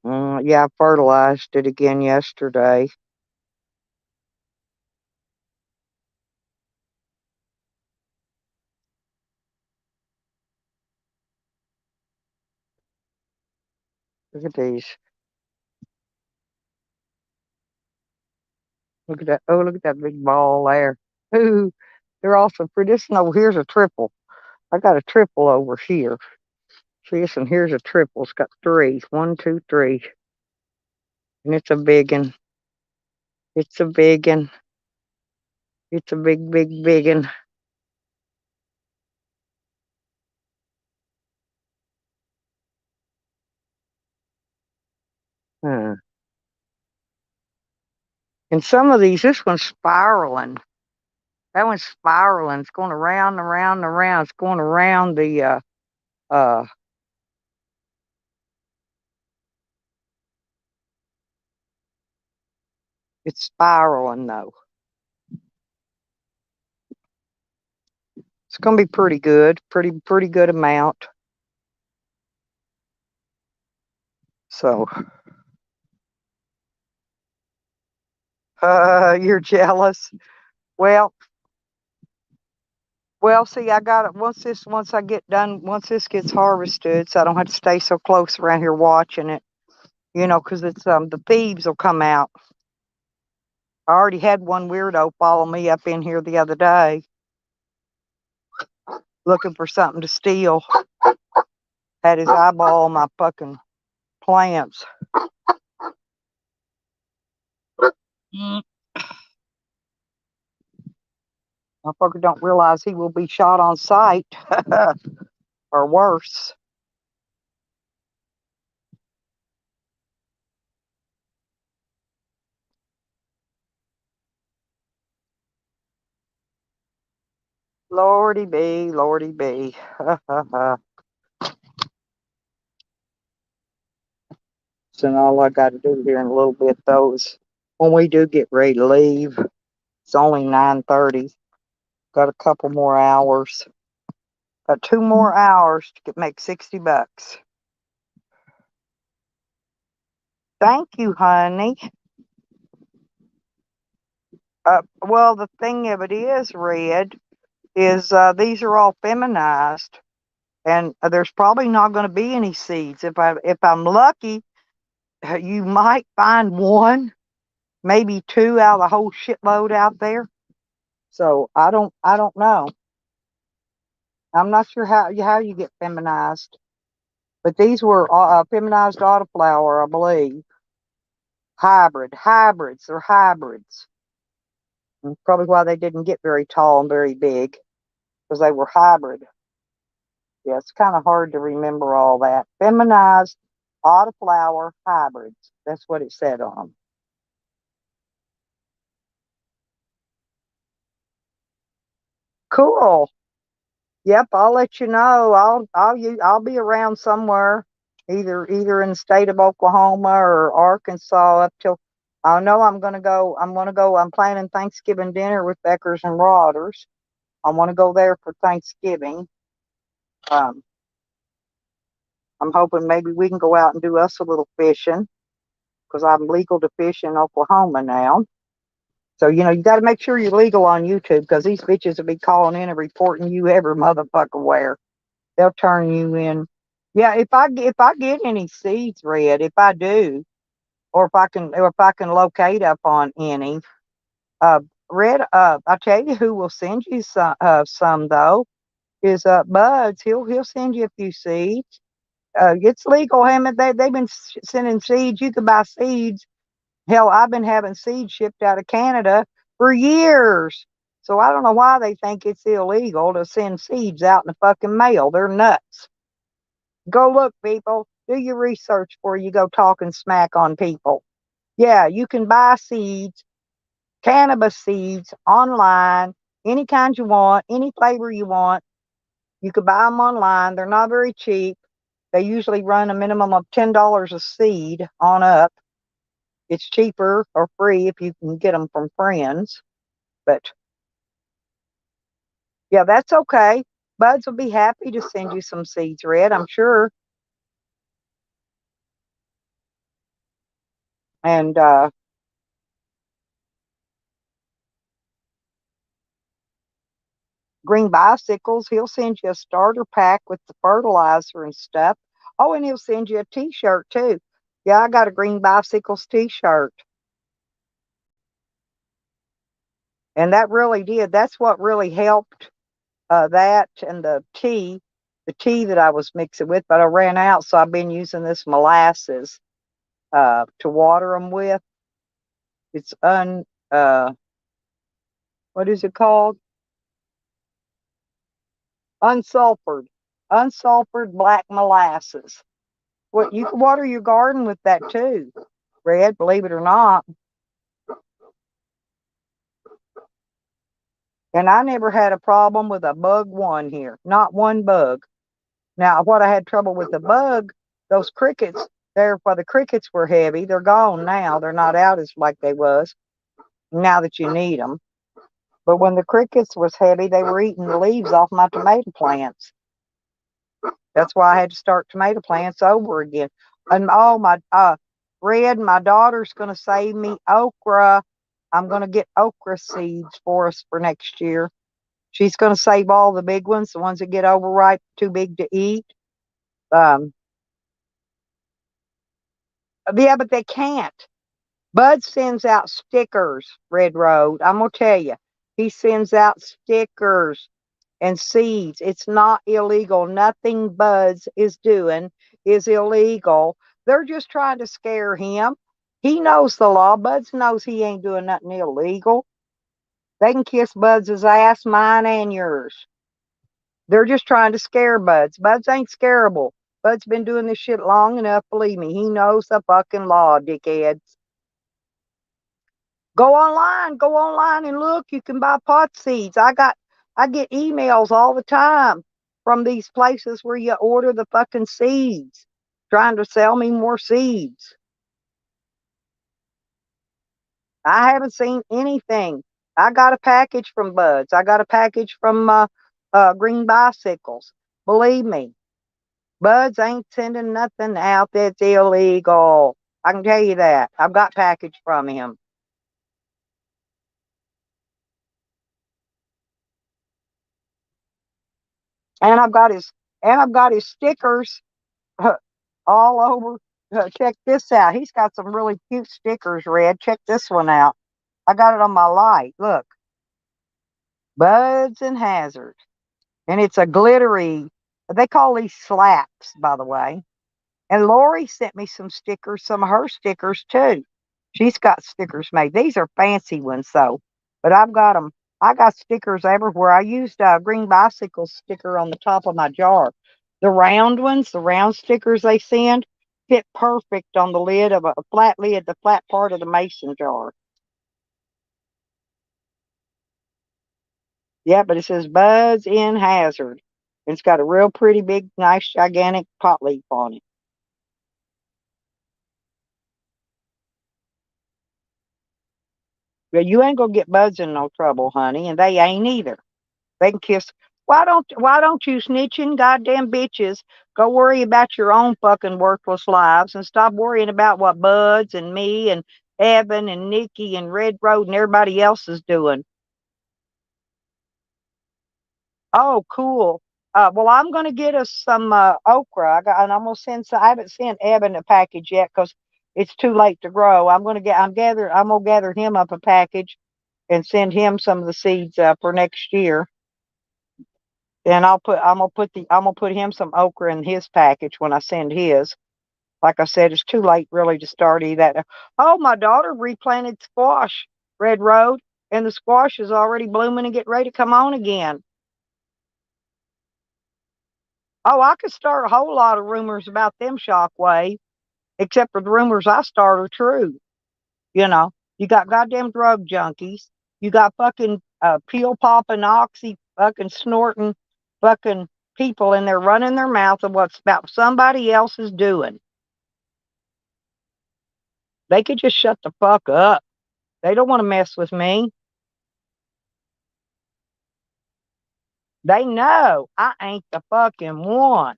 Yeah, I fertilized it again yesterday. Look at these. Look at that. Oh, look at that big ball there. Ooh, they're also pretty. This one over here's a triple. I got a triple over here. See this one here's a triple. It's got three. One, two, three. And it's a big one. It's a big one. It's a big, big, big one. Huh. And some of these, this one's spiraling. That one's spiraling. It's going around and around and around. It's going around the uh it's spiraling though. It's gonna be pretty good. Pretty good amount. So you're jealous. Well, see, I got it. Once I get done, once this gets harvested, so I don't have to stay so close around here watching it, because it's the thieves will come out. I already had one weirdo follow me up in here the other day, looking for something to steal. Had his eyeball on my fucking plants. Motherfucker don't realize he will be shot on sight, or worse. Lordy be, Lordy be. So all I got to do here in a little bit, though, is when we do get ready to leave, it's only 9:30. Got a couple more hours. Got 2 more hours to make $60. Thank you, honey. Well, the thing of it is, Red, is these are all feminized, and there's probably not going to be any seeds. If I'm lucky, you might find one, maybe two out of the whole shitload out there. So I don't know. I'm not sure how you get feminized, but these were feminized autoflower, I believe. Hybrids. They're hybrids. And probably why they didn't get very tall and very big, because they were hybrid. Yeah, it's kind of hard to remember all that. Feminized autoflower hybrids. That's what it said on them. Cool. Yep, I'll let you know. I'll be around somewhere, either in the state of Oklahoma or Arkansas up till I know I'm gonna go. I'm planning Thanksgiving dinner with Beckers and Rodders. I want to go there for Thanksgiving. Um, I'm hoping maybe we can go out and do us a little fishing, because I'm legal to fish in Oklahoma now. So you got to make sure you're legal on YouTube, because these bitches will be calling in and reporting you every motherfucker where. They'll turn you in. Yeah, if I get any seeds, Red, if I do, or if I can locate up on any, uh, Red, I'll tell you who will send you some though is Buds. He'll send you a few seeds. It's legal, Hammond. They've been sending seeds. You can buy seeds. Hell, I've been having seeds shipped out of Canada for years. So I don't know why they think it's illegal to send seeds out in the fucking mail. They're nuts. Go look, people. Do your research before you go talking smack on people. Yeah, you can buy seeds, cannabis seeds online, any kind you want, any flavor you want. You could buy them online. They're not very cheap. They usually run a minimum of $10 a seed on up. It's cheaper or free if you can get them from friends. But yeah, that's okay. Buds will be happy to send you some seeds, Red, I'm sure. And Green Bicycles, he'll send you a starter pack with the fertilizer and stuff. Oh, and he'll send you a t-shirt too. Yeah, I got a Green Bicycles t-shirt. And that really did. That's what really helped, that and the tea that I was mixing with, but I ran out, so I've been using this molasses to water them with. It's what is it called? Unsulfured, unsulfured black molasses. Well, you can water your garden with that too, Red, believe it or not. And I never had a problem with a bug one here, not one bug. Now, what I had trouble with the bug, those crickets, there, the crickets were heavy. They're gone now. They're not out as like they was now that you need them. But when the crickets was heavy, they were eating the leaves off my tomato plants. That's why I had to start tomato plants over again. And oh my, Red, my daughter's going to save me okra. I'm going to get okra seeds for us for next year. She's going to save all the big ones, the ones that get overripe, too big to eat. Yeah, but they can't. Bud sends out stickers, Red Road. I'm going to tell you, he sends out stickers and seeds. It's not illegal. Nothing Bud's is doing is illegal. They're just trying to scare him. He knows the law. Buds knows he ain't doing nothing illegal. They can kiss Buds' ass, mine and yours. They're just trying to scare Buds. Buds ain't scarable. Bud's been doing this shit long enough, believe me. He knows the fucking law, dickheads. Go online and look. You can buy pot seeds. I get emails all the time from these places where you order the fucking seeds, trying to sell me more seeds. I haven't seen anything. I got a package from Buds. I got a package from Green Bicycles. Believe me, Buds ain't sending nothing out that's illegal. I can tell you that. I've got package from him. And I've got his stickers all over. Check this out. He's got some really cute stickers, Red. Check this one out. I got it on my light. Look. Buds and Hazard. And it's a glittery, they call these slaps, by the way. And Lori sent me some stickers, some of her stickers too. She's got stickers made. These are fancy ones though, but I've got them. I got stickers everywhere. I used a Green Bicycle sticker on the top of my jar. The round ones, the round stickers they send, fit perfect on the lid of a flat lid, the flat part of the mason jar. Yeah, but it says Buds in Hazard. It's got a real pretty big, nice, gigantic pot leaf on it. But you ain't gonna get Buds in no trouble, honey, and they ain't either. They can kiss. Why don't you snitching goddamn bitches go worry about your own fucking worthless lives and stop worrying about what Buds and me and Evan and Nikki and Red Road and everybody else is doing. Oh, cool. Well, I'm gonna get us some okra. And I'm gonna send some. I haven't sent Evan a package yet because it's too late to grow. I'm gonna gather him up a package and send him some of the seeds for next year. And I'm gonna put him some okra in his package when I send his. Like I said, it's too late really to start that. Oh, my daughter replanted squash, Red Road, and the squash is already blooming and getting ready to come on again. Oh, I could start a whole lot of rumors about them, Shockwave, except for the rumors I start are true. You know, you got goddamn drug junkies. You got fucking peel popping, oxy fucking snorting fucking people in there running their mouth of what's about somebody else is doing. They could just shut the fuck up. They don't want to mess with me. They know I ain't the fucking one.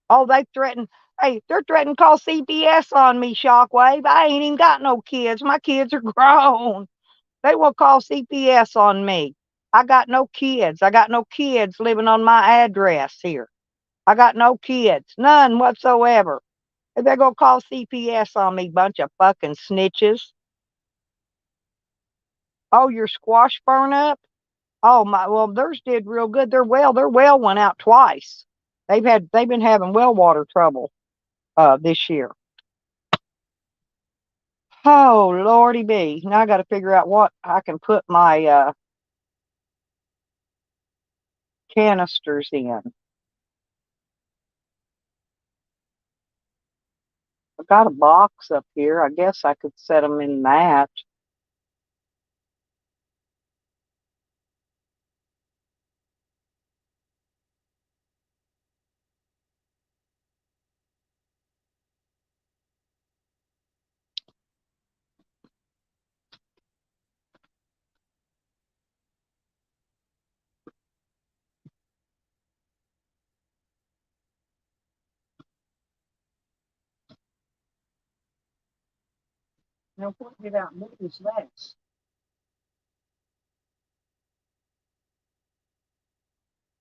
Oh, they threatened. Hey, they're threatening to call CPS on me, Shockwave. I ain't even got no kids. My kids are grown. They will call CPS on me. I got no kids. I got no kids living on my address here. I got no kids. None whatsoever. And they're going to call CPS on me, bunch of fucking snitches. Oh, your squash burn up? Oh my, well, theirs did real good. Their well went out twice. They've been having well water trouble this year. Oh Lordy be. Now I gotta figure out what I can put my canisters in. I've got a box up here. I guess I could set them in that. Now what did I lose that?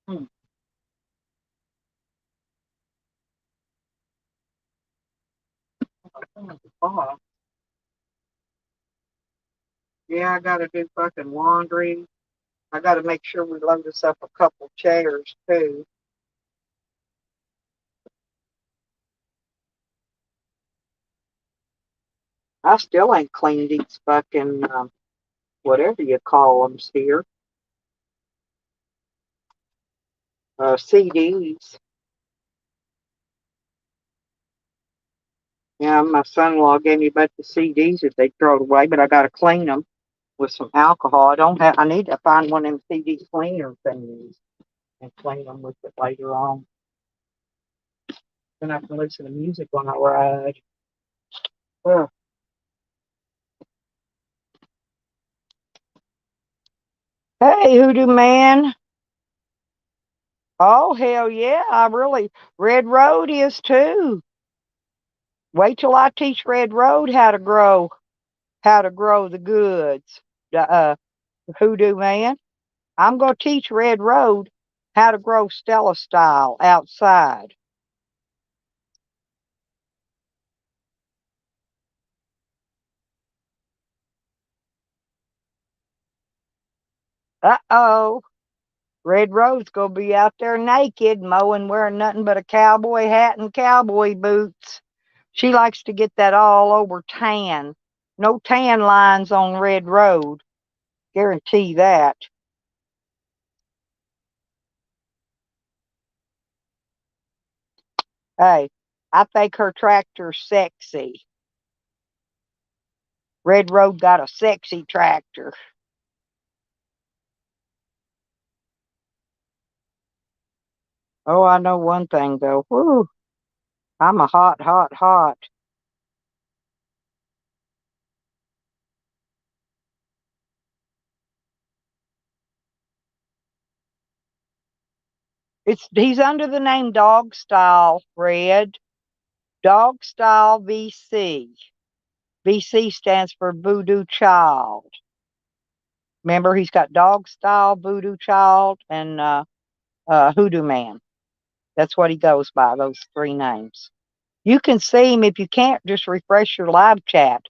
Hmm. Oh, yeah, I gotta do fucking laundry. I gotta make sure we load us up a couple chairs too. I still ain't cleaned these fucking whatever you call them here. CDs. Yeah, my son-in-law gave me a bunch of CDs that they throw away, but I gotta clean them with some alcohol. I don't have. I need to find one of them CD cleaner things and clean them with it later on. Then I can listen to music when I ride. Ugh. Hey, Hoodoo Man. Oh hell yeah! I really Red Road is too. Wait till I teach Red Road how to grow the goods. Hoodoo Man. I'm gonna teach Red Road how to grow Stella style outside. Uh-oh. Red Road's gonna be out there naked, mowing, wearing nothing but a cowboy hat and cowboy boots. She likes to get that all over tan. No tan lines on Red Road. Guarantee that. Hey, I think her tractor's sexy. Red Road got a sexy tractor. Oh, I know one thing though. Whew, I'm a hot, hot, hot. He's under the name Dog Style Red. Dog Style VC. VC stands for Voodoo Child. Remember, he's got Dog Style, Voodoo Child, and Hoodoo Man. That's what he goes by, those three names. You can see him. If you can't, just refresh your live chat.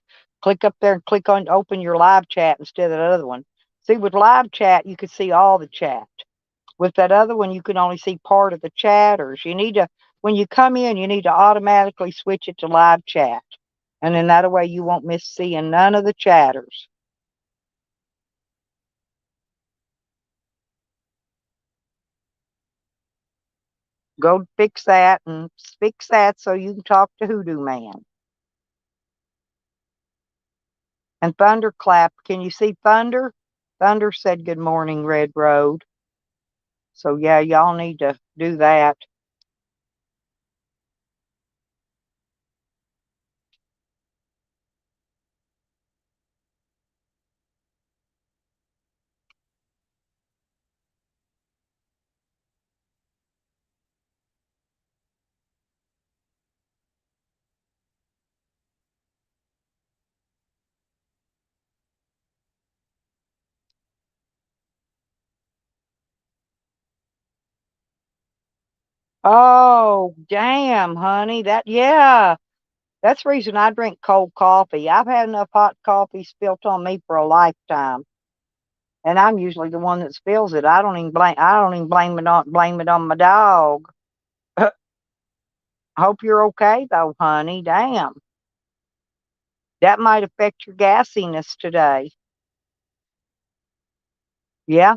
Click up there and click on open your live chat instead of the other one. See, with live chat, you can see all the chat. With that other one, you can only see part of the chatters. You need to, when you come in, you need to automatically switch it to live chat. And then that way you won't miss seeing none of the chatters. Go fix that and fix that so you can talk to Hoodoo Man. And Thunderclap, can you see Thunder? Thunder said good morning, Red Road. So yeah, y'all need to do that. Oh, damn, honey. Yeah. That's the reason I drink cold coffee. I've had enough hot coffee spilt on me for a lifetime. And I'm usually the one that spills it. I don't even blame it on my dog. Hope you're okay though, honey. Damn. That might affect your gassiness today. Yeah.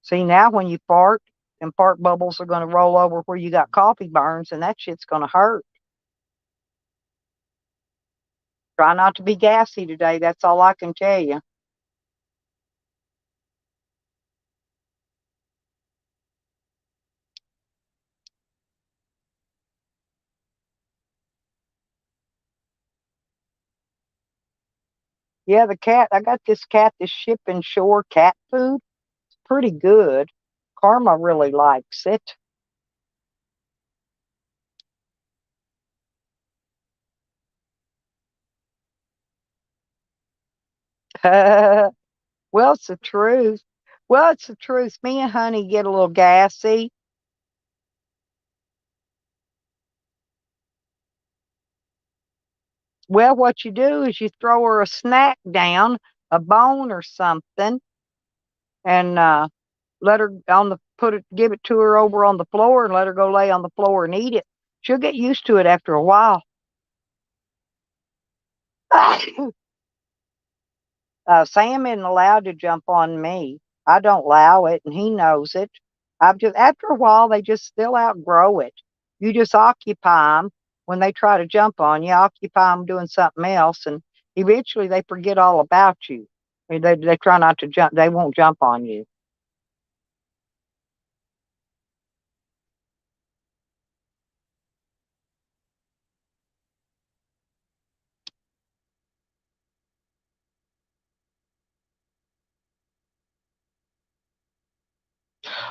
See, now when you fart, and fart bubbles are going to roll over where you got coffee burns, and that shit's going to hurt. Try not to be gassy today. That's all I can tell you. Yeah, I got this cat that's shipping shore cat food. It's pretty good. Karma really likes it. Well, it's the truth. Well, it's the truth. Me and Honey get a little gassy. Well, what you do is you throw her a snack down, a bone or something, and let her give it to her over on the floor and let her go lay on the floor and eat it. She'll get used to it after a while. Sam isn't allowed to jump on me. I don't allow it, and he knows it. After a while, they'll outgrow it. You just occupy them. When they try to jump on you, occupy them doing something else, and eventually they forget all about you. They try not to jump. They won't jump on you.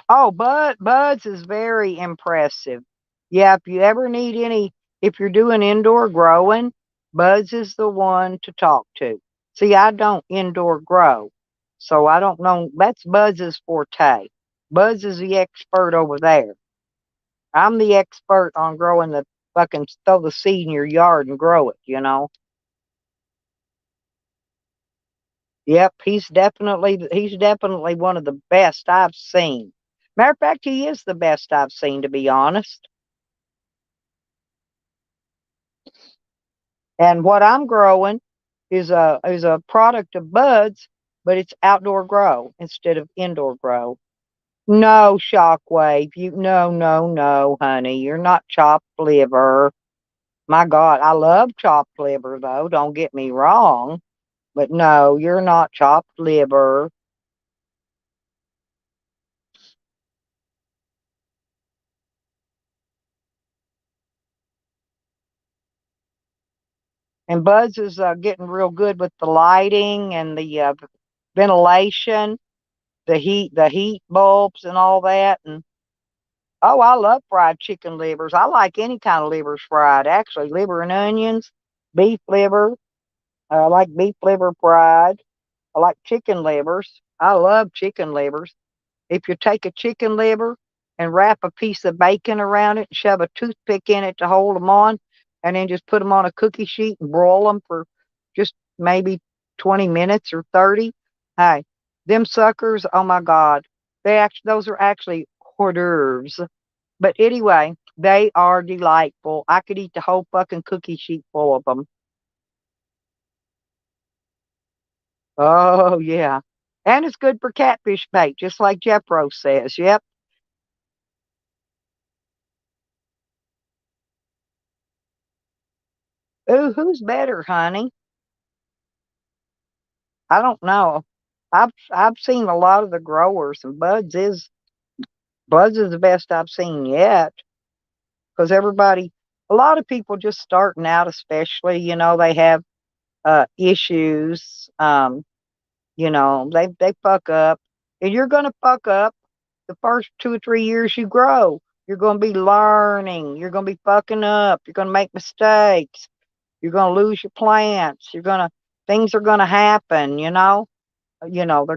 Oh, Buds is very impressive. Yeah, if you're doing indoor growing, Buds is the one to talk to. See, I don't indoor grow, so I don't know. That's Buds's forte. Buds is the expert over there. I'm the expert on growing the fucking throw the seed in your yard and grow it. Yep, he's definitely one of the best I've seen. Matter of fact, he is the best I've seen, to be honest. And what I'm growing is a product of Buds, but it's outdoor grow instead of indoor grow. No, Shockwave. No, honey. You're not chopped liver. My God, I love chopped liver though. Don't get me wrong, but no, you're not chopped liver. And Buds is getting real good with the lighting and the ventilation, the heat bulbs, and all that. And oh, I love fried chicken livers. I like any kind of livers fried, actually. Liver and onions, beef liver. I like beef liver fried. I like chicken livers. I love chicken livers. If you take a chicken liver and wrap a piece of bacon around it and shove a toothpick in it to hold them on, and then just put them on a cookie sheet and broil them for just maybe 20 minutes or 30. Hey, them suckers, oh my God. Those are actually hors d'oeuvres. But anyway, they are delightful. I could eat the whole fucking cookie sheet full of them. Oh, yeah. And it's good for catfish bait, just like Jeffro says. Yep. Ooh, who's better, honey? I don't know. I've seen a lot of the growers, and Buds is the best I've seen yet. Because a lot of people just starting out, especially, they have issues. They fuck up, and you're gonna fuck up the first 2 or 3 years you grow. You're gonna be learning. You're gonna be fucking up. You're gonna make mistakes. You're gonna lose your plants. Things are gonna happen. They're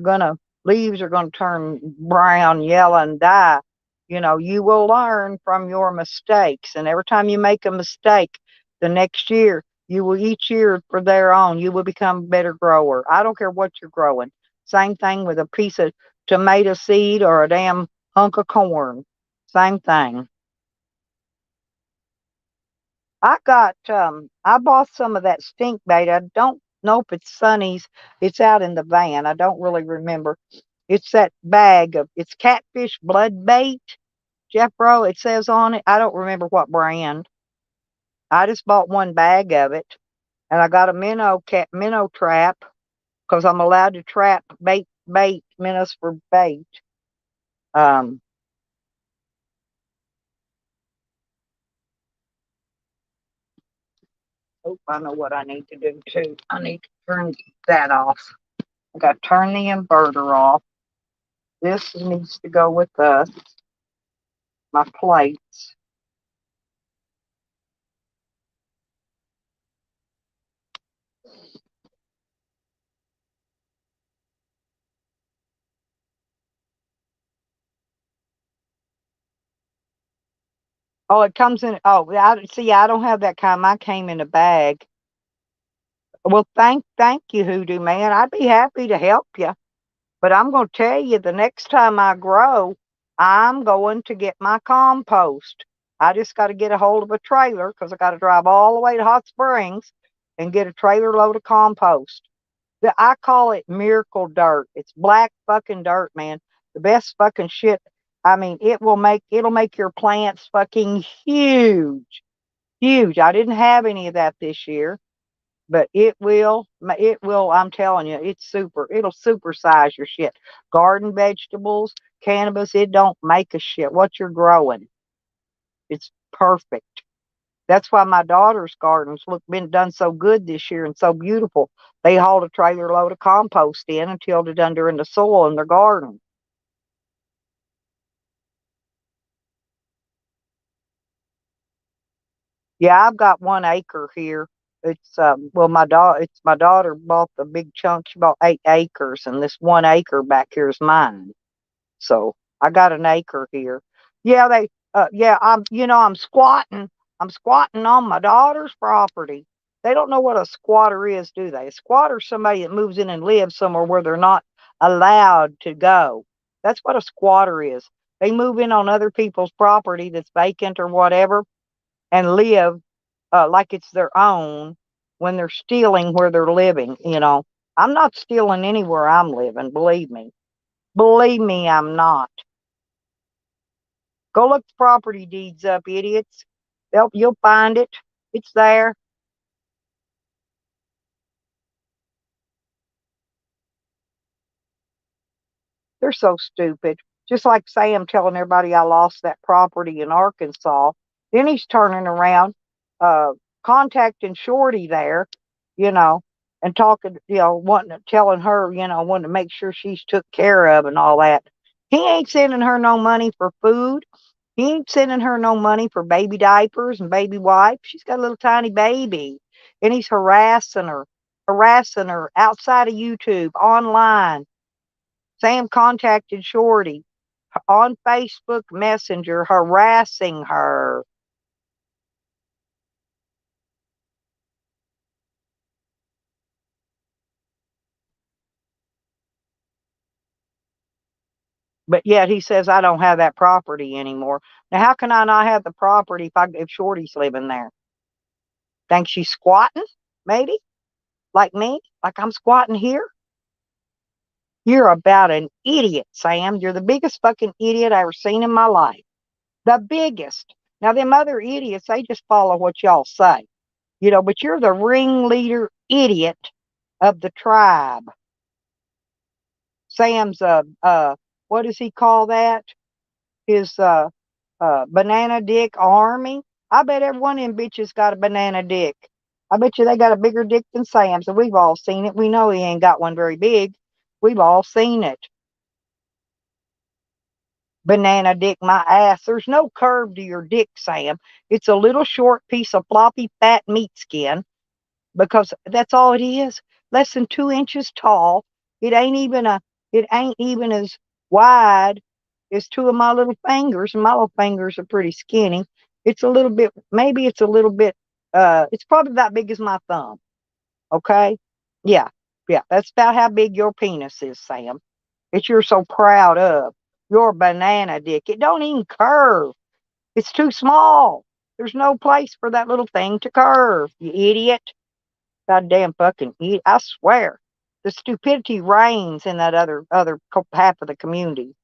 gonna leaves are gonna turn brown, yellow, and die. You will learn from your mistakes, and every time you make a mistake, the next year you will each year for their own, you will become a better grower. I don't care what you're growing. Same thing with a piece of tomato seed or a damn hunk of corn. Same thing. I bought some of that stink bait. I don't know if it's Sunny's. It's out in the van. I don't really remember. It's that bag of it's catfish blood bait, Jeffro. It says on it. I don't remember what brand. I just bought one bag of it, and I got a minnow trap because I'm allowed to trap bait minnows for bait. Um, oh, I know what I need to do too. I need to turn that off. I got to turn the inverter off. This needs to go with my plates. Oh, it comes in. Oh, see. I don't have that kind. Mine came in a bag. Well, thank you, Hoodoo Man. I'd be happy to help you. But I'm going to tell you, the next time I grow, I'm going to get my compost. I just got to get a hold of a trailer because I got to drive all the way to Hot Springs and get a trailer load of compost. I call it miracle dirt. It's black fucking dirt, man. The best fucking shit. I mean, it'll make your plants fucking huge, huge. I didn't have any of that this year, but it will. I'm telling you, it'll supersize your shit. Garden vegetables, cannabis, it don't make a shit what you're growing. It's perfect. That's why my daughter's gardens been done so good this year and so beautiful. They hauled a trailer load of compost in and tilled it under in the soil in their garden. Yeah, I've got 1 acre here. It's my daughter bought the big chunk. She bought 8 acres, and this 1 acre back here is mine. So I got an acre here. Yeah, I'm squatting. I'm squatting on my daughter's property. They don't know what a squatter is, do they? A squatter is somebody that moves in and lives somewhere where they're not allowed to go. That's what a squatter is. They move in on other people's property that's vacant or whatever and live like it's their own when they're stealing where they're living. I'm not stealing anywhere I'm living, believe me. Believe me, I'm not. Go look the property deeds up, idiots. You'll find it. It's there. They're so stupid. Just like Sam telling everybody I lost that property in Arkansas. Then he's turning around, uh, contacting Shorty there, you know, and talking, telling her, wanting to make sure she's took care of and all that. He ain't sending her no money for food. He ain't sending her no money for baby diapers and baby wipes. She's got a little tiny baby. And he's harassing her outside of YouTube, online. Sam contacted Shorty on Facebook Messenger, harassing her. But yet he says I don't have that property anymore. Now, how can I not have the property if Shorty's living there? Think she's squatting? Maybe like me, like I'm squatting here. You're about an idiot, Sam. You're the biggest fucking idiot I ever seen in my life. The biggest. Now, them other idiots, they just follow what y'all say. You know, but you're the ringleader idiot of the tribe. Sam's what does he call that? His banana dick army. I bet every one of them bitches got a banana dick. I bet you they got a bigger dick than Sam's, and we've all seen it. We know he ain't got one very big. We've all seen it. Banana dick my ass. There's no curve to your dick, Sam. It's a little short piece of floppy fat meat skin, because that's all it is. Less than 2 inches tall. It ain't even as wide as two of my little fingers, and my little fingers are pretty skinny. It's a little bit, maybe it's a little bit, it's probably that big as my thumb. Okay? Yeah. Yeah. That's about how big your penis is, Sam. That you're so proud of. Your banana dick. It don't even curve. It's too small. There's no place for that little thing to curve, you idiot. Goddamn fucking idiot. I swear. The stupidity reigns in that other half of the community.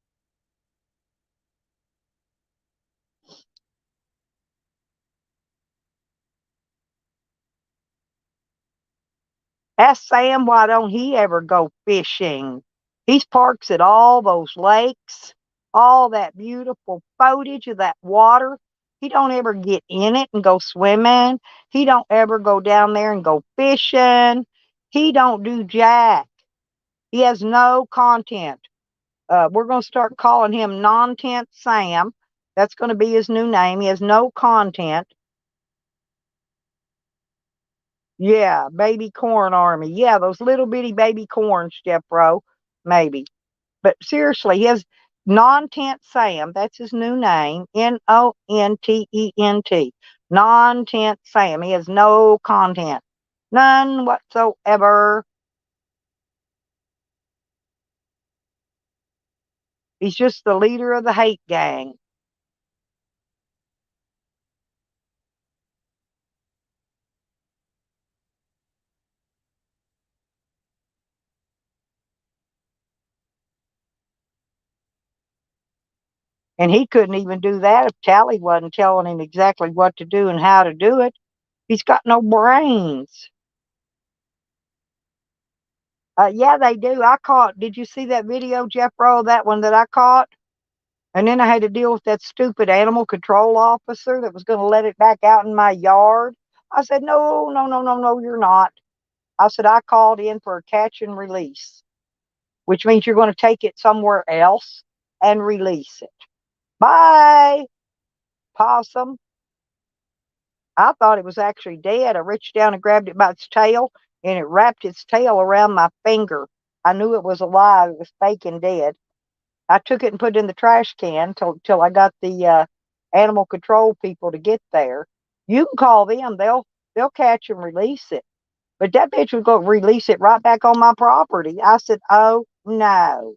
Ask Sam why don't he ever go fishing. He's parks at all those lakes, all that beautiful footage of that water. He don't ever get in it and go swimming. He don't ever go down there and go fishing. He don't do jack. He has no content. We're going to start calling him Non-Tent Sam. That's going to be his new name. He has no content. Yeah, baby corn army. Yeah, those little bitty baby corns, Jeffro. Maybe. But seriously, he has Non-Tent Sam. That's his new name. Nontent. Non-Tent Sam. He has no content. None whatsoever. He's just the leader of the hate gang. And he couldn't even do that if Tally wasn't telling him exactly what to do and how to do it. He's got no brains. Yeah, they do. I caught, did you see that video, Jeffro, that one that I caught? And then I had to deal with that stupid animal control officer that was going to let it back out in my yard. I said, no, no, no, no, no, you're not. I said, I called in for a catch and release, which means you're going to take it somewhere else and release it. Bye, possum. I thought it was actually dead. I reached down and grabbed it by its tail, and it wrapped its tail around my finger. I knew it was alive. It was fake and dead. I took it and put it in the trash can till I got the animal control people to get there. You can call them. They'll catch and release it. But that bitch was going to release it right back on my property. I said, oh, no.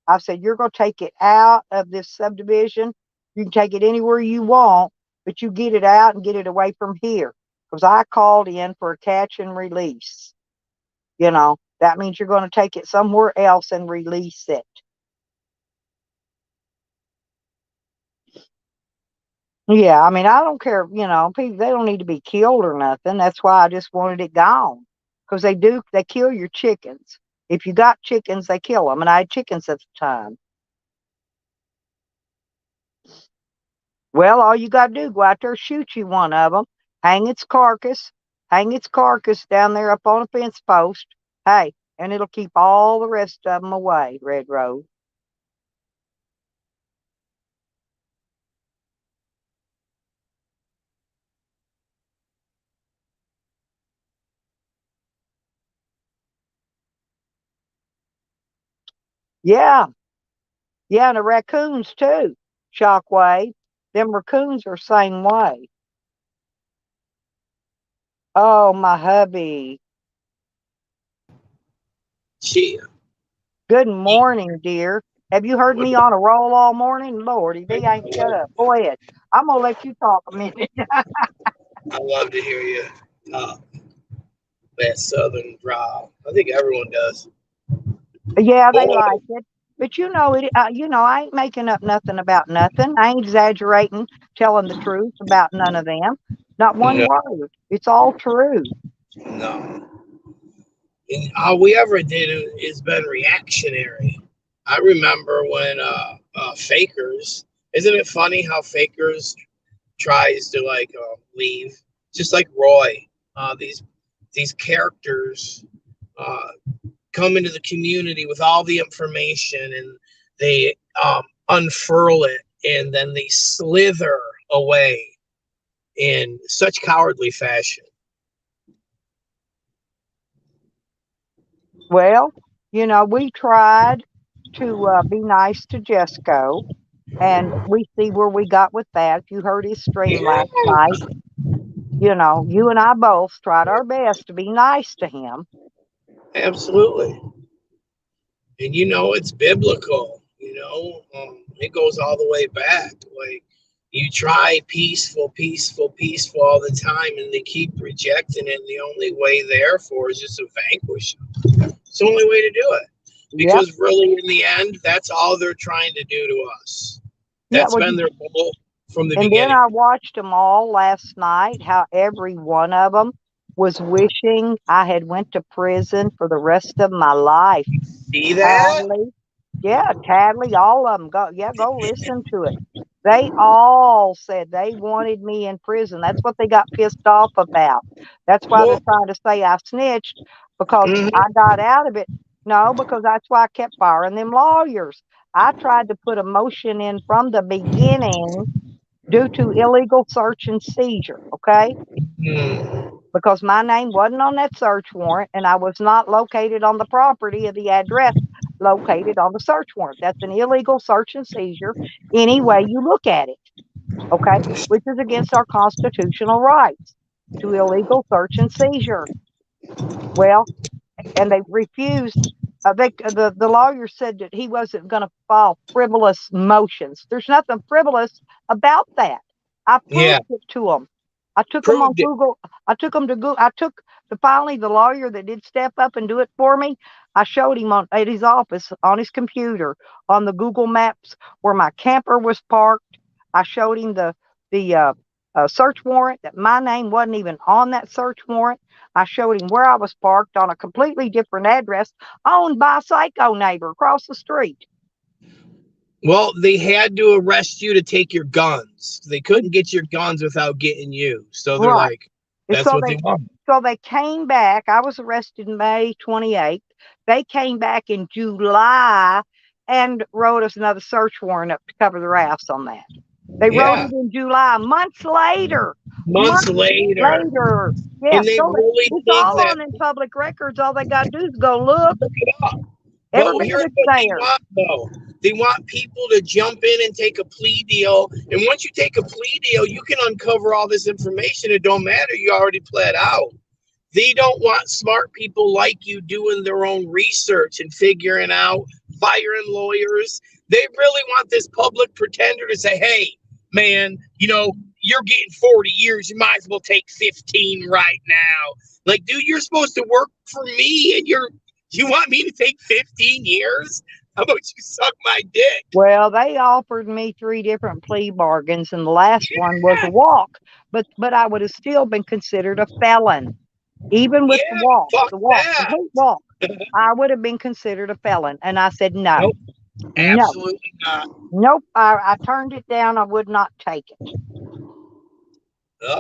I said, you're going to take it out of this subdivision. You can take it anywhere you want, but you get it out and get it away from here. Because I called in for a catch and release. You know, that means you're going to take it somewhere else and release it. Yeah, I mean, I don't care, you know, people, they don't need to be killed or nothing. That's why I just wanted it gone. Because they kill your chickens. If you got chickens, they kill them. And I had chickens at the time. Well, all you got to do, go out there, shoot you one of them, hang its carcass down there up on a fence post. Hey, and it'll keep all the rest of them away, Red Rose. Yeah, yeah, and the raccoons too. Shockwave. Them raccoons are same way. Oh, my hubby. Yeah. Good morning, dear. Have you heard me on a roll all morning? Lordy, they ain't shut up. Go ahead. I'm gonna let you talk a minute. I love to hear you talk that southern drawl. I think everyone does. Yeah, they Oh, like it. But you know it. You know, I ain't making up nothing about nothing. I ain't exaggerating, telling the truth about none of them. Not one no, word. It's all true. No. And all we ever did is been reactionary. I remember when Fakers, isn't it funny how Fakers tries to like leave, just like Roy. These characters uh, come into the community with all the information, and they unfurl it, and then they slither away in such cowardly fashion. Well, we tried to be nice to Jesco, and we see where we got with that. If you heard his stream Yeah, last night, you and I both tried our best to be nice to him. absolutely. And it's biblical. It goes all the way back. Like you try peaceful, peaceful, peaceful all the time, and they keep rejecting it. And the only way, therefore, is just to vanquish them. It's the only way to do it. Because really, in the end, that's all they're trying to do to us. That's been their goal from the beginning. And then I watched them all last night, how every one of them was wishing I had went to prison for the rest of my life. See that? Tadley, yeah, Tadley, all of them. Go listen to it. They all said they wanted me in prison. That's what they got pissed off about. That's why they're trying to say I snitched because I got out of it. No, because that's why I kept firing them lawyers. I tried to put a motion in from the beginning due to illegal search and seizure, okay? Because my name wasn't on that search warrant and I was not located on the property of the address located on the search warrant. That's an illegal search and seizure any way you look at it, okay? Which is against our constitutional rights to illegal search and seizure. Well, and they refused. The lawyer said that he wasn't going to file frivolous motions. There's nothing frivolous about that. I proved it to them. I took them on Google. I took them to Google. Finally the lawyer that did step up and do it for me. I showed him at his office on his computer on the Google Maps where my camper was parked. I showed him the search warrant that my name wasn't even on that search warrant. I showed him where I was parked on a completely different address owned by a psycho neighbor across the street. Well, they had to arrest you to take your guns. They couldn't get your guns without getting you. So they're like, that's what they want. So they came back. I was arrested May 28th. They came back in July and wrote us another search warrant up to cover their ass on that. They wrote it in July, months later. Months later. Yeah, and they really it's all on in public records. All they got to do is go look. Look it up. Well, here's what they want, though. They want people to jump in and take a plea deal. And once you take a plea deal, you can uncover all this information. It don't matter. You already pled out. They don't want smart people like you doing their own research and figuring out, firing lawyers. They really want this public pretender to say, hey, man, you're getting 40 years. You might as well take 15 right now. Like, dude, you're supposed to work for me and you want me to take 15 years? How about you suck my dick? Well, they offered me 3 different plea bargains, and the last one was a walk. But I would have still been considered a felon. Even with the hate walk, I would have been considered a felon. And I said, no. Nope, absolutely not. Nope. I turned it down. I would not take it.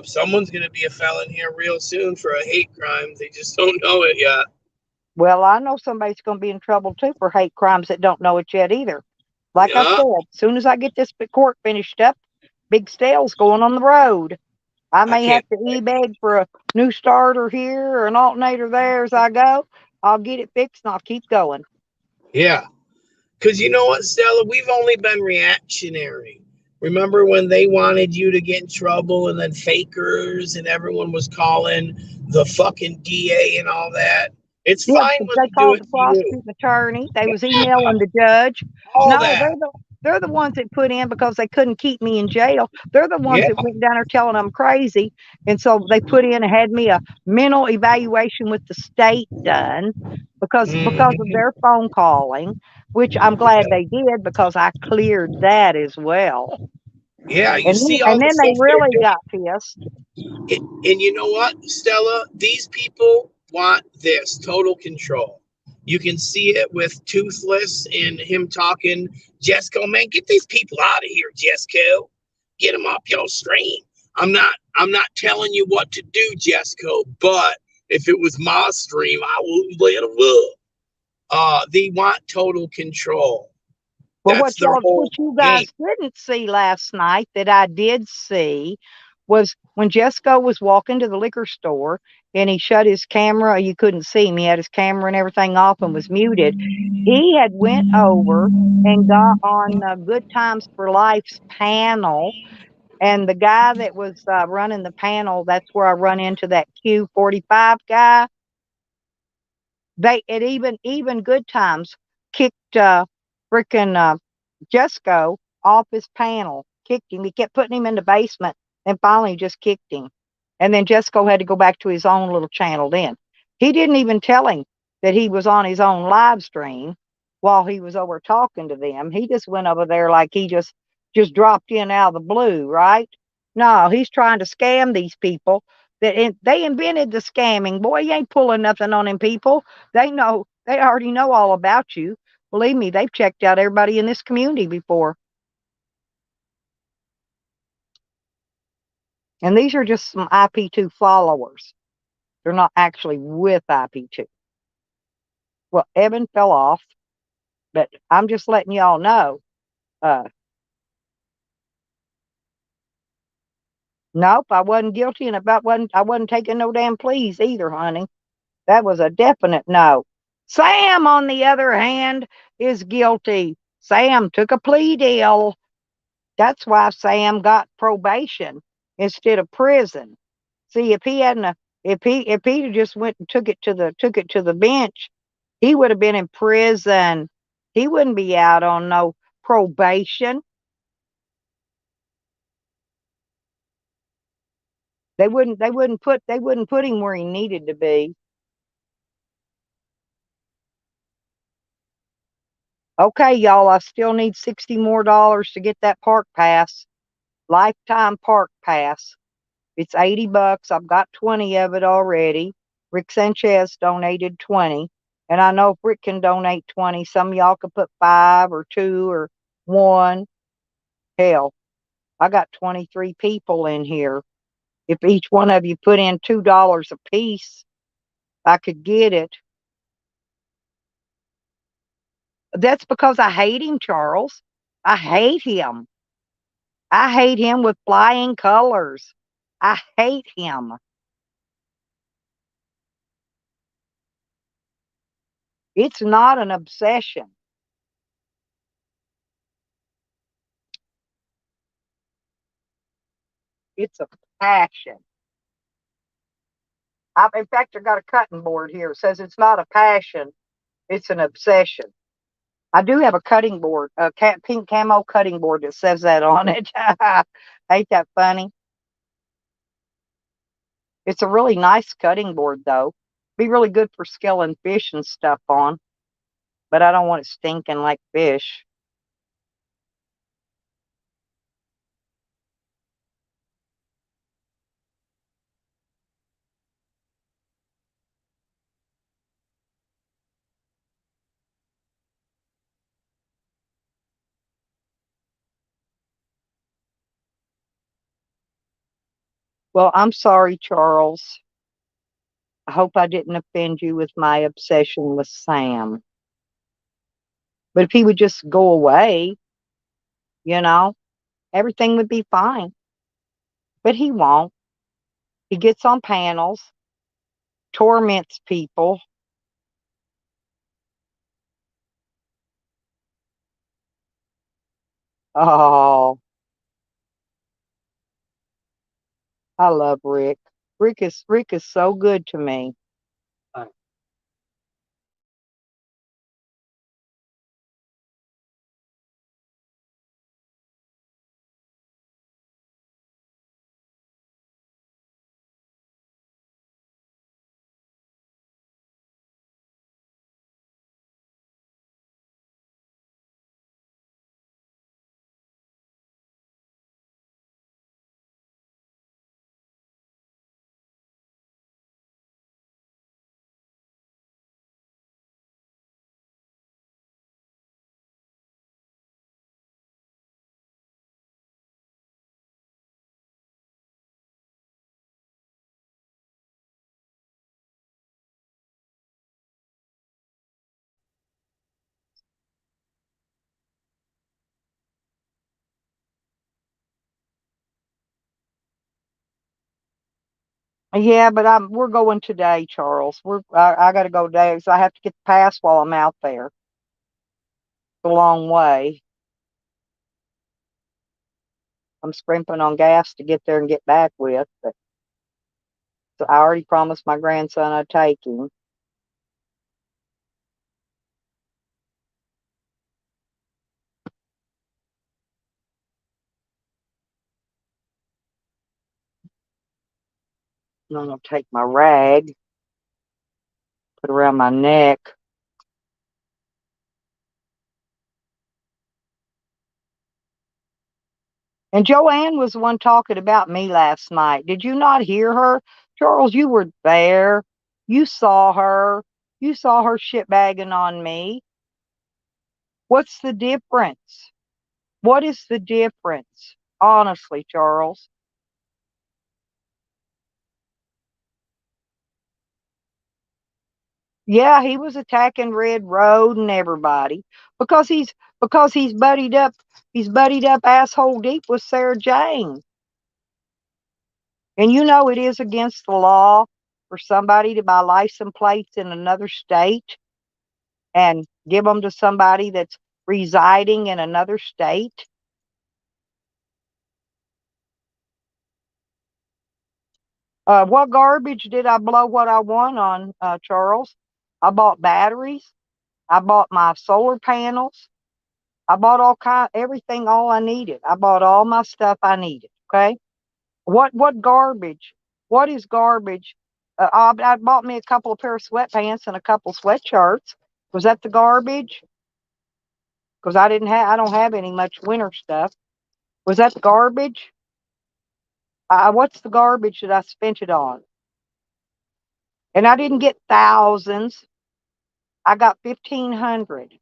Someone's going to be a felon here real soon for a hate crime. They just don't know it yet. Well, I know somebody's going to be in trouble, too, for hate crimes that don't know it yet either. Like I said, as soon as I get this court finished up, Big Stale's going on the road. I may have to e-beg for a new starter here or an alternator there as I go. I'll get it fixed and I'll keep going. Yeah. Because you know what, Stella? We've only been reactionary. Remember when they wanted you to get in trouble and then Fakers and everyone was calling the fucking DA and all that? It's fine when they called the prosecuting attorney. They was emailing the judge. They're the ones that put in because they couldn't keep me in jail. They're the ones that went down there telling them crazy. And so they put in and had me a mental evaluation with the state done because of their phone calling, which I'm glad they did because I cleared that as well. Yeah, you see all And the then they stuff they're really doing. got pissed. And you know what, Stella? These people want this total control. You can see it with Toothless and him talking. Jesco, man, get these people out of here, Jesco. Get them off your stream. I'm not telling you what to do, Jesco, but if it was my stream, I would let them up. They want total control. Well, That's their what whole you game. guys didn't see last night that I did see was when Jesco was walking to the liquor store and he shut his camera. You couldn't see him. He had his camera and everything off and was muted. He had went over and got on Good Times for Life's panel. And the guy that was running the panel, that's where I run into that Q45 guy. Even Good Times kicked freaking Jesco off his panel, kicked him. He kept putting him in the basement, and finally just kicked him. And then Jesco had to go back to his own little channel. Then he didn't even tell him that he was on his own live stream while he was over talking to them. He just went over there like he just dropped in out of the blue, right? No, he's trying to scam these people. They invented the scamming. Boy, you ain't pulling nothing on them people. They know, they already know all about you. Believe me, they've checked out everybody in this community before. And these are just some IP2 followers. They're not actually with IP2. Well, Evan fell off, but I'm just letting y'all know. Nope, I wasn't guilty, and I wasn't taking no damn pleas either, honey. That was a definite no. Sam, on the other hand, is guilty. Sam took a plea deal. That's why Sam got probation instead of prison. See, if he hadn't, if he just went and took it to the bench, he would have been in prison. He wouldn't be out on no probation. They wouldn't put him where he needed to be. Okay, y'all, I still need $60 more to get that park pass. Lifetime park pass. It's $80. I've got 20 of it already. Rick Sanchez donated 20. And I know if Rick can donate 20, some of y'all could put 5 or 2 or 1. Hell, I got 23 people in here. If each one of you put in $2 a piece, I could get it. That's because I hate him, Charles. I hate him. I hate him with flying colors. I hate him. It's not an obsession. It's a passion. In fact, I got a cutting board here. It says it's not a passion, it's an obsession. I do have a cutting board, a pink camo cutting board that says that on it. Ain't that funny? It's a really nice cutting board, though. Be really good for scaling fish and stuff on, but I don't want it stinking like fish. Well, I'm sorry, Charles. I hope I didn't offend you with my obsession with Sam. But if he would just go away, you know, everything would be fine. But he won't. He gets on panels, torments people. Oh, I love Rick. Rick is so good to me. Yeah, but we're going today, Charles. I got to go today because I have to get the pass while I'm out there. It's a long way. I'm scrimping on gas to get there and get back with, but so I already promised my grandson I'd take him. And I'm gonna take my rag, put it around my neck. And Joanne was the one talking about me last night. Did you not hear her? Charles, you were there. You saw her. You saw her shitbagging on me. What's the difference? What is the difference? Honestly, Charles. Yeah, he was attacking Red Road and everybody because he's buddied up asshole deep with Sarah Jane. And you know it is against the law for somebody to buy license plates in another state and give them to somebody that's residing in another state. What garbage did I blow what I won on, Charles? I bought batteries. I bought my solar panels. I bought everything, all I needed. I bought all my stuff I needed. Okay. What garbage? What is garbage? I bought me a couple of pair of sweatpants and a couple sweatshirts. Was that the garbage? Because I don't have any much winter stuff. Was that the garbage? What's the garbage that I spent it on? And I didn't get thousands. I got 1,500.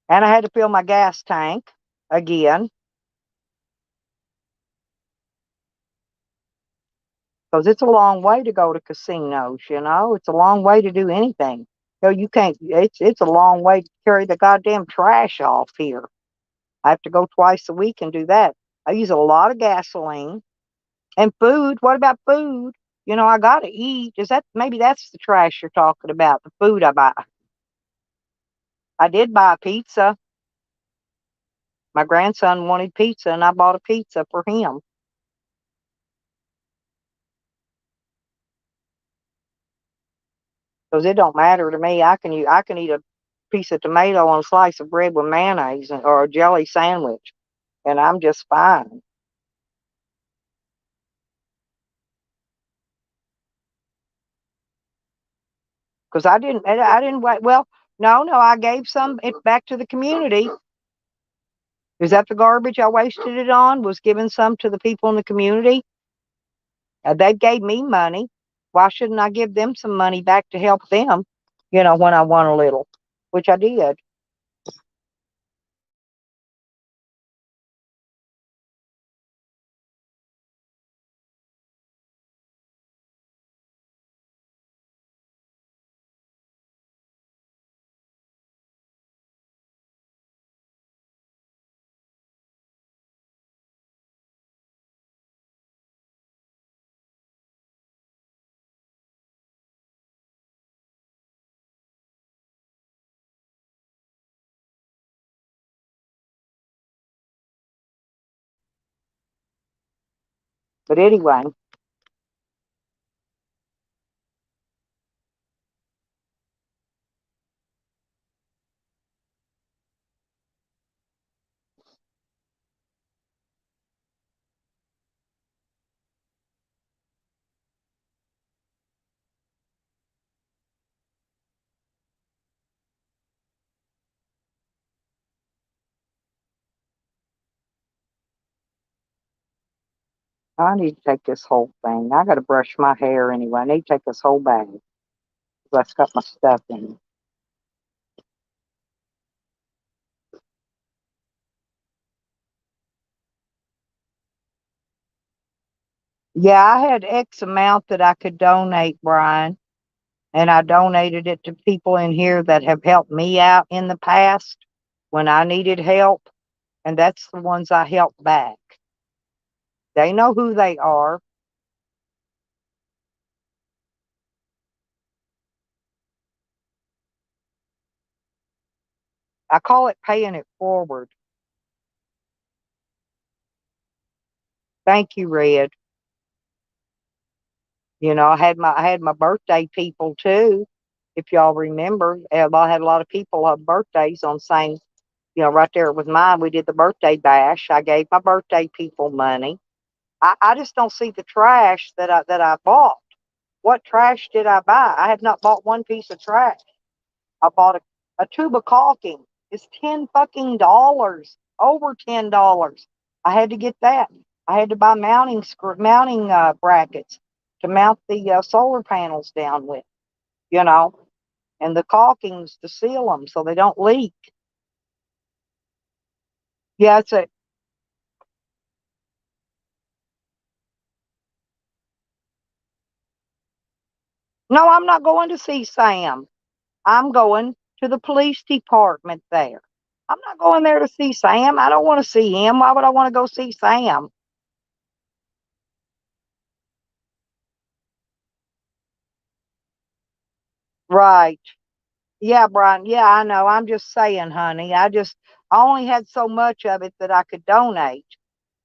And I had to fill my gas tank again. Because it's a long way to go to casinos, It's a long way to do anything. You can't, it's a long way to carry the goddamn trash off here. I have to go twice a week and do that. I use a lot of gasoline and food. What about food? I got to eat. Maybe that's the trash you're talking about, the food I buy. I did buy a pizza. My grandson wanted pizza and I bought a pizza for him. Because it don't matter to me. I can eat a piece of tomato on a slice of bread with mayonnaise or a jelly sandwich, and I'm just fine. Because I didn't wait. Well, no, I gave some it back to the community. Is that the garbage I wasted it on? Was giving some to the people in the community? They gave me money. Why shouldn't I give them some money back to help them? When I won a little, which I did. But anyway, I need to take this whole thing. I got to brush my hair anyway. I need to take this whole bag. That's got my stuff in it. Yeah, I had X amount that I could donate, Brian, and I donated it to people in here that have helped me out in the past when I needed help. And that's the ones I help back. They know who they are. I call it paying it forward. Thank you, Red. You know, I had my birthday people too. If y'all remember, I had a lot of people have birthdays on same, you know, right there with mine. We did the birthday bash. I gave my birthday people money. I just don't see the trash that I bought. What trash did I buy? I have not bought one piece of trash. I bought a tube of caulking. It's $10 fucking, over $10. I had to get that. I had to buy mounting brackets to mount the solar panels down with, you know, and the caulkings to seal them so they don't leak. Yeah, it's a no. I'm not going to see Sam. I'm going to the police department there. I'm not going there to see Sam. I don't want to see him. Why would I want to go see Sam? Right. Yeah, Brian. Yeah, I know. I'm just saying, honey. I only had so much of it that I could donate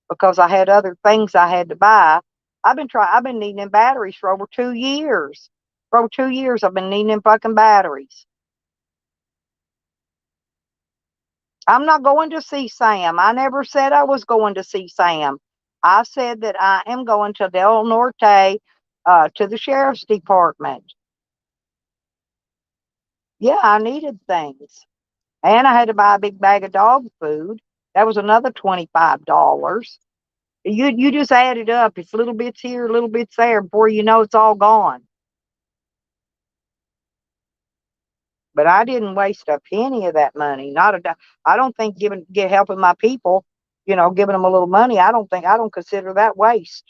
because I had other things I had to buy. I've been needing them batteries for over 2 years. For over 2 years I've been needing them fucking batteries. I'm not going to see Sam. I never said I was going to see Sam. I said that I am going to Del Norte, to the sheriff's department. Yeah, I needed things. And I had to buy a big bag of dog food. That was another $25. You just add it up. It's little bits here, little bits there. Before you know, it's all gone. But I didn't waste a penny of that money. Not a. I don't think helping my people, you know, giving them a little money. I don't consider that waste.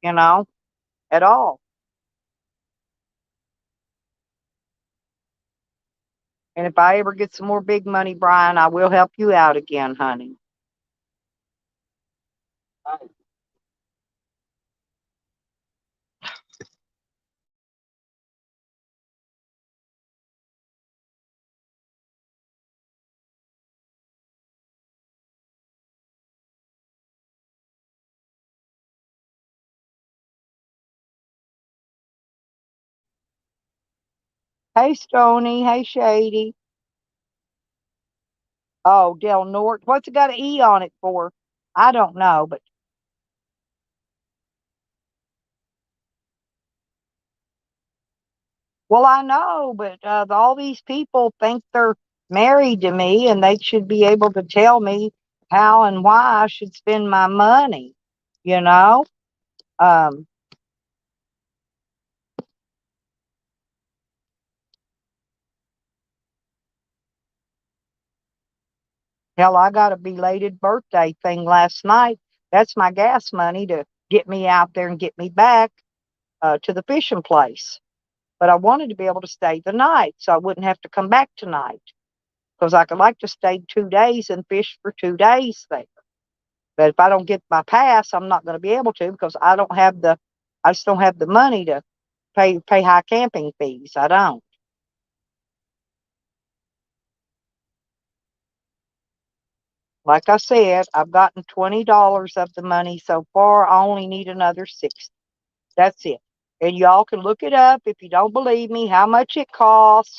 You know, at all. And if I ever get some more big money, Brian, I will help you out again, honey. Hey, Stony. Hey, Shady. Oh, Del Norte. What's it got an E on it for? I don't know, but well, I know, but all these people think they're married to me, and they should be able to tell me how and why I should spend my money. You know, um, hell, I got a belated birthday thing last night. That's my gas money to get me out there and get me back to the fishing place. But I wanted to be able to stay the night so I wouldn't have to come back tonight because I could like to stay 2 days and fish for 2 days there. But if I don't get my pass, I'm not going to be able to because I just don't have the money to pay high camping fees. I don't. Like I said, I've gotten $20 of the money so far. I only need another 60. That's it. And y'all can look it up if you don't believe me, how much it costs.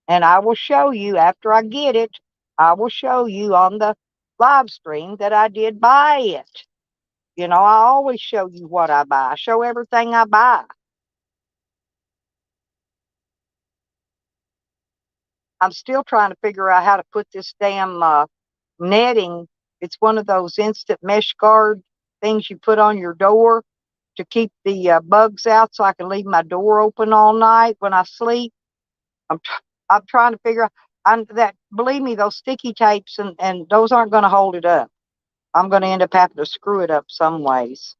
And I will show you after I get it. I will show you on the live stream that I did buy it. You know, I always show you what I buy. I show everything I buy. I'm still trying to figure out how to put this damn netting. It's one of those instant mesh guard things you put on your door to keep the bugs out so I can leave my door open all night when I sleep. I'm trying to figure out that, believe me, those sticky tapes and those aren't going to hold it up. I'm going to end up having to screw it up some ways.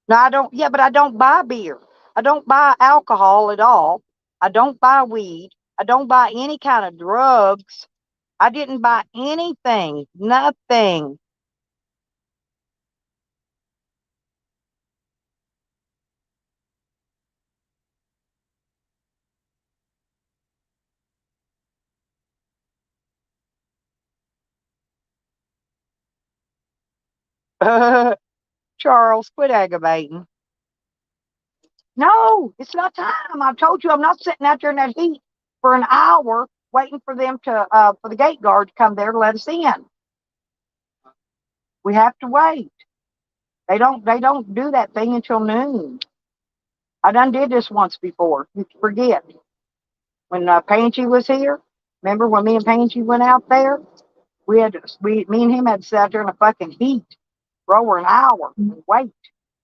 No, I don't. Yeah, but I don't buy beer. I don't buy alcohol at all. I don't buy weed. I don't buy any kind of drugs. I didn't buy anything. Nothing. Charles, quit aggravating. No, it's not time. I told you I'm not sitting out there in that heat for an hour waiting for them to for the gate guard to come there to let us in. We have to wait. They don't do that thing until noon. I done did this once before. You forget. When Pansy was here, remember when me and Pansy went out there? Me and him had to sit out there in the fucking heat for over an hour and wait.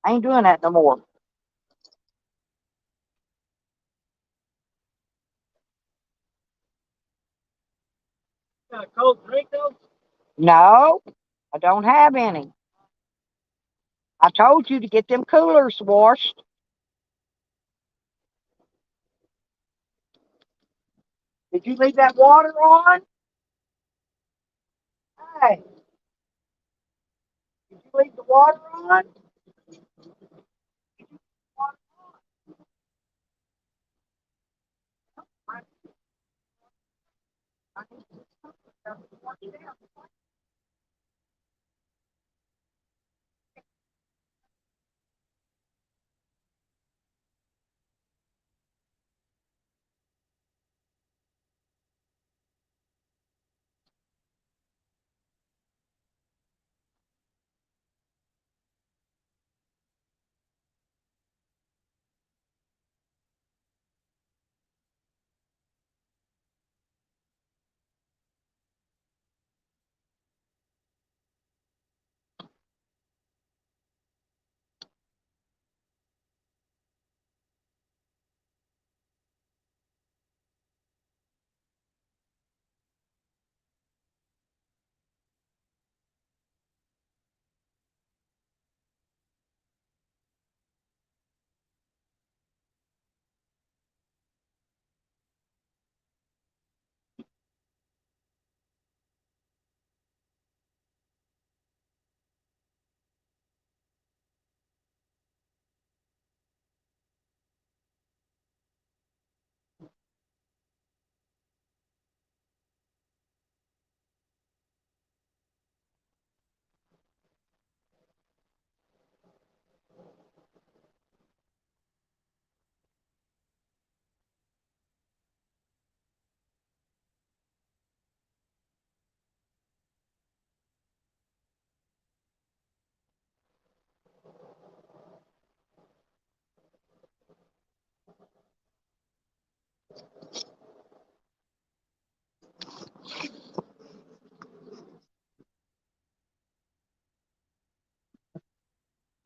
I ain't doing that no more. Got a cold drink though? No, I don't have any. I told you to get them coolers washed. Did you leave that water on? Hey, did you leave the water on?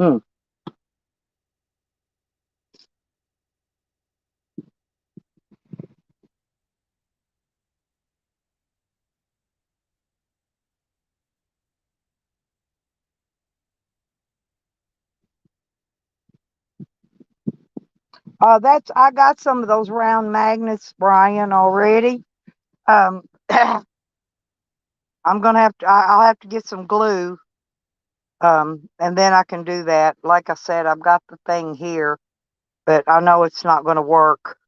Hmm. I got some of those round magnets, Brian, already. Um, I'll have to get some glue. And then I can do that. Like I said, I've got the thing here, but I know it's not going to work.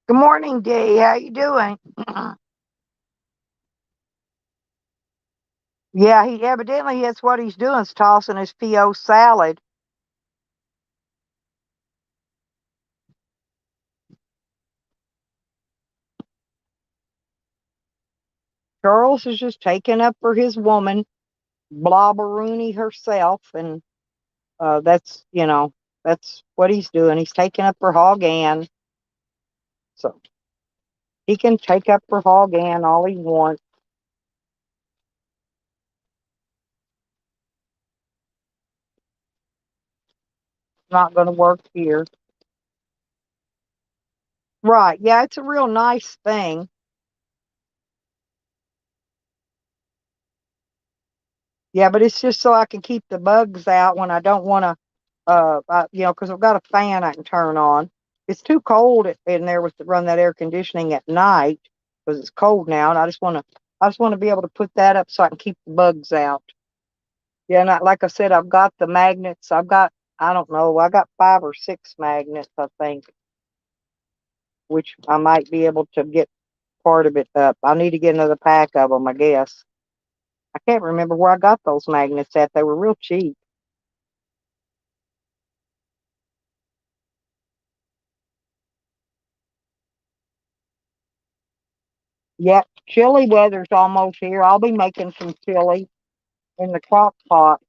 Good morning, Dee. How you doing? Yeah, he evidently that's what he's doing is tossing his PO salad. Charles is just taking up for his woman, Blobberoony herself, and that's what he's doing. He's taking up for Hog Ann, so he can take up for Hog Ann all he wants. Not going to work here. Right. Yeah, it's a real nice thing. Yeah, but it's just so I can keep the bugs out when I don't want to, because I've got a fan I can turn on. It's too cold in there with to run that air conditioning at night because it's cold now, and I just want to be able to put that up so I can keep the bugs out. Yeah, and like I said, I've got the magnets. I don't know, I got 5 or 6 magnets, I think, which I might be able to get part of it up. I need to get another pack of them, I guess. I can't remember where I got those magnets at. They were real cheap. Yep, chili weather's almost here. I'll be making some chili in the crock pot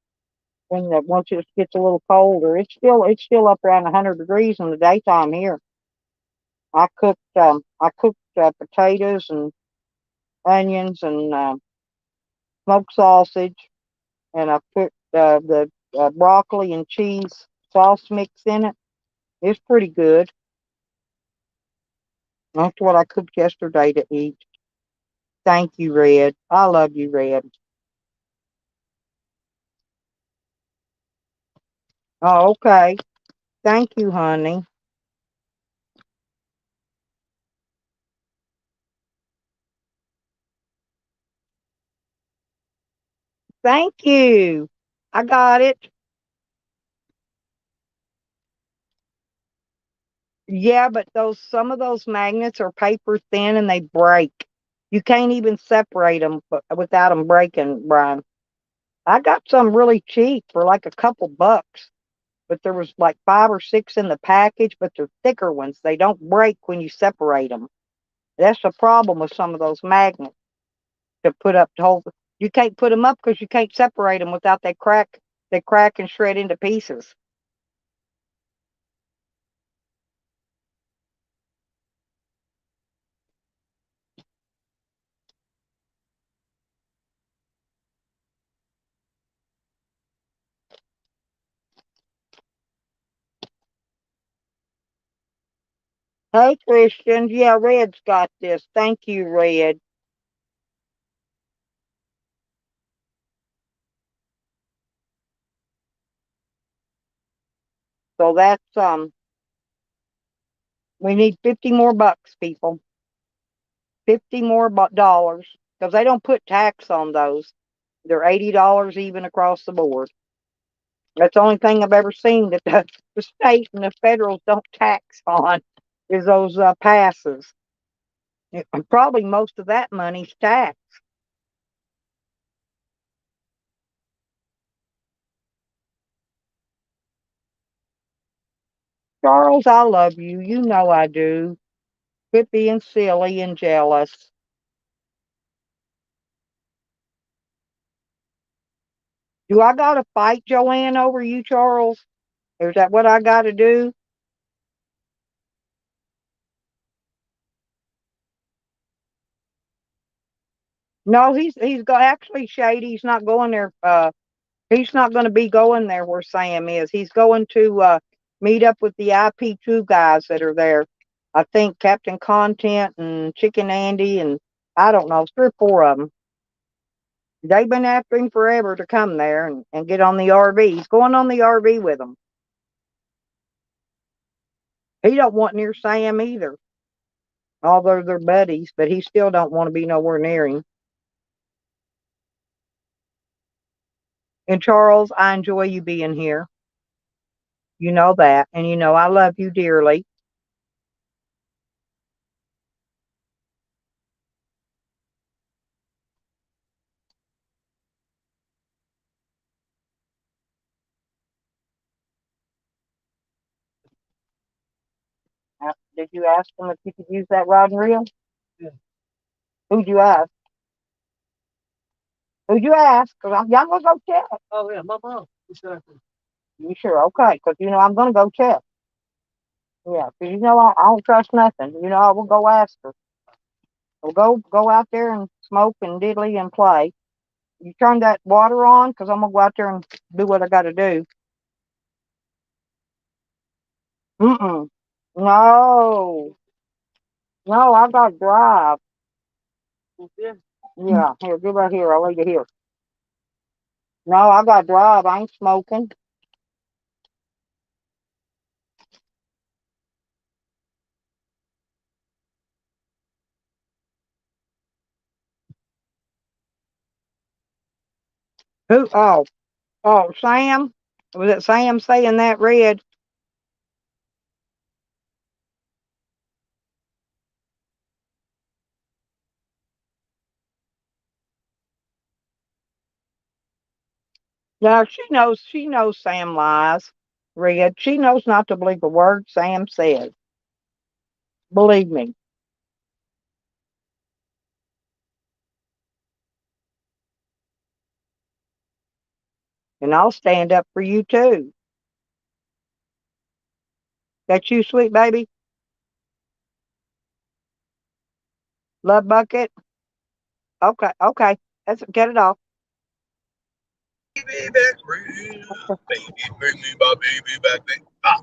once it gets a little colder. It's still up around 100 degrees in the daytime here. I cooked potatoes and onions and smoked sausage, and I put the broccoli and cheese sauce mix in it. It's pretty good. That's what I cooked yesterday to eat. Thank you, Red. I love you, Red. Oh, okay. Thank you, honey. Thank you. I got it. Yeah, but those some of those magnets are paper thin and they break. You can't even separate them without them breaking, Brian. I got some really cheap for like a couple bucks, but there was like 5 or 6 in the package, but they're thicker ones. They don't break when you separate them. That's the problem with some of those magnets to put up to hold. You can't put them up because you can't separate them without they crack. They crack and shred into pieces. Hey, Christian. Yeah, Red's got this. Thank you, Red. So that's we need 50 more bucks, people. 50 more dollars because they don't put tax on those. They're $80 even across the board. That's the only thing I've ever seen that the state and the federals don't tax on is those passes. And probably most of that money's tax. Charles, I love you. You know I do. Quit being silly and jealous. Do I got to fight Joanne over you, Charles? Is that what I got to do? No, actually Shady's not going there. He's not going to be going there where Sam is. He's going to meet up with the IP2 guys that are there. I think Captain Content and Chicken Andy and I don't know, 3 or 4 of them. They've been after him forever to come there and get on the RV. He's going on the RV with them. He don't want near Sam either. Although they're buddies, but he still don't want to be nowhere near him. And Charles, I enjoy you being here. You know that. And you know I love you dearly. Did you ask him if you could use that rod and reel? Yeah. Who'd you ask? Who'd you ask? Because I'm going to go check. Oh yeah, my mom. Exactly. You sure? Okay. Because, I'm going to go check. Yeah. Because, I don't trust nothing. I will go ask her. We'll go out there and smoke and diddly and play. You turn that water on because I'm going to go out there and do what I got to do. Mm-mm. No. No, I got to drive. Yeah, here, get right here. I'll leave it here. No, I got to drive. I ain't smoking. Who? Oh, oh, Sam. Was it Sam saying that, Red? No, she knows. She knows Sam lies. Red. She knows not to believe a word Sam says. Believe me. And I'll stand up for you too. That you, sweet baby? Love bucket? Okay, okay. Let's get it off. Baby back, baby, bring me my baby back. Baby. Ah,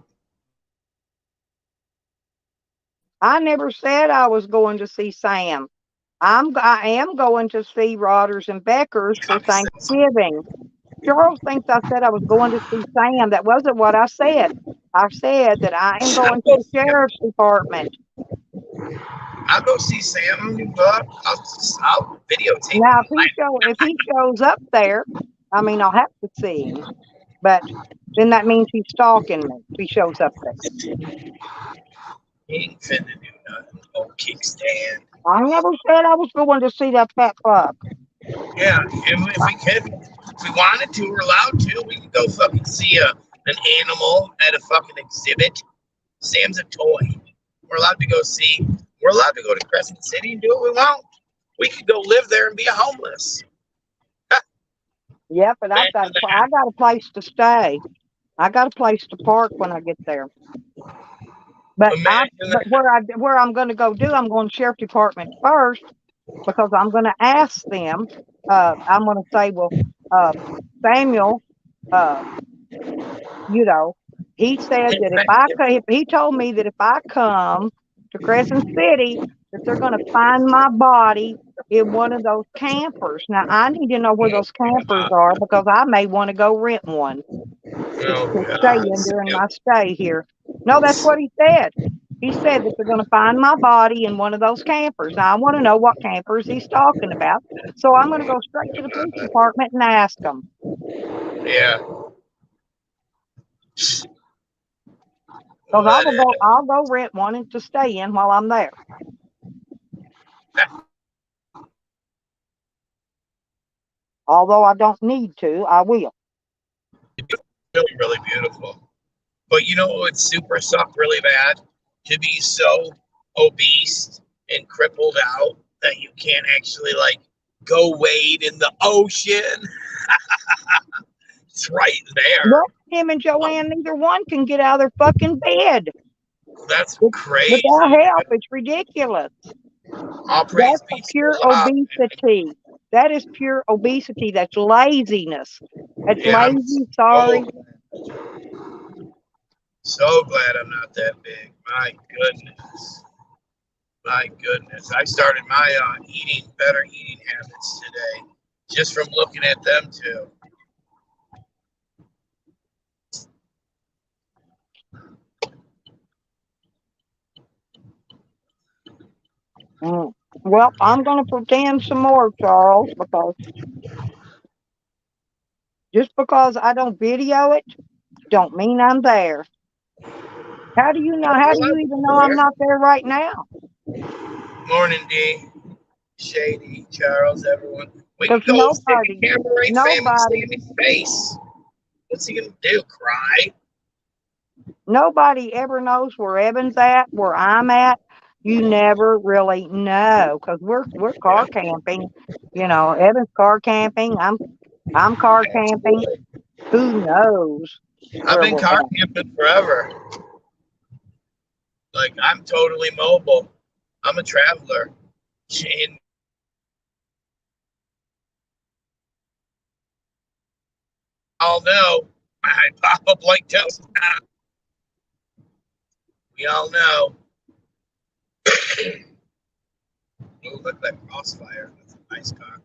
I never said I was going to see Sam. I am going to see Rodders and Beckers for common sense. Thanksgiving. Charles thinks I said I was going to see Sam. That wasn't what I said. I said that I am I'll going to go the see him. sheriff's department. I'll go see Sam. I'll videotape Now, him. if he shows up there, I mean, I'll have to see him. But then that means he's stalking me if he shows up there. He ain't finna do nothing. No kickstand. I never said I was going to see that fat fuck. Yeah, if we can, if we wanted to, we're allowed to. We can go fucking see an animal at a fucking exhibit. Sam's a toy. We're allowed to go see. We're allowed to go to Crescent City and do what we want. We could go live there and be a homeless. Yeah, but I got a place to stay. I got a place to park when I get there. Imagine But that. where I'm going to go do, I'm going to sheriff department first because I'm going to ask them. I'm going to say, well, uh, Samuel, uh, you know, he said that he told me that if I come to Crescent City, that they're going to find my body in one of those campers. Now I need to know where those campers are because I may want to go rent one to Oh stay God. in during my stay here. No, that's what he said. He said that they're going to find my body in one of those campers. Now I want to know what campers he's talking about, so I'm going to go straight to the police department and ask them. Yeah. Because Let it. I'll go rent one and to stay in while I'm there. Although I don't need to, I will. Really, really beautiful. But you know what would super suck really bad? To be so obese and crippled out that you can't actually like go wade in the ocean. It's right there. Well, him and Joanne, neither one can get out of their fucking bed. That's Without crazy. help, it's ridiculous. All praise That's be to pure Allah. obesity. That is pure obesity. That's laziness. That's Yeah, I'm lazy, sorry. so glad I'm not that big. My goodness. My goodness. I started my better eating habits today just from looking at them too. Mm. Well, I'm going to pretend some more, Charles, because just because I don't video it, don't mean I'm there. How do you know? How do you even know I'm not there right now? Morning, D. Shady, Charles, everyone. We Because can go stick a camera right family nobody, Sammy's face. What's he gonna do? Cry? nobody ever knows where Evan's at, where I'm at. You never really know because we're car camping. You know, Evan's car camping. I'm car camping. Absolutely. Who knows I've where been we're car at? camping forever. Like I'm totally mobile. I'm a traveler. And I'll know I pop up like toast. We all know. Ooh, look at that crossfire. That's a nice car.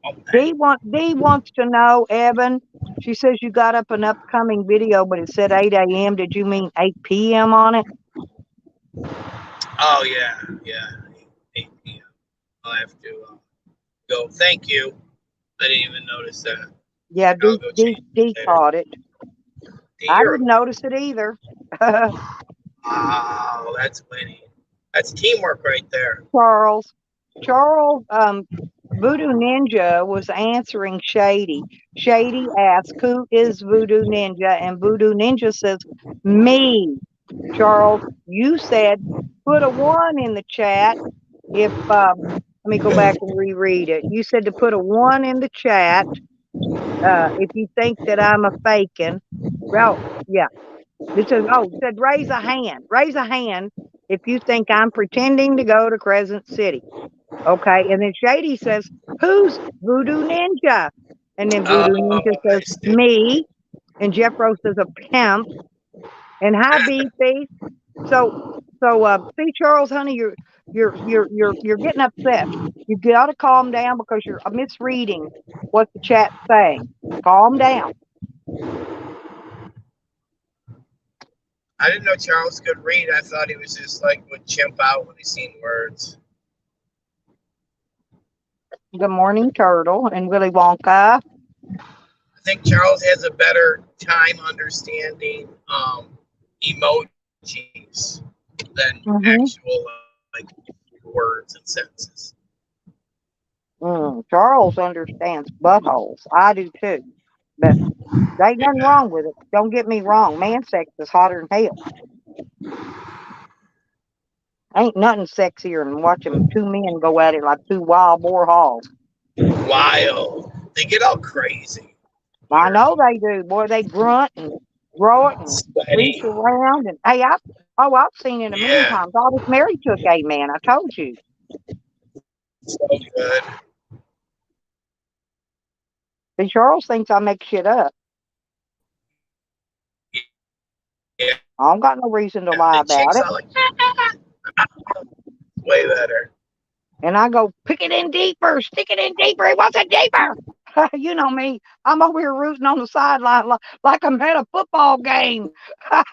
Oh, Dee wants to know, Evan. She says you got up an upcoming video, but it said 8 a.m. Did you mean 8 p.m. on it? oh yeah, yeah. 8 p.m. I'll have to go. Thank you. I didn't even notice that. Yeah, I'll go change Dee later. caught it. I didn't notice it either. Oh, that's winning. That's teamwork right there. Charles, Voodoo Ninja was answering Shady. Shady asked, "Who is Voodoo Ninja?" And Voodoo Ninja says, "Me." Charles, you said put a 1 in the chat. If let me go back and reread it. You said to put a 1 in the chat if you think that I'm a faking. Well, yeah. It says, it said raise a hand. Raise a hand if you think I'm pretending to go to Crescent City. Okay. And then Shady says, "Who's Voodoo Ninja?" And then Voodoo Ninja says, "Me." And Jeff Rose says, "A pimp." And hi, Beefy. So see, Charles, honey, you're getting upset. You gotta calm down because you're misreading what the chat's saying. Calm down. I didn't know Charles could read. I thought he was just like would chimp out when he seen words. Good morning, Turtle and Willy Wonka. I think Charles has a better time understanding emojis than actual like words and sentences. Charles understands buttholes. I do too. But there ain't nothing wrong with it. Don't get me wrong. Man sex is hotter than hell. Ain't nothing sexier than watching two men go at it like two wild boar hogs. Wild. They get all crazy. I know they do. Boy, they grunt and grow it and reach around. And hey, I've seen it a million times. I was married to a gay man. I told you. So good. And Charles thinks I make shit up. Yeah. I don't got no reason to lie about it. Like, way better. And I go, pick it in deeper, stick it in deeper. It wasn't deeper. You know me. I'm over here rooting on the sideline like I'm at a football game. I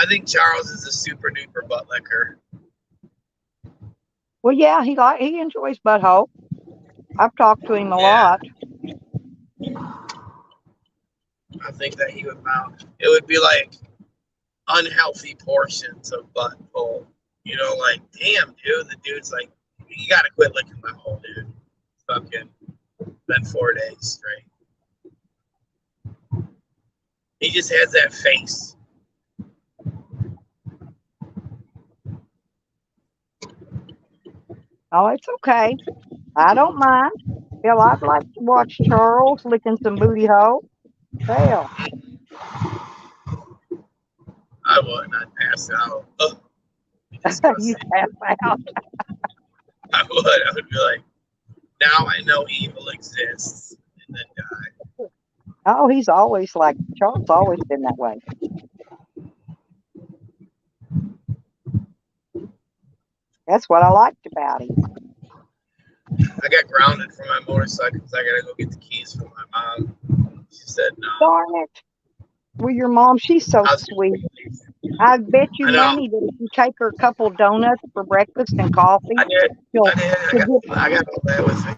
think Charles is a super duper butt licker. Well, yeah, he enjoys butthole. I've talked to him a lot. I think that he would mount. It would be like unhealthy portions of butthole. You know, like, damn, dude. The dude's like, you gotta quit licking my hole, dude. Fucking been 4 days straight. He just has that face. Oh, it's okay. I don't mind. Hell, I'd like to watch Charles licking some booty hole. Hell. I would. I'd pass out. You pass out. I would be like, now I know evil exists, and then die. Oh, he's always like, Charles always been that way. That's what I liked about him. I got grounded from my motorcycle because I gotta go get the keys from my mom. She said no. Darn it. Well, your mom, she's so sweet. I bet you money that if you take her a couple donuts for breakfast and coffee, I did. I got all that with me.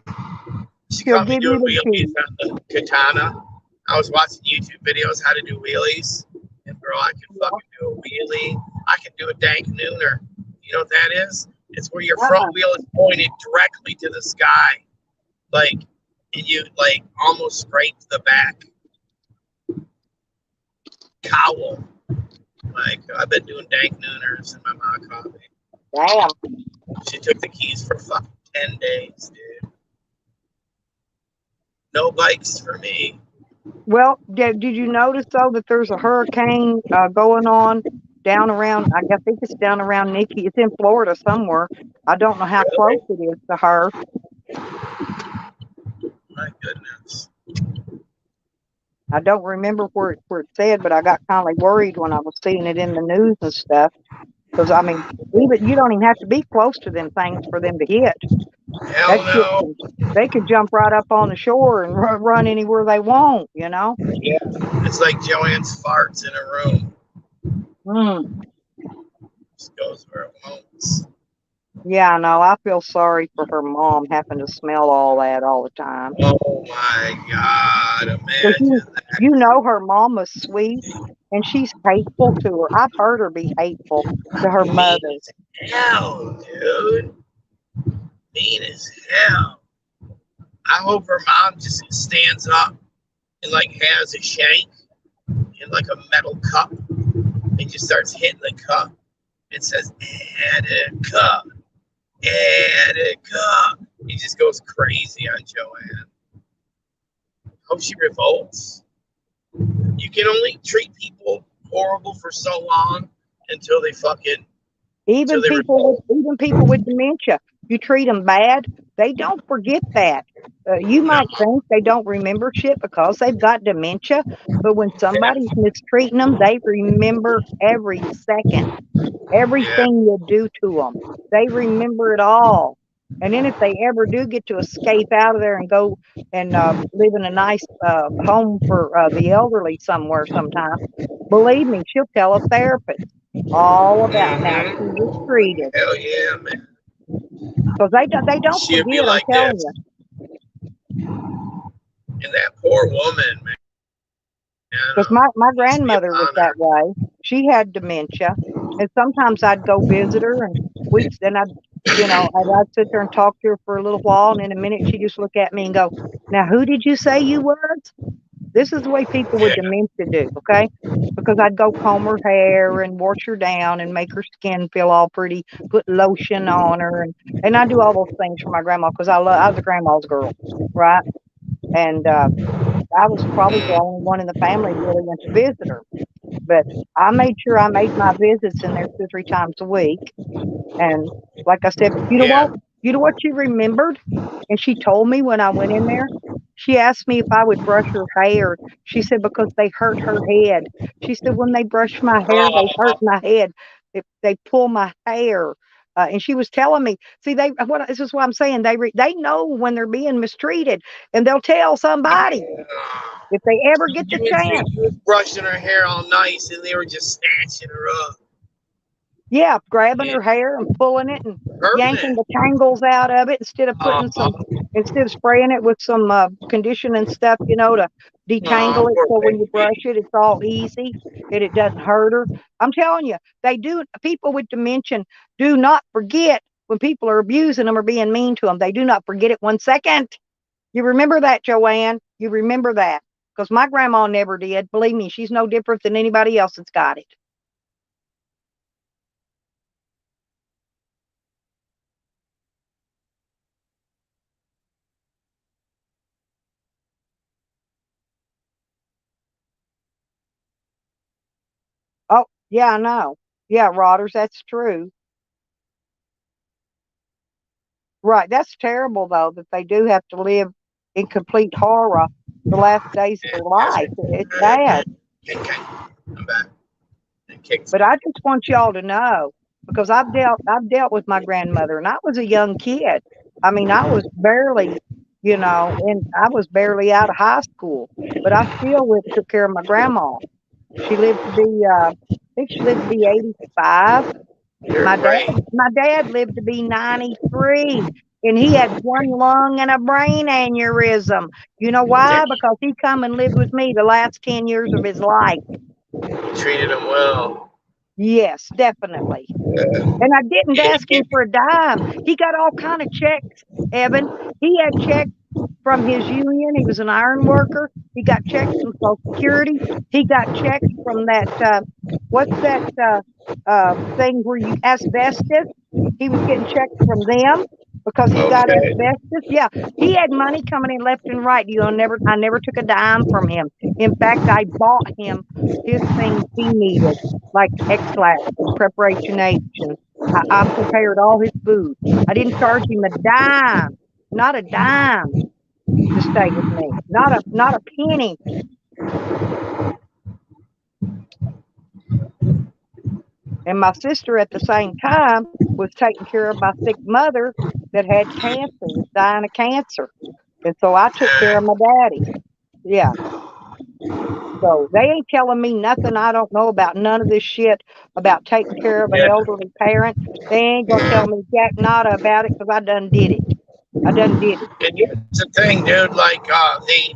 She caught me doing wheelies on the Katana. I was watching YouTube videos how to do wheelies, and girl, I can fucking do a wheelie. I can do a dank nooner. You know what that is? It's where your front wheel is pointed directly to the sky, like, and you like almost scrape the back cowl. Like, I've been doing dank nooners, and my mom caught me. Damn. She took the keys for fucking 10 days, dude. No bikes for me. Well, did you notice, though, that there's a hurricane going on down around, I think it's down around Nikki. It's in Florida somewhere. I don't know how close it is to her. My goodness. I don't remember where it said, but I got kind of worried when I was seeing it in the news and stuff. Because I mean, even you don't even have to be close to them things for them to hit. Hell That shit, no. they could jump right up on the shore and run anywhere they want. You know. Yeah. It's like Joanne's farts in a room. Mm. Just goes where it wants. Yeah, I know. I feel sorry for her mom having to smell all that all the time. Oh my God! 'Cause Imagine that. you know her mom was sweet, and she's hateful to her. I've heard her be hateful to her Mean mother. as hell, dude. Mean as hell. I hope her mom just stands up and like has a shank in like a metal cup and just starts hitting the cup and says, Attica, Attica. He just goes crazy on Joanne. Hope she revolts. You can only treat people horrible for so long until they fucking Even they people with dementia, you treat them bad, they don't forget that. You no. might think they don't remember shit because they've got dementia, but when somebody's mistreating them, they remember every second, everything you do to them. They remember it all. And then if they ever do get to escape out of there and go and live in a nice home for the elderly somewhere sometime, believe me, she'll tell a therapist all about how she was treated. Hell yeah, man. Because they don't She'll be forget, I'm like telling that. you. And that poor woman, man. Because my grandmother was that way. She had dementia. And sometimes I'd go visit her and I'd sit there and talk to her for a little while, and in a minute she'd just look at me and go, "Now who did you say you was?" This is the way people with dementia do, okay? Because I'd go comb her hair and wash her down and make her skin feel all pretty, put lotion on her, and I do all those things for my grandma because I was a grandma's girl, right? And I was probably the only one in the family who really went to visit her. But I made sure I made my visits in there 2 or 3 times a week. And like I said, you know what? You know what she remembered? And she told me when I went in there, she asked me if I would brush her hair. She said, because they hurt her head. She said, when they brush my hair, they hurt my head. If they pull my hair. And she was telling me, see, this is what I'm saying. They know when they're being mistreated, and they'll tell somebody if they ever get the chance. She was brushing her hair all nice, and they were just snatching her up. Yeah, grabbing her hair and pulling it and yanking the tangles out of it instead of instead of spraying it with some conditioning stuff, to detangle it. So when you brush it, it's all easy and it doesn't hurt her. I'm telling you, people with dementia do not forget when people are abusing them or being mean to them. They do not forget it 1 second. You remember that, Joanne? You remember that? Because my grandma never did. Believe me, she's no different than anybody else that's got it. Oh, yeah, I know. Yeah, Rodders, that's true. Right. That's terrible, though, that they do have to live in complete horror the last days of their life. It's bad. I'm back. But I just want y'all to know, because I've dealt with my grandmother, and I was a young kid. I mean, I was barely, and I was barely out of high school, but I still took care of my grandma. She lived to be, I think she lived to be 85. My dad lived to be 93, and he had 1 lung and a brain aneurysm. You know why? Because he come and lived with me the last 10 years of his life. Treated him well. Yes, definitely. And I didn't ask him for a dime. He got all kind of checks, Evan. He had checks from his union. He was an iron worker. He got checks from Social Security. He got checks from that, what's that thing where you asbestos? He was getting checks from them because he got asbestos. Yeah, he had money coming in left and right. I never took a dime from him. In fact, I bought him his things he needed, like X-Lax and Preparation H, and I prepared all his food. I didn't charge him a dime, not a dime, to stay with me, not a penny. And my sister at the same time was taking care of my sick mother that had cancer, was dying of cancer. And so I took care of my daddy. Yeah. So they ain't telling me nothing I don't know about none of this shit about taking care of an Yeah. elderly parent. They ain't gonna tell me jack nada about it because I done did it. I done did it. And here's the thing, dude. Like, they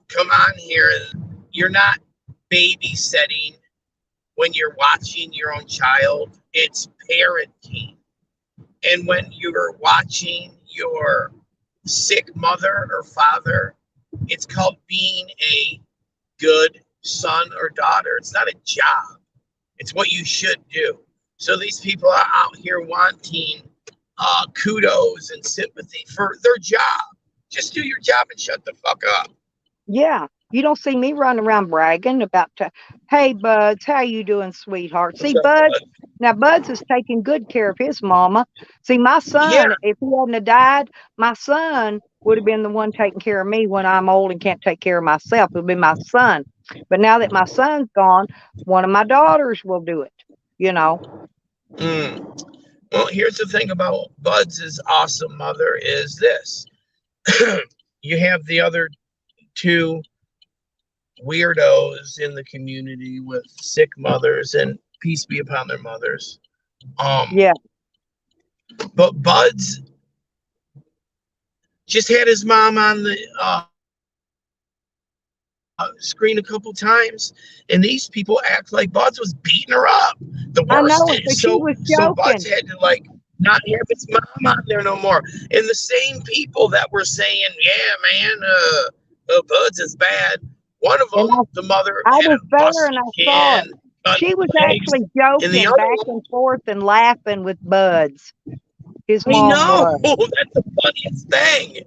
come on here. You're not babysitting when you're watching your own child. It's parenting. And when you're watching your sick mother or father, it's called being a good son or daughter. It's not a job. It's what you should do. So these people are out here wanting kudos and sympathy for their job. Just do your job and shut the fuck up. Yeah. You don't see me running around bragging about, hey, Buds, how you doing, sweetheart? See, Buds, now Buds is taking good care of his mama. See, my Yeah. son, if he hadn't have died, my son would have been the one taking care of me when I'm old and can't take care of myself. It would be my son. But now that my son's gone, one of my daughters will do it, you know. Well, here's the thing about Buds' awesome mother is this. You have the other two weirdos in the community with sick mothers, and peace be upon their mothers. Yeah. But Buds just had his mom on the screen a couple times, and these people act like Buds was beating her up. The I worst know thing. it, but she was So Buds joking. had to like not have his mom on there no more. And the same people that were saying, "Yeah, man, Buds is bad." One of And them, the mother, I had a was there and busted I saw it. chin, cut She was legs, actually and the joking other back one, and forth and laughing with Buds. His I mom know was. that's the funniest thing.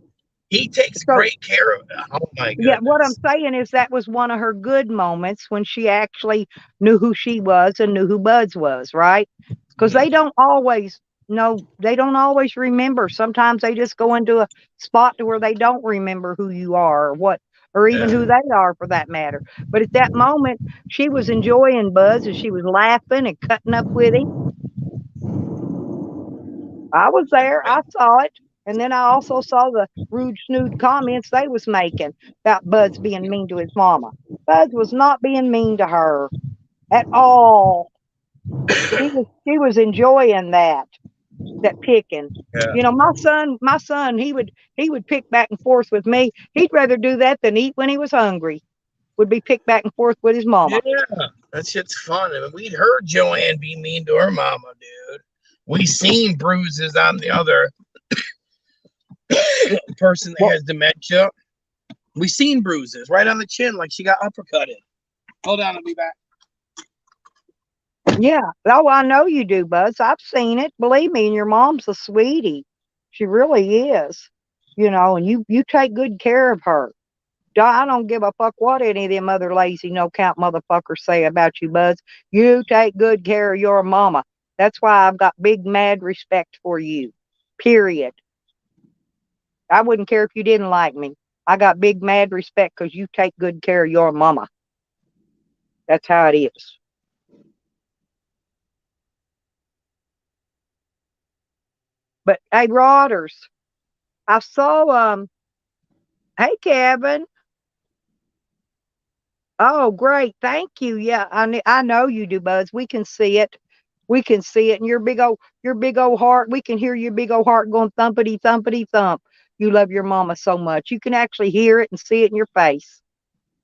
He takes So, great care of it. Oh my yeah, what I'm goodness. saying is that was one of her good moments when she actually knew who she was and knew who Buds was, right? Because they don't always know, they don't always remember. Sometimes they just go into a spot to where they don't remember who you are or what, or even Yeah. who they are for that matter. But at that moment, she was enjoying Buzz and she was laughing and cutting up with him. I was there. I saw it. And then I also saw the rude snood comments they was making about Buzz being mean to his mama. Buzz was not being mean to her at all. She was enjoying that picking. Yeah. You know, my son, he would pick back and forth with me. He'd rather do that than eat when he was hungry. Would be picked back and forth with his mama. Yeah, that shit's fun. I mean, we'd heard Joanne be mean to her mama, dude. We seen bruises on the other person that Well, has dementia. We seen bruises right on the chin, like she got uppercutted. Hold on, I'll be back. yeah. Oh, I know you do, Buzz. I've seen it. Believe me, and your mom's a sweetie. She really is. You know, and you take good care of her. I don't give a fuck what any of them other lazy no count motherfuckers say about you, Buzz. You take good care of your mama. That's why I've got big mad respect for you. Period. I wouldn't care if you didn't like me. I got big mad respect because you take good care of your mama. That's how it is. But hey, Rodders, I saw hey Kevin. Oh, great. Thank you. Yeah, I know you do, Buzz. We can see it. We can see it. And your big old heart, we can hear your big old heart going thumpity thumpity thump. You love your mama so much. You can actually hear it and see it in your face.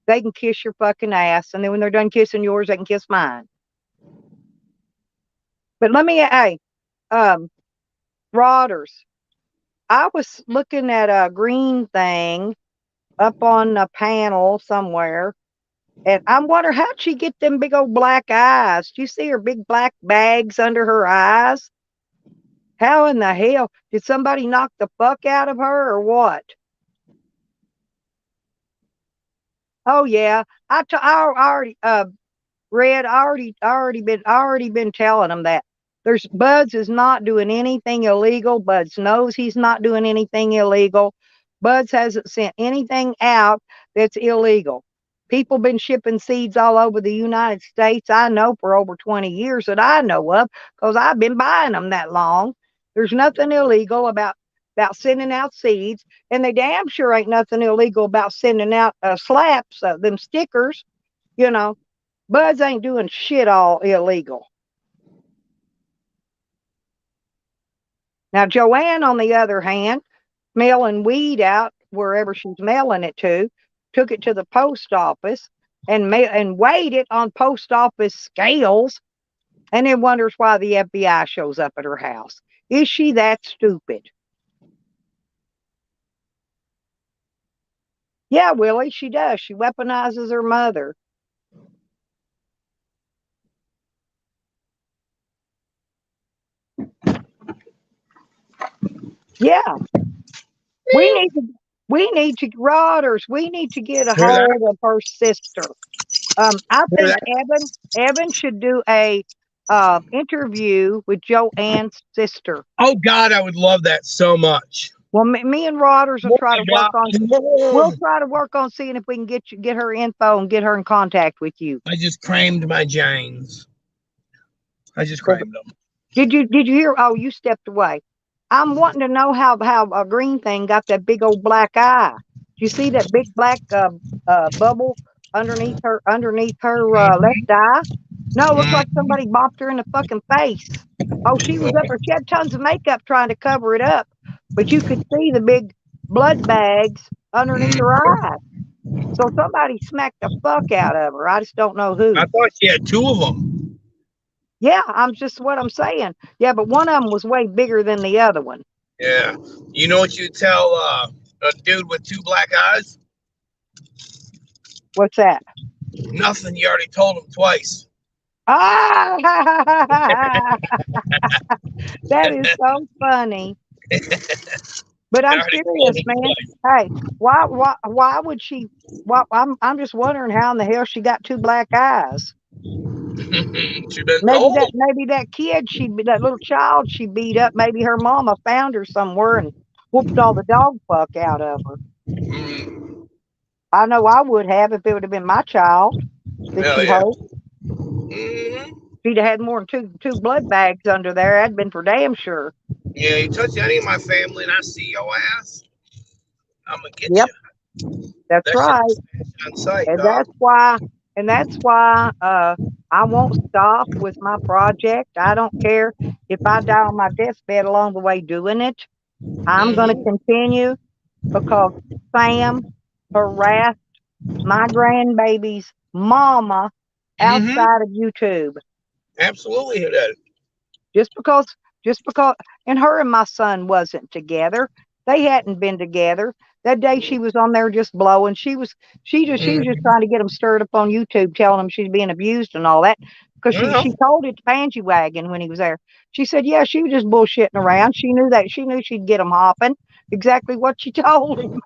They can kiss your fucking ass, and then when they're done kissing yours, they can kiss mine. But hey, um, Rodders, I was looking at a green thing up on a panel somewhere. And I wonder how'd she get them big old black eyes? Do you see her big black bags under her eyes? How in the hell did somebody knock the fuck out of her or what? Oh yeah, I already Red. I already been telling them that there's Buds is not doing anything illegal. Buds knows he's not doing anything illegal. Buds hasn't sent anything out that's illegal. People been shipping seeds all over the United States. I know for over 20 years that I know of because I've been buying them that long. There's nothing illegal about sending out seeds, and they damn sure ain't nothing illegal about sending out slaps, them stickers. You know, Buds ain't doing shit all illegal. Now, Joanne, on the other hand, mailing weed out wherever she's mailing it to, took it to the post office and weighed it on post office scales, and then wonders why the FBI shows up at her house. Is she that stupid? Yeah, Willie, she does. She weaponizes her mother. Yeah. We need to Rodders. We need to get a Hear that? hold of her sister. I Hear think that? Evan should do a interview with Joanne's sister. Oh God, I would love that so much. Well, me and Rodders will try to work on. We'll I try to work on seeing if we can get her info and get her in contact with you. just creamed my Janes. I just creamed them. Did you hear? Oh, you stepped away. I'm wanting to know how a green thing got that big old black eye. Do you see that big black bubble underneath her left eye? No, it looks like somebody bopped her in the fucking face. Oh, she was up there. She had tons of makeup trying to cover it up, but you could see the big blood bags underneath her eyes. So somebody smacked the fuck out of her. I just don't know who. I thought she had two of them. Yeah, I'm just what I'm saying. Yeah, but one of them was way bigger than the other one. Yeah. You know what you tell a dude with two black eyes? What's that? Nothing. You already told him twice. Ah, that is so funny. But I'm serious, man. Hey, why would she? I'm just wondering how in the hell she got two black eyes. She been Maybe told. that kid that little child she beat up. Maybe her mama found her somewhere and whooped all the dog fuck out of her. I know I would have if it would have been my child that she hurt. She'd have had more than two blood bags under there. That'd been for damn sure. Yeah, you touch any of my family and I see your ass, I'm gonna get you. That's right. On sight, And dog. that's why I won't stop with my project. I don't care if I die on my deathbed along the way doing it. I'm going to continue because Sam harassed my grandbaby's mama outside of YouTube. Absolutely, it is. Just because, and her and my son wasn't together. They hadn't been together. That day she was on there just blowing. She was just trying to get them stirred up on YouTube, telling them she's being abused and all that. Because she told it to Pansy Wagon when he was there. She said, yeah, she was just bullshitting around. She knew that. She knew she'd get them hopping. Exactly what she told him.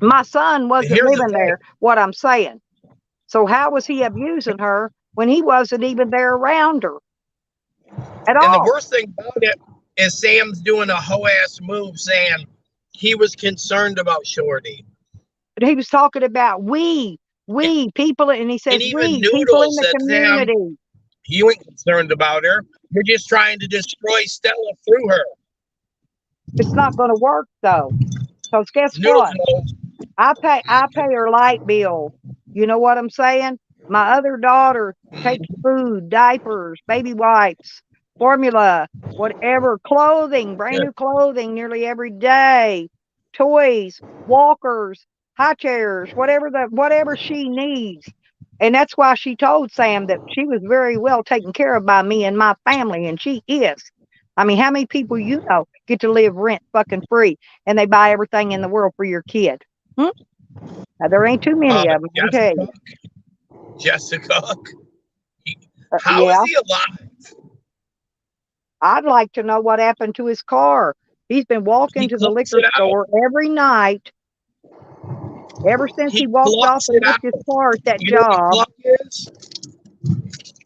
My son wasn't living there, what I'm saying. So how was he abusing her when he wasn't even there around her at all? And the worst thing about it is Sam's doing a hoe-ass move saying he was concerned about Shorty. But he was talking about we people, and he says we people in the community. Sam, you ain't concerned about her. You're just trying to destroy Stella through her. It's not going to work though, because guess what? I pay her light bill. You know what I'm saying? My other daughter takes food, diapers, baby wipes, formula, whatever, clothing, brand new clothing nearly every day, toys, walkers, high chairs, whatever she needs. And that's why she told Sam that she was very well taken care of by me and my family, and she is. I mean, how many people you know get to live rent fucking free and they buy everything in the world for your kid? Now, there ain't too many of them, I tell you. Jessica, how is he alive? I'd like to know what happened to his car. He's been walking to the liquor store every night ever since he walked off and left his car at that job.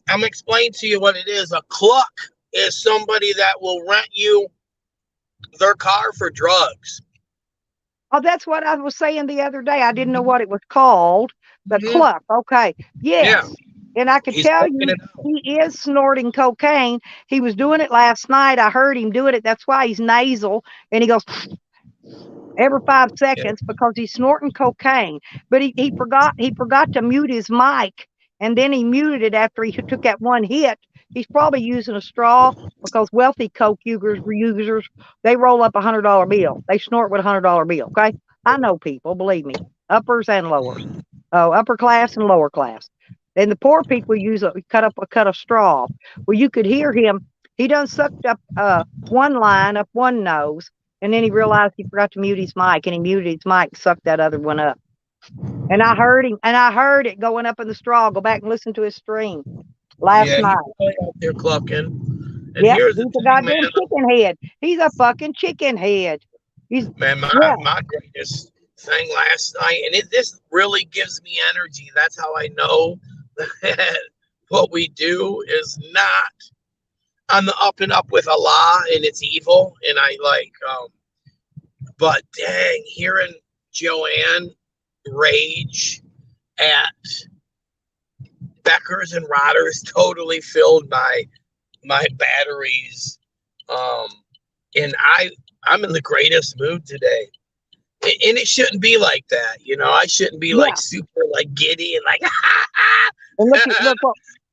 I'm explaining to you what it is. A cluck is somebody that will rent you their car for drugs. Oh, that's what I was saying the other day. I didn't know what it was called. The Mhm. cluck. Okay. Yes. And I could He's tell poking you it out. he is snorting cocaine. He was doing it last night. I heard him doing it. That's why he's nasal. And he goes every 5 seconds because he's snorting cocaine. But he forgot to mute his mic. And then he muted it after he took that one hit. He's probably using a straw because wealthy coke users they roll up $100 bill. They snort with $100 bill. Okay, I know people. Believe me, uppers and lowers, upper class and lower class. And the poor people use a cut a straw. Well, you could hear him. He done sucked up one line up one nose, and then he realized he forgot to mute his mic, and he muted his mic, sucked that other one up. And I heard him, and I heard it going up in the straw. Go back and listen to his stream last night. He's probably out there clucking. And Yeah, here's he's the a thing, goddamn man. chicken head. He's a fucking chicken head. He's Man, yeah. my greatest thing last night, and this really gives me energy. That's how I know that what we do is not on the up and up with Allah, and it's evil. And I like, but dang, hearing Joanne rage at Beckers and Rotters totally filled my batteries. And I'm in the greatest mood today. And it shouldn't be like that, you know. I shouldn't be like super like giddy and like And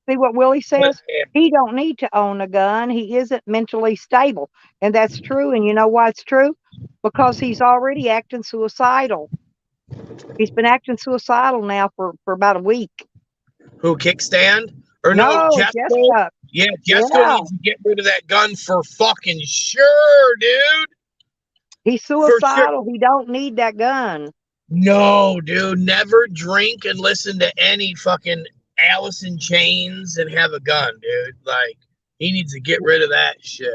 see what Willie says? He don't need to own a gun. He isn't mentally stable. And that's true. And you know why it's true? Because he's already acting suicidal. He's been acting suicidal now for about a week. Who, Kickstand? Or no Jesco? Yeah, Jesco needs to get rid of that gun for fucking sure, dude. He's suicidal. Sure. He don't need that gun. No, dude. Never drink and listen to any fucking Alice in Chains and have a gun, dude. Like, he needs to get rid of that shit.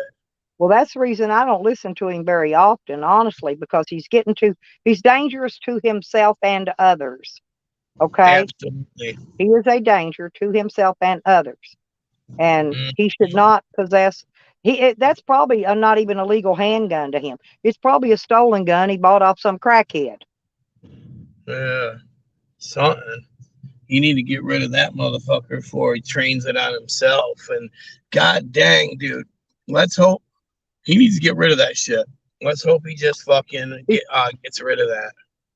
Well, that's the reason I don't listen to him very often, honestly, because he's dangerous to himself and to others. Okay? Absolutely. He is a danger to himself and others. And he should not possess. That's probably not even a legal handgun to him. It's probably a stolen gun he bought off some crackhead. Yeah, something. You need to get rid of that motherfucker before he trains it on himself. And god dang, dude, let's hope he needs to get rid of that shit. Let's hope he just fucking gets rid of that.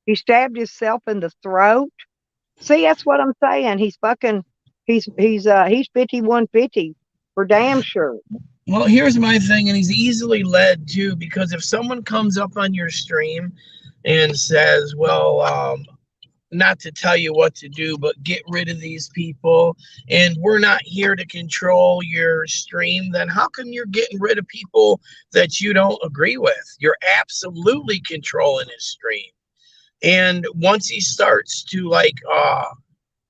He stabbed himself in the throat. See, that's what I'm saying. He's 5150 for damn sure. Well, here's my thing, and he's easily led too, because if someone comes up on your stream and says, well, not to tell you what to do, but get rid of these people, and we're not here to control your stream, then how come you're getting rid of people that you don't agree with? You're absolutely controlling his stream. And once he starts to like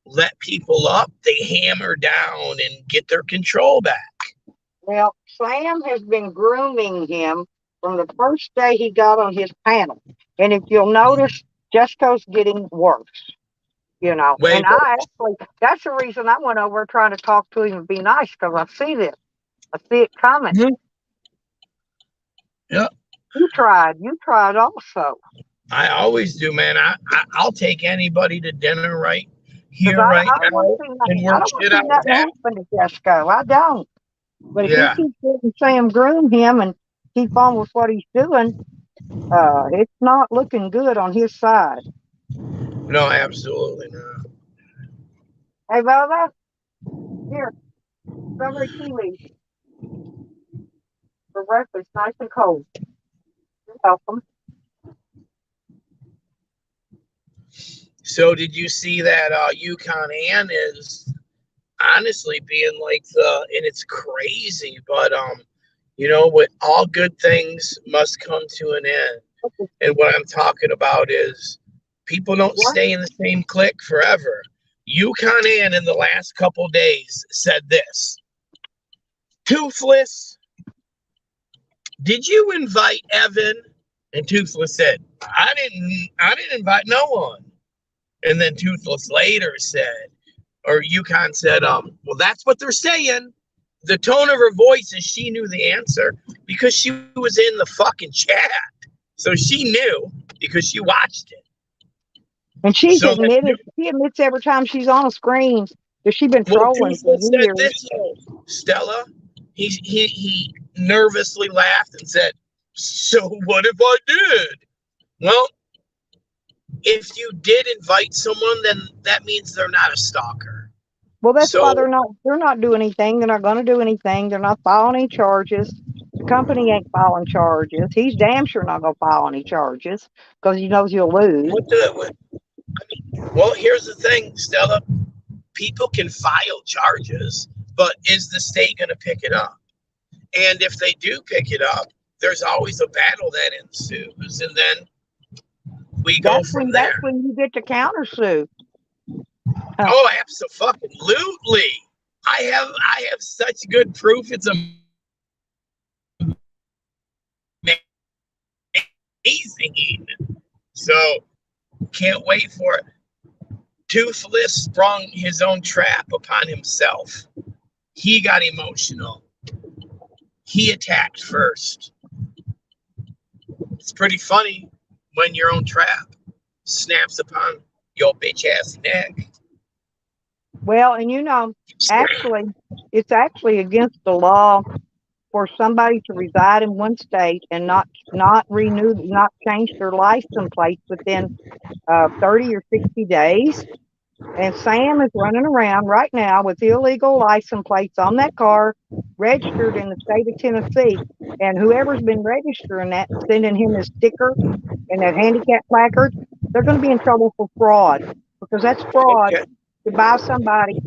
let people up, they hammer down and get their control back. Well, Sam has been grooming him from the first day he got on his panel. And if you'll notice, Jesco's getting worse, you know. And that's the reason I went over trying to talk to him and be nice, because I see this. I see it coming. Mm-hmm. Yeah. You tried also. I always do, man. I'll take anybody to dinner right here, right now, and work shit out. I don't happen to Jesco. I don't. But if you keep letting Sam groom him and keep on with what he's doing, it's not looking good on his side. No, absolutely not. Hey, Bubba, here, strawberry kiwi for breakfast, nice and cold. You're welcome. So, did you see that Yukon Ann is honestly being like and it's crazy, but you know, with all good things must come to an end. And what I'm talking about is people don't stay in the same clique forever. Yukon Ann in the last couple days said this: Toothless, did you invite Evan? And Toothless said, I didn't invite no one. And then Toothless later said, or Yukon said, well, that's what they're saying. The tone of her voice is she knew the answer because she was in the fucking chat. So she knew because she watched it. And she's So admitted, she admits every time she's on a screen that she's been well, trolling for Diesel said years. this, Stella. He nervously laughed and said, "So what if I did?" Well, if you did invite someone, then that means they're not a stalker. Well, that's why So they're not doing anything. They're not going to do anything. They're not filing any charges. The company ain't filing charges. He's damn sure not going to file any charges because he knows he'll lose. well, here's the thing, Stella. People can file charges, but is the state going to pick it up? And if they do pick it up, there's always a battle that ensues, and then we go from there. That's when you get to countersue. Oh, absolutely! I have such good proof. It's amazing. So can't wait for it. Toothless sprung his own trap upon himself. He got emotional. He attacked first. It's pretty funny when your own trap snaps upon your bitch ass neck. Well, and it's actually against the law for somebody to reside in one state and not change their license plate within 30 or 60 days. And Sam is running around right now with illegal license plates on that car, registered in the state of Tennessee. And whoever's been registering that and sending him his sticker and that handicap placard, they're going to be in trouble for fraud, because that's fraud to buy somebody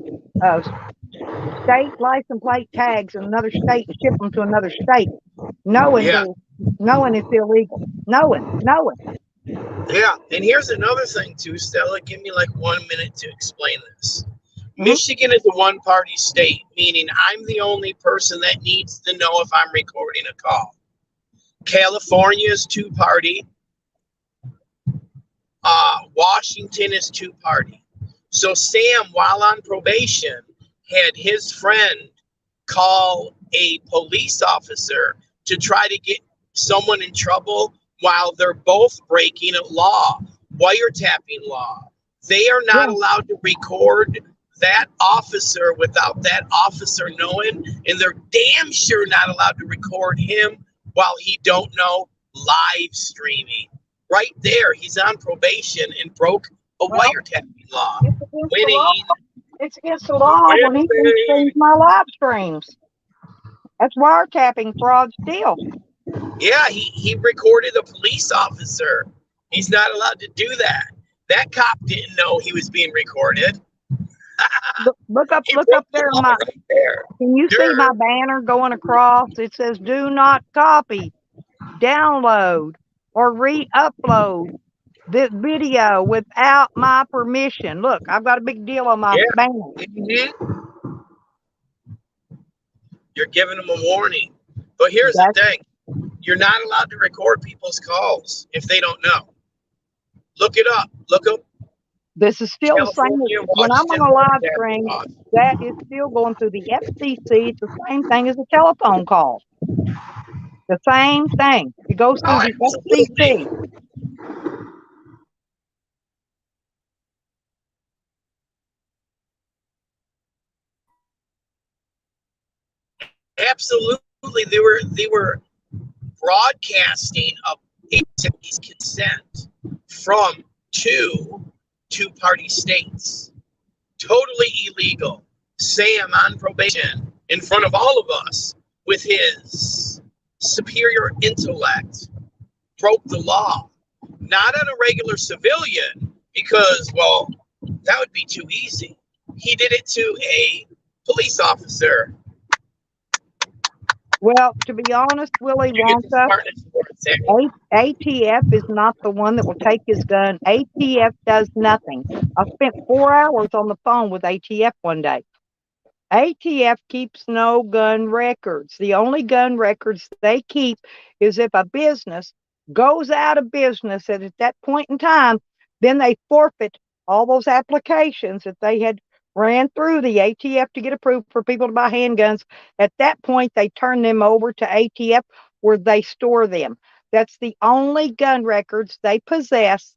state license plate tags in another state and ship them to another state, knowing it's illegal, knowing. Yeah, and here's another thing too, Stella. Give me like 1 minute to explain this. Michigan is a one-party state, meaning I'm the only person that needs to know if I'm recording a call. California is two-party. Washington is two-party. So Sam, while on probation, had his friend call a police officer to try to get someone in trouble while they're both breaking a law, wiretapping law. They are not allowed to record that officer without that officer knowing, and they're damn sure not allowed to record him while he don't know live streaming. Right there, he's on probation and broke a wiretapping law. It's against the law when he can stream my live streams. That's wiretapping fraud still. Yeah, he recorded a police officer. He's not allowed to do that. That cop didn't know he was being recorded. Look up there. Can you see my banner going across? It says, "Do not copy, download, or re-upload this video without my permission." Look, I've got a big deal on my banner. You're giving them a warning. But here's the thing. You're not allowed to record people's calls if they don't know. Look it up. Look up. This is still the same. When I'm on a live stream, that is still going through the FCC. It's the same thing as a telephone call. The same thing. It goes through the FCC. Absolutely. They were broadcasting of consent from two-party states. Totally illegal. Sam on probation in front of all of us with his superior intellect broke the law. Not on a regular civilian because, well, that would be too easy. He did it to a police officer. Well, to be honest, Willie Wonka, ATF is not the one that will take his gun. ATF does nothing. I spent 4 hours on the phone with ATF one day. ATF keeps no gun records. The only gun records they keep is if a business goes out of business, and at that point in time, then they forfeit all those applications that they had ran through the ATF to get approved for people to buy handguns. At that point, they turn them over to ATF where they store them. That's the only gun records they possess.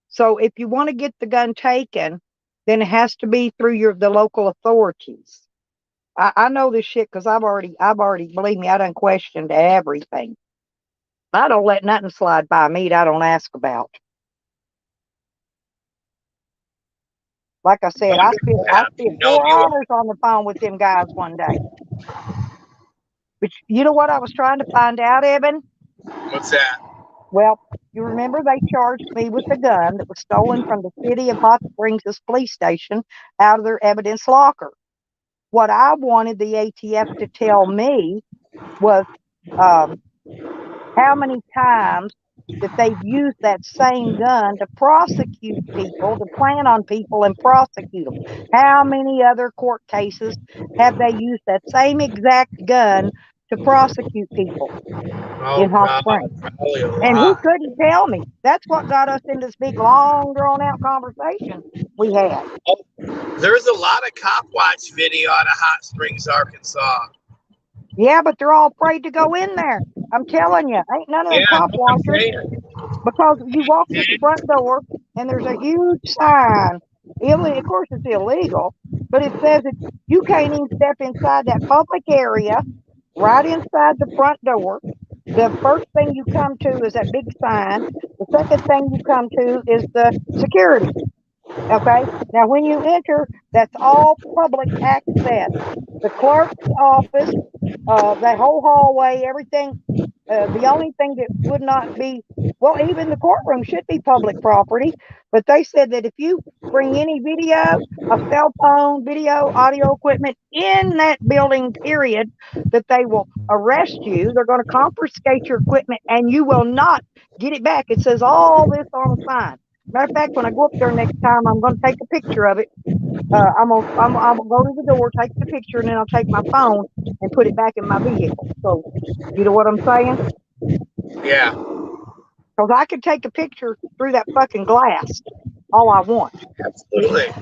So if you want to get the gun taken, then it has to be through the local authorities. I know this shit because I've already, believe me, I done questioned everything. I don't let nothing slide by me that I don't ask about. Like I said, I spent 4 hours on the phone with them guys one day. But you know what I was trying to find out, Evan? What's that? Well, you remember they charged me with a gun that was stolen from the city of Hot Springs' police station out of their evidence locker. What I wanted the ATF to tell me was how many times that they've used that same gun to prosecute people, to plan on people and prosecute them. How many other court cases have they used that same exact gun to prosecute people in Hot Springs? And he couldn't tell me. That's what got us into this big, long, drawn-out conversation we had. There's a lot of cop watch video out of Hot Springs, Arkansas. Yeah, but they're all afraid to go in there. I'm telling you, ain't none of them cop watchers. Because you walk through the front door and there's a huge sign. Of course, it's illegal, but it says that you can't even step inside that public area right inside the front door. The first thing you come to is that big sign. The second thing you come to is the security. Okay? Now, when you enter, that's all public access. The clerk's office, that whole hallway, everything. The only thing that would not be, well, even the courtroom should be public property. But they said that if you bring any video, a cell phone, video, audio equipment in that building, period, that they will arrest you. They're going to confiscate your equipment and you will not get it back. It says all this on the sign. Matter of fact, when I go up there next time, I'm going to take a picture of it. I'm gonna go to the door, take the picture, and then I'll take my phone and put it back in my vehicle. So, you know what I'm saying? Yeah. Because I could take a picture through that fucking glass all I want. Absolutely.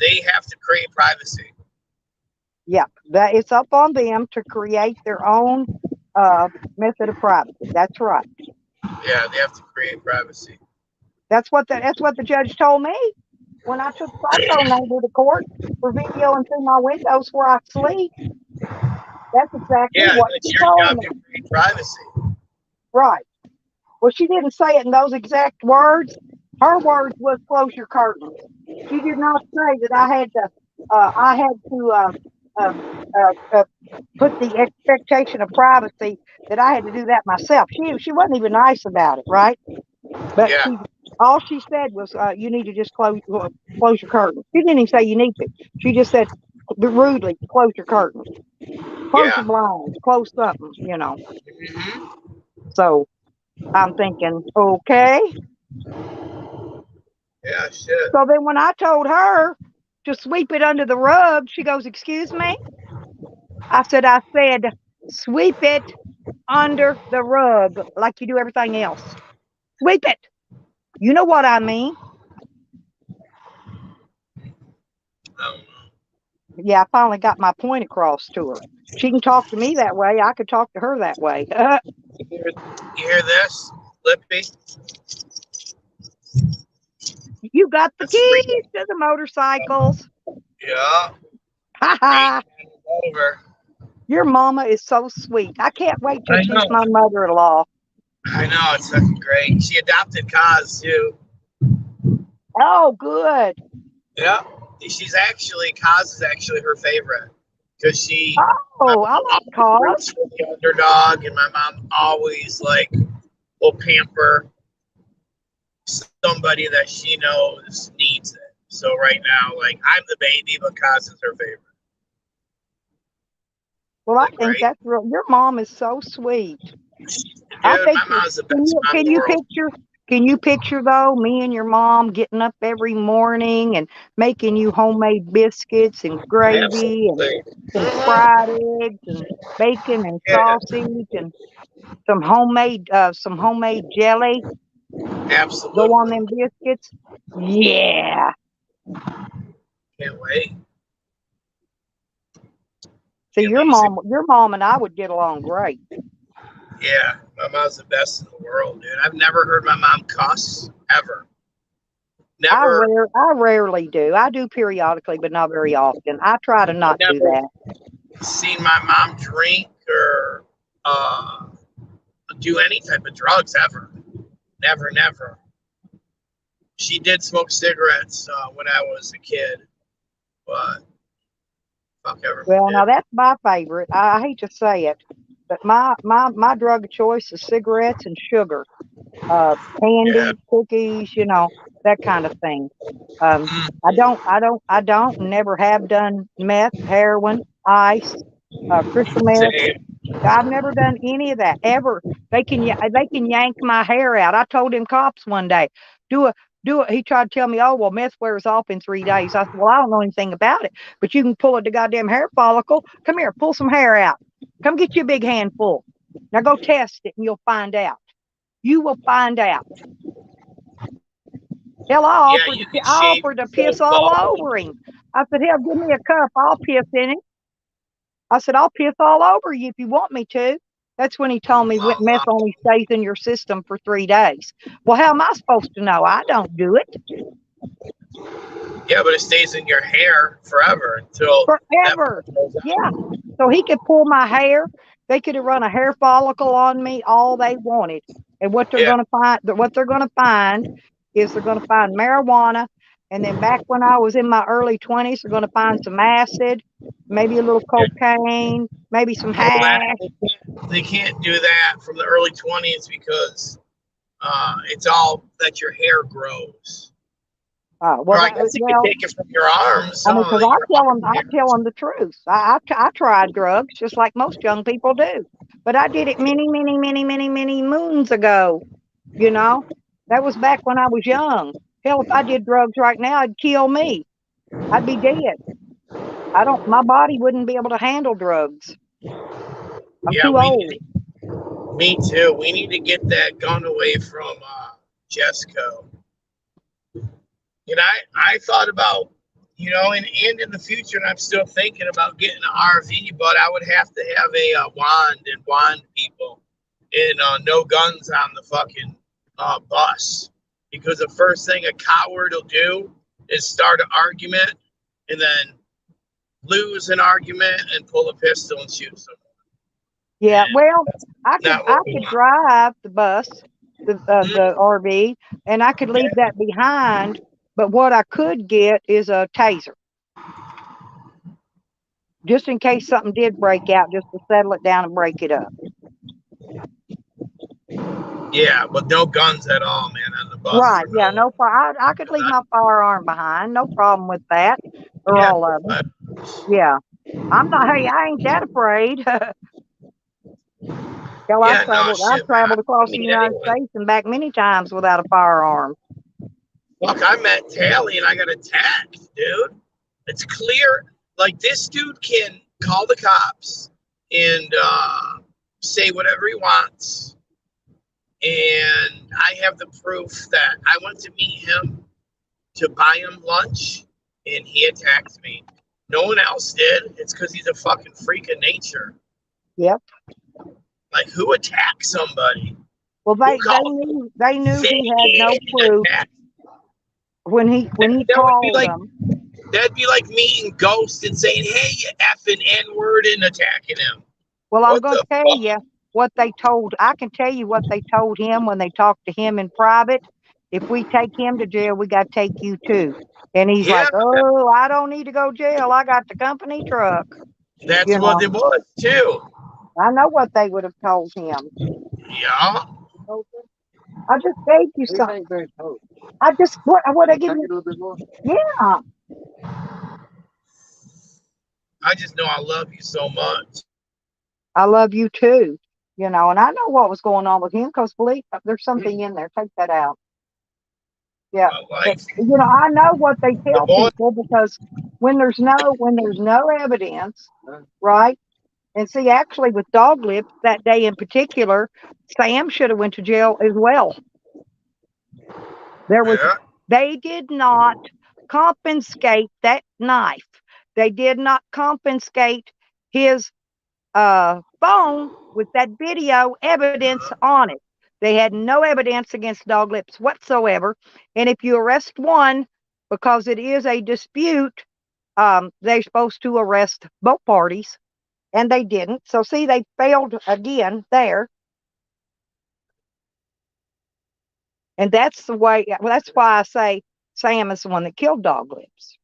They have to create privacy. Yeah, that it's up on them to create their own method of privacy. That's right. Yeah, they have to create privacy. That's what the judge told me when I took photo number to court for videoing through my windows where I sleep. That's exactly what she told me. To create privacy. Right. Well, she didn't say it in those exact words. Her words was close your curtains. She did not say that I had to put the expectation of privacy that I had to do that myself. She wasn't even nice about it, right? But all she said was, you need to just close your curtains. She didn't even say you need to. She just said rudely, close your curtains. Close your blinds, close something, you know. Mm-hmm. So I'm thinking, okay. Yeah, shit. So then when I told her to sweep it under the rug, she goes, excuse me? I said, sweep it under the rug like you do everything else. Sweep it. You know what I mean? Yeah, I finally got my point across to her. She can talk to me that way. I could talk to her that way. You hear this, Lippy? You got the keys to the motorcycles. Yeah. Ha ha. Over. Your mama is so sweet. I can't wait till she's my mother-in-law. I know, it's fucking great. She adopted Kaz too. Oh, good. Yeah. Kaz is actually her favorite. Because she I like Kaz. The underdog, and my mom always will pamper somebody that she knows needs it. So right now, I'm the baby, but Kaz is her favorite. Well, I think that's real. Your mom is so sweet. I think my mom's the best mom in the world. Can you picture though, me and your mom getting up every morning and making you homemade biscuits and gravy and fried eggs and bacon and sausage and some homemade jelly? Absolutely. Go on them biscuits? Yeah. Can't wait. See, Be your amazing. mom and I would get along great. Yeah, my mom's the best in the world, dude. I've never heard my mom cuss ever. Never. I rarely do. I do periodically, but not very often. I try to I've not do never that. seen my mom drink or do any type of drugs ever. Never, never. She did smoke cigarettes when I was a kid, but fuck everyone Well, now did. that's my favorite. I hate to say it, but my drug of choice is cigarettes and sugar, Yeah. candy, cookies, that kind of thing. I don't, never have done meth, heroin, ice, crystal meth. Same. I've never done any of that ever. They can yank my hair out. I told them cops one day, do a do it. He tried to tell me, oh well, meth wears off in 3 days. I said, well, I don't know anything about it, but you can pull at the goddamn hair follicle. Come here, pull some hair out. Come get you a big handful. Now go test it, and you'll find out. You will find out. Hell, Yeah, you can I shave offered to your piss all bald. over him. I said, hell, give me a cup. I'll piss in it. I said, I'll piss all over you if you want me to. That's when he told me meth only stays in your system for 3 days. Well, how am I supposed to know? I don't do it. Yeah, but it stays in your hair forever until Forever. Yeah. So he could pull my hair. They could have run a hair follicle on me all they wanted. And what they're Yeah. going to find is they're going to find marijuana. And then back when I was in my early 20s, they're going to find some acid, maybe a little cocaine, maybe some hash. They can't do that from the early 20s because it's all that your hair grows. Well, or I guess you can take it from your arms. I mean, because I tell them the truth. I tried drugs just like most young people do, but I did it many, many, many, many, many moons ago. That was back when I was young. Hell, if I did drugs right now, it'd kill me. I'd be dead. My body wouldn't be able to handle drugs. I'm too old. Me too. We need to get that gun away from Jesco. I thought about, and in the future, and I'm still thinking about getting an RV, but I would have to have a wand and wand people and no guns on the fucking bus. Because the first thing a coward will do is start an argument and then lose an argument and pull a pistol and shoot someone. Yeah, well, I could drive the bus, the RV, and I could leave that behind. But what I could get is a taser, just in case something did break out, just to settle it down and break it up. Yeah, but no guns at all, man, on the bus. Right? Yeah, no. I could leave my firearm behind, no problem with that, or all of them. Yeah, I'm not. Hey, I ain't that afraid. Hell, I've traveled across the United States and back many times without a firearm. Look, I met Tally and I got attacked, dude. It's clear. Like, this dude can call the cops and say whatever he wants. And I have the proof that I went to meet him to buy him lunch and he attacked me. No one else did. It's because he's a fucking freak of nature. Yep. Like, who attacked somebody? Well, they knew he had no proof. When he called them. That'd be like meeting Ghost and saying, hey, you effing N-word, and attacking him. Well, I'm going to tell you what they told. I can tell you what they told him when they talked to him in private. If we take him to jail, we got to take you too. And he's like, oh, I don't need to go to jail. I got the company truck. That's what it was, too. I know what they would have told him. Yeah. I just gave you something. What I give you? Yeah. I just know I love you so much. I love you too. And I know what was going on with him because believe there's something in there. Take that out. Yeah. But, I know what they tell people because when there's no evidence, right? And see, actually, with Dog Lips that day in particular, Sam should have went to jail as well. They did not confiscate that knife. They did not confiscate his phone with that video evidence on it. They had no evidence against Dog Lips whatsoever. And if you arrest one, because it is a dispute, they're supposed to arrest both parties, and they didn't. So, see, they failed again there. And that's the way, well, that's why I say Sam is the one that killed Dog Lips.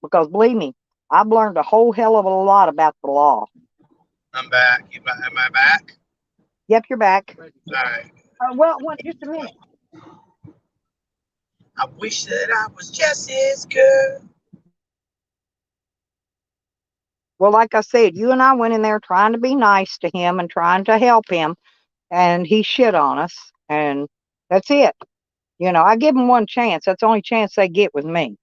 Because believe me, I've learned a whole hell of a lot about the law. I'm back. Am I back? Yep, you're back. All right. Well, just a minute. I wish that I was Jesse's girl. Well, like I said, you and I went in there trying to be nice to him and trying to help him, and he shit on us, and that's it. You know, I give him one chance. That's the only chance they get with me.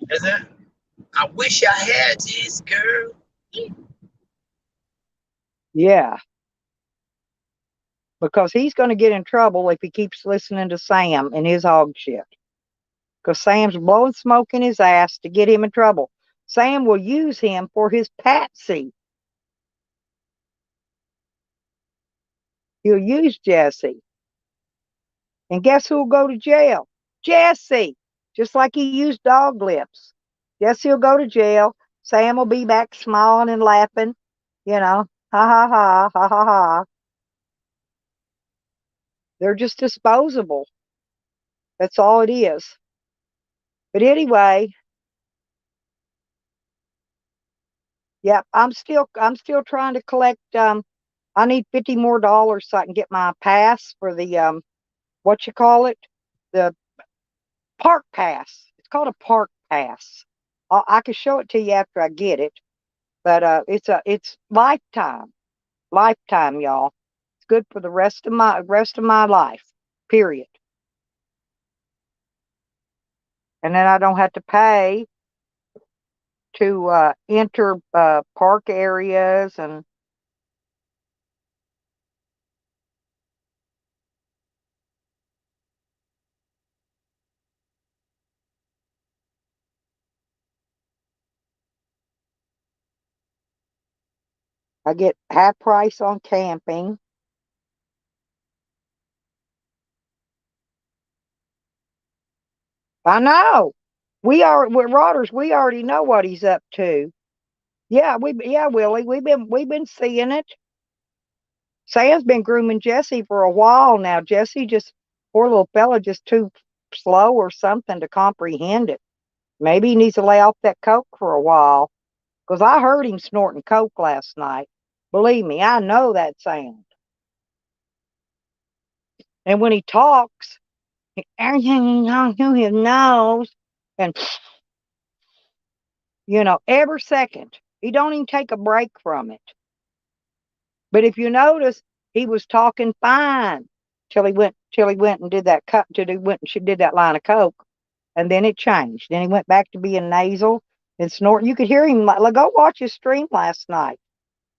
Is it? I wish I had this girl. Yeah. Because he's going to get in trouble if he keeps listening to Sam and his hog shit. Because Sam's blowing smoke in his ass to get him in trouble. Sam will use him for his patsy. He'll use Jesse. And guess who'll go to jail? Jesse. Just like he used Dog Lips. Jesse will go to jail. Sam will be back smiling and laughing. You know, ha ha ha, ha ha ha. They're just disposable. That's all it is. But anyway, yeah, I'm still trying to collect. I need $50 more so I can get my pass for the what you call it, the park pass. It's called a park pass. I can show it to you after I get it, but it's lifetime, y'all. It's good for the rest of my life. Period. And then I don't have to pay to enter park areas, and I get half price on camping. I know. We're Rotters. We already know what he's up to. Yeah, Willie. We've been seeing it. Sam's been grooming Jesse for a while now. Jesse just, poor little fella, just too slow or something to comprehend it. Maybe he needs to lay off that coke for a while. Because I heard him snorting coke last night. Believe me, I know that sound. And when he talks, everything he talks to his nose, and every second. He don't even take a break from it. But if you notice, he was talking fine till he went and did that cut till he went and she did that line of coke, and then it changed. Then he went back to being nasal and snorting. You could hear him. Like, go watch his stream last night.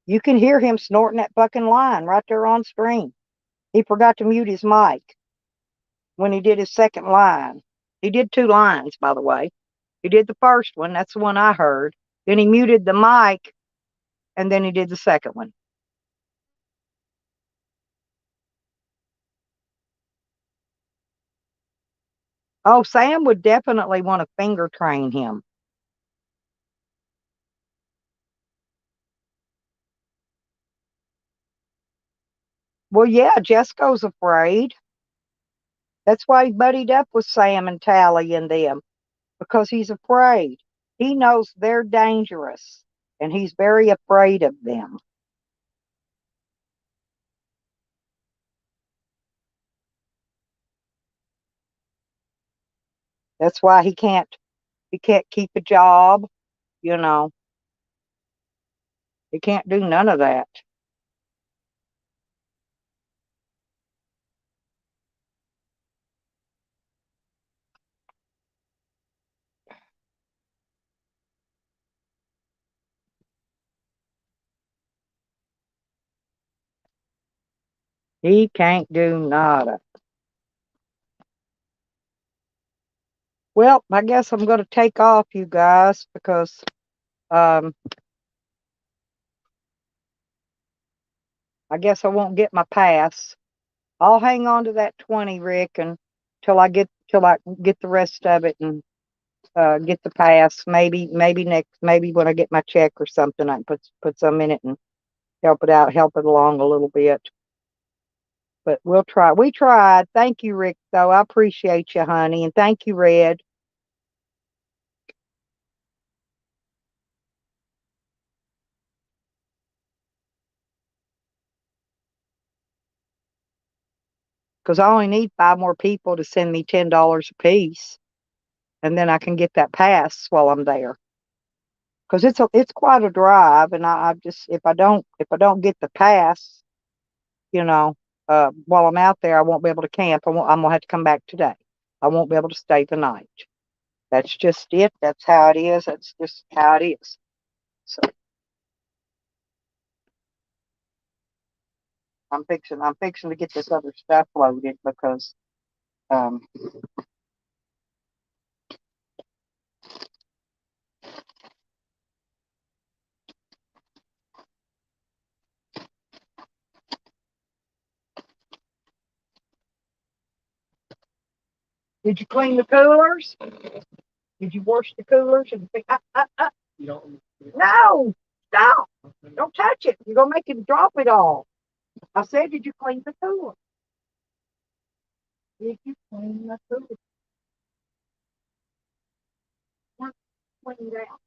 You can hear him snorting that fucking line right there on stream. He forgot to mute his mic when he did his second line. He did 2 lines, by the way. He did the first one. That's the one I heard. Then he muted the mic, and then he did the second one. Oh, Sam would definitely want to finger train him. Well, yeah, Jesco's afraid. That's why he buddied up with Sam and Tally and them, because he's afraid. He knows they're dangerous, and he's very afraid of them. That's why he can't keep a job, you know. He can't do none of that. He can't do nada. Well, I guess I'm going to take off, you guys, because um, I guess I won't get my pass. I'll hang on to that 20, Rick, and till I get the rest of it and get the pass. Maybe when I get my check or something, I can put some in it and help it along a little bit. But we'll try. We tried. Thank you, Rick, though. I appreciate you, honey, and thank you, Red. Because I only need 5 more people to send me $10 a piece, and then I can get that pass while I'm there. Because it's quite a drive, and I just if I don't get the pass, you know, while I'm out there, I won't be able to camp. I'm gonna have to come back today. I won't be able to stay the night. That's just it. That's how it is. That's just how it is. So I'm fixing to get this other stuff loaded because um did you clean the coolers? Did you wash the coolers and You don't. no, stop. Don't touch it. You're gonna make it drop it all. I said, did you clean the cooler? Did you clean the cooler? Clean it out.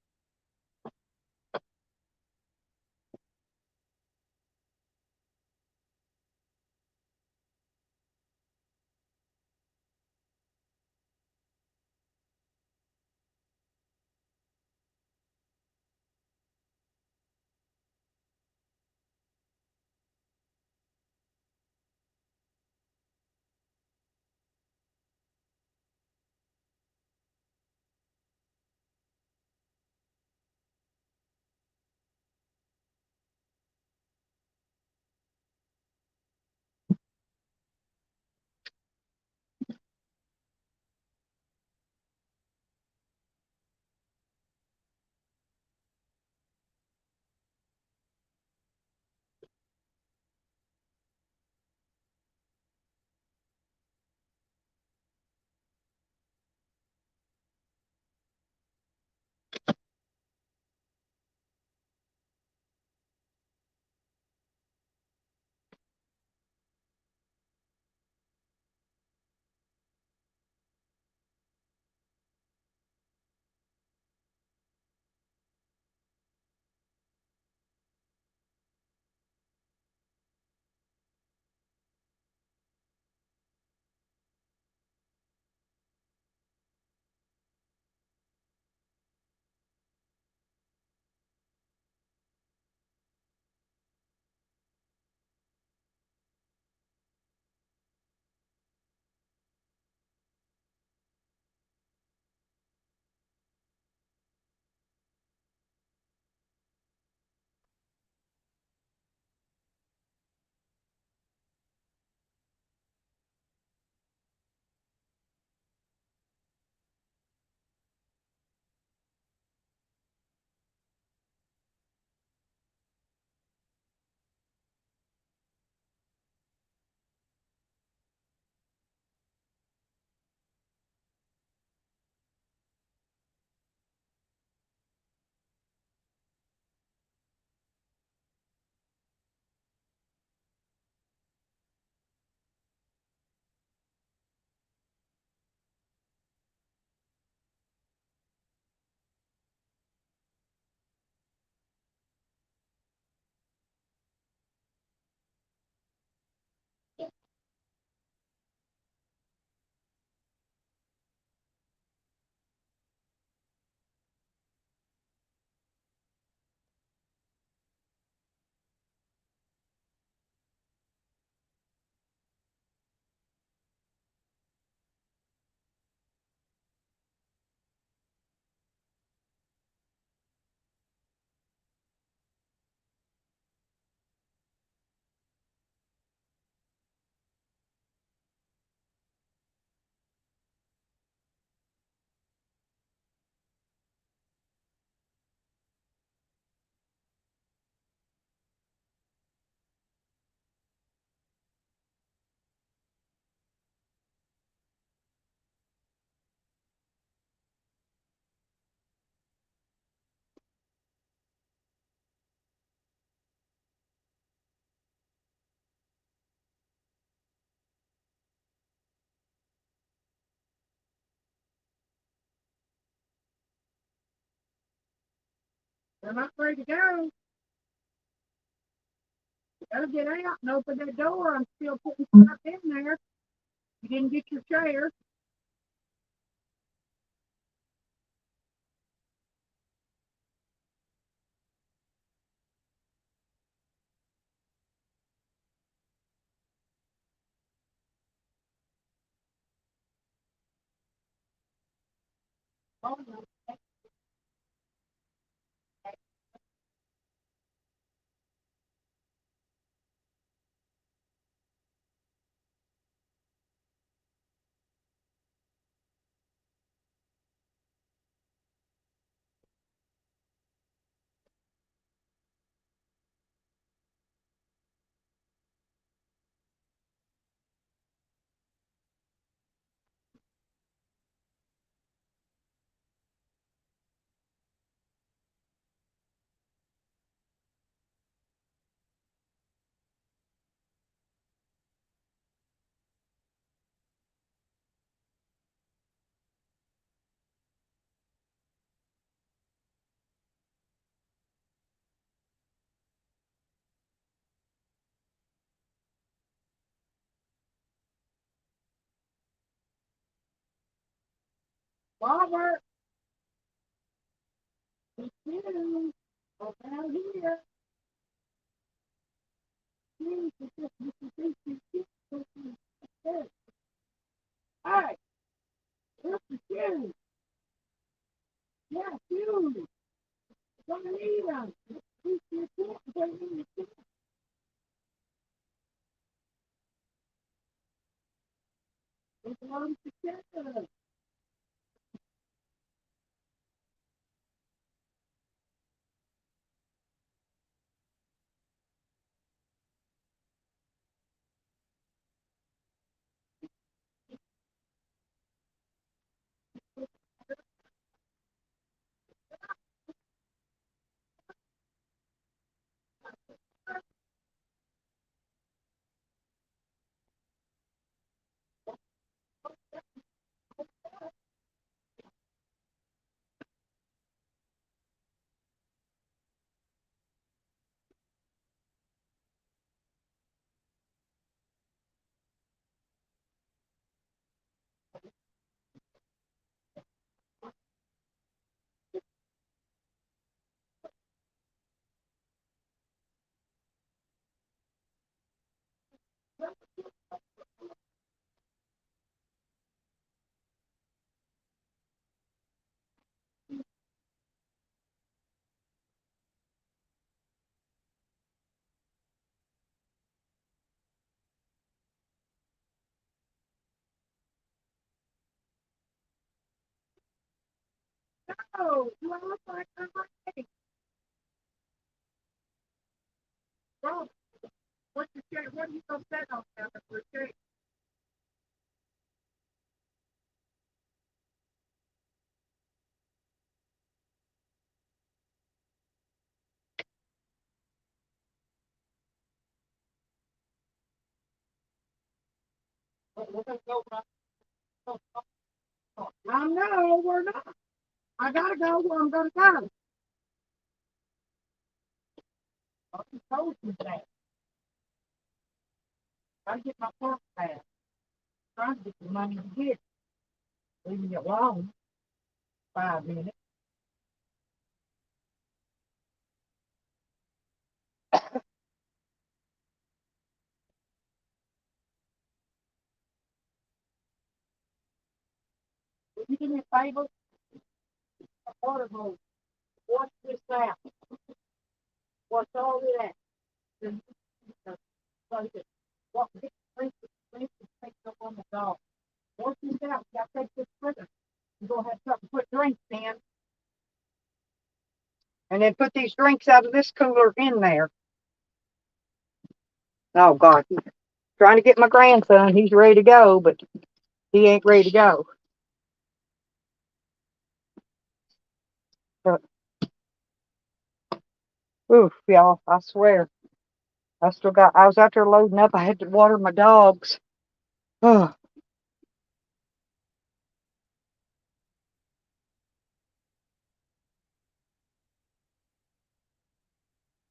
I'm not ready to go. You gotta get out and open that door. I'm still putting stuff in there. You didn't get your chair. Robert, it's you. Go down here. Please, it's just Mr. Casey. Hey, where's the shoes? Yeah, shoes. Don't need them. Please, you can't put them in the shoes. It's one together. Oh, do I look like I'm ready? Bro, what's the shade? What are you gonna set on there for a shade? I know we're not. I gotta go where I'm gonna go. I told you that. I get my park pass. Trying to get the money to get it. Leaving it alone. 5 minutes. Will you do me a favor? A water hose. Wash this out. Wash all of that. Then so that what big drink takes up on the dog. Wash this out. You gotta take this with us. You're gonna have something to put drinks in. And then put these drinks out of this cooler in there. Oh God. Trying to get my grandson. He's ready to go, but he ain't ready to go. But, oof, y'all, I swear. I was out there loading up. I had to water my dogs. Oh,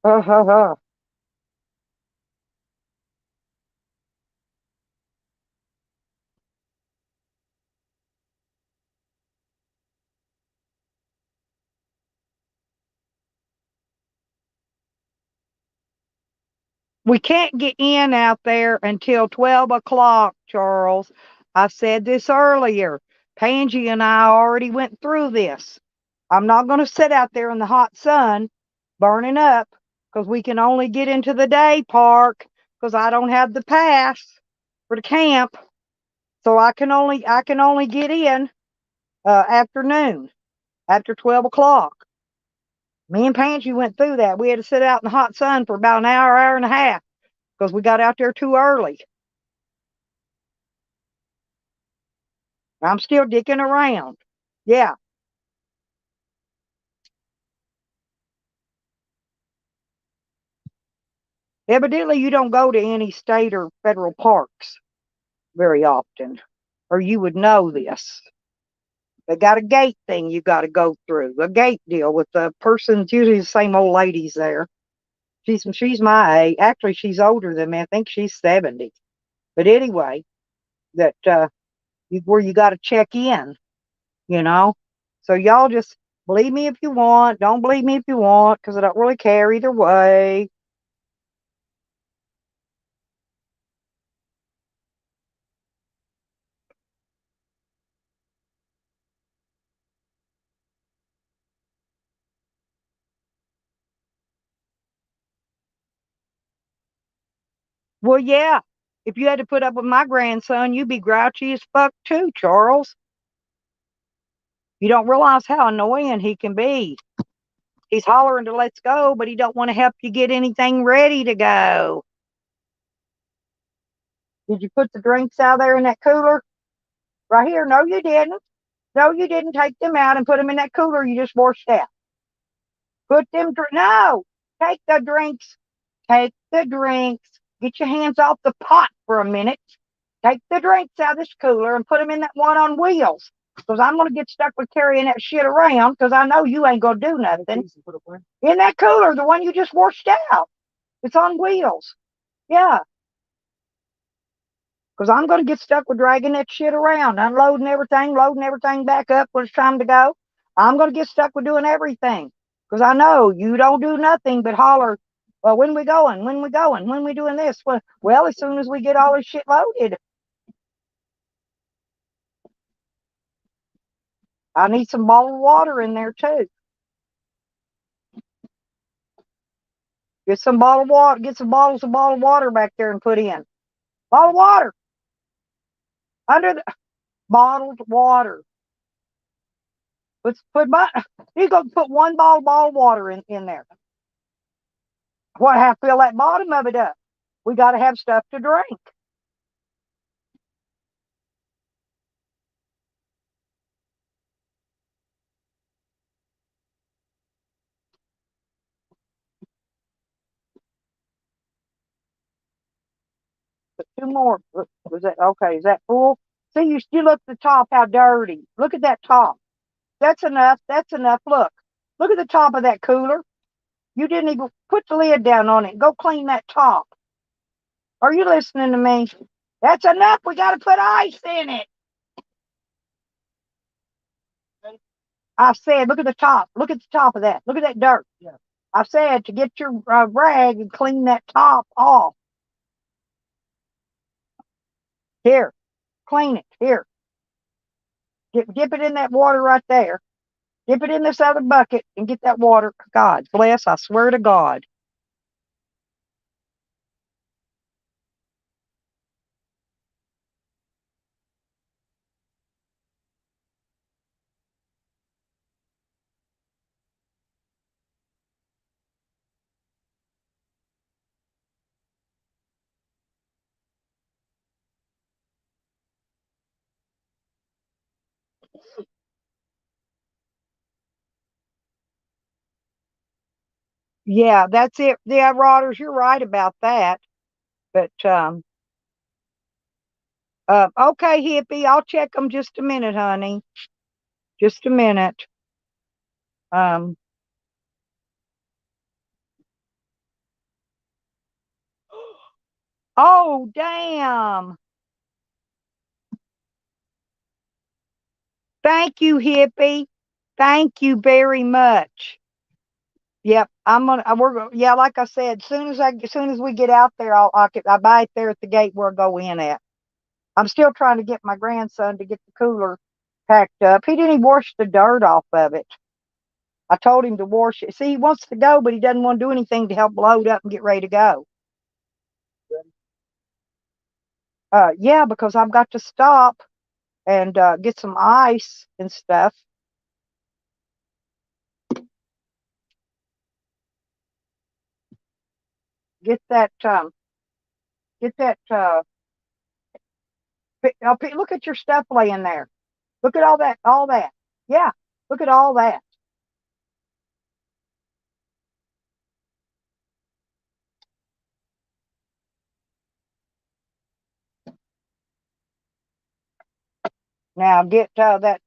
Uh, huh, huh. We can't get in out there until 12 o'clock, Charles. I've said this earlier. Pangie and I already went through this. I'm not going to sit out there in the hot sun burning up because we can only get into the day park because I don't have the pass for the camp. So I can only get in afternoon after 12 o'clock. Me and Pangie went through that. We had to sit out in the hot sun for about an hour, hour and a half because we got out there too early. I'm still dicking around. Yeah. Evidently, you don't go to any state or federal parks very often, or you would know this. They got a gate thing you got to go through, a gate deal with the person's usually the same old ladies there. She's my age. Actually, she's older than me. I think she's 70. But anyway, that where you got to check in, you know. So y'all just believe me if you want. Don't believe me if you want, because I don't really care either way. Well, yeah. If you had to put up with my grandson, you'd be grouchy as fuck too, Charles. You don't realize how annoying he can be. He's hollering to let's go, but he don't want to help you get anything ready to go. Did you put the drinks out there in that cooler? Right here. No, you didn't. No, you didn't take them out and put them in that cooler you just washed out. Put them, no, take the drinks. Take the drinks. Get your hands off the pot for a minute. Take the drinks out of this cooler and put them in that one on wheels. Because I'm going to get stuck with carrying that shit around because I know you ain't going to do nothing. In that cooler, the one you just washed out. It's on wheels. Yeah. Because I'm going to get stuck with dragging that shit around, unloading everything, loading everything back up when it's time to go. I'm going to get stuck with doing everything. Because I know you don't do nothing but holler, well, when we going? When we going? When we doing this? Well, as soon as we get all this shit loaded. I need some bottled water in there too. Get some bottled water, get some bottles of bottled water back there and put in. Bottled water. Under the bottled water. Let's put you go put one bottled water in there. What, have to fill that bottom of it up? We got to have stuff to drink. But two more. Was that okay? Is that full? See, you look at the top. How dirty! Look at that top. That's enough. That's enough. Look at the top of that cooler. You didn't even put the lid down on it. Go clean that top. Are you listening to me? That's enough. We got to put ice in it. I said, look at the top. Look at the top of that. Look at that dirt. Yeah. I said to get your rag and clean that top off. Here, clean it. Here. Dip it in that water right there. Dip it in this other bucket and get that water. God bless, I swear to God. Yeah, that's it. Yeah, Rodders, you're right about that. But okay, hippie, I'll check them just a minute, honey. Just a minute. Um, Oh, damn. Thank you, hippie. Thank you very much. Yep, yeah, like I said, as soon as we get out there, I buy it there at the gate where I go in at. I'm still trying to get my grandson to get the cooler packed up. He didn't even wash the dirt off of it. I told him to wash it. See, he wants to go, but he doesn't want to do anything to help load up and get ready to go. Yeah, because I've got to stop and get some ice and stuff. Get that, get that, look at your stuff laying there. Look at all that, all that. Yeah, look at all that. Now get that,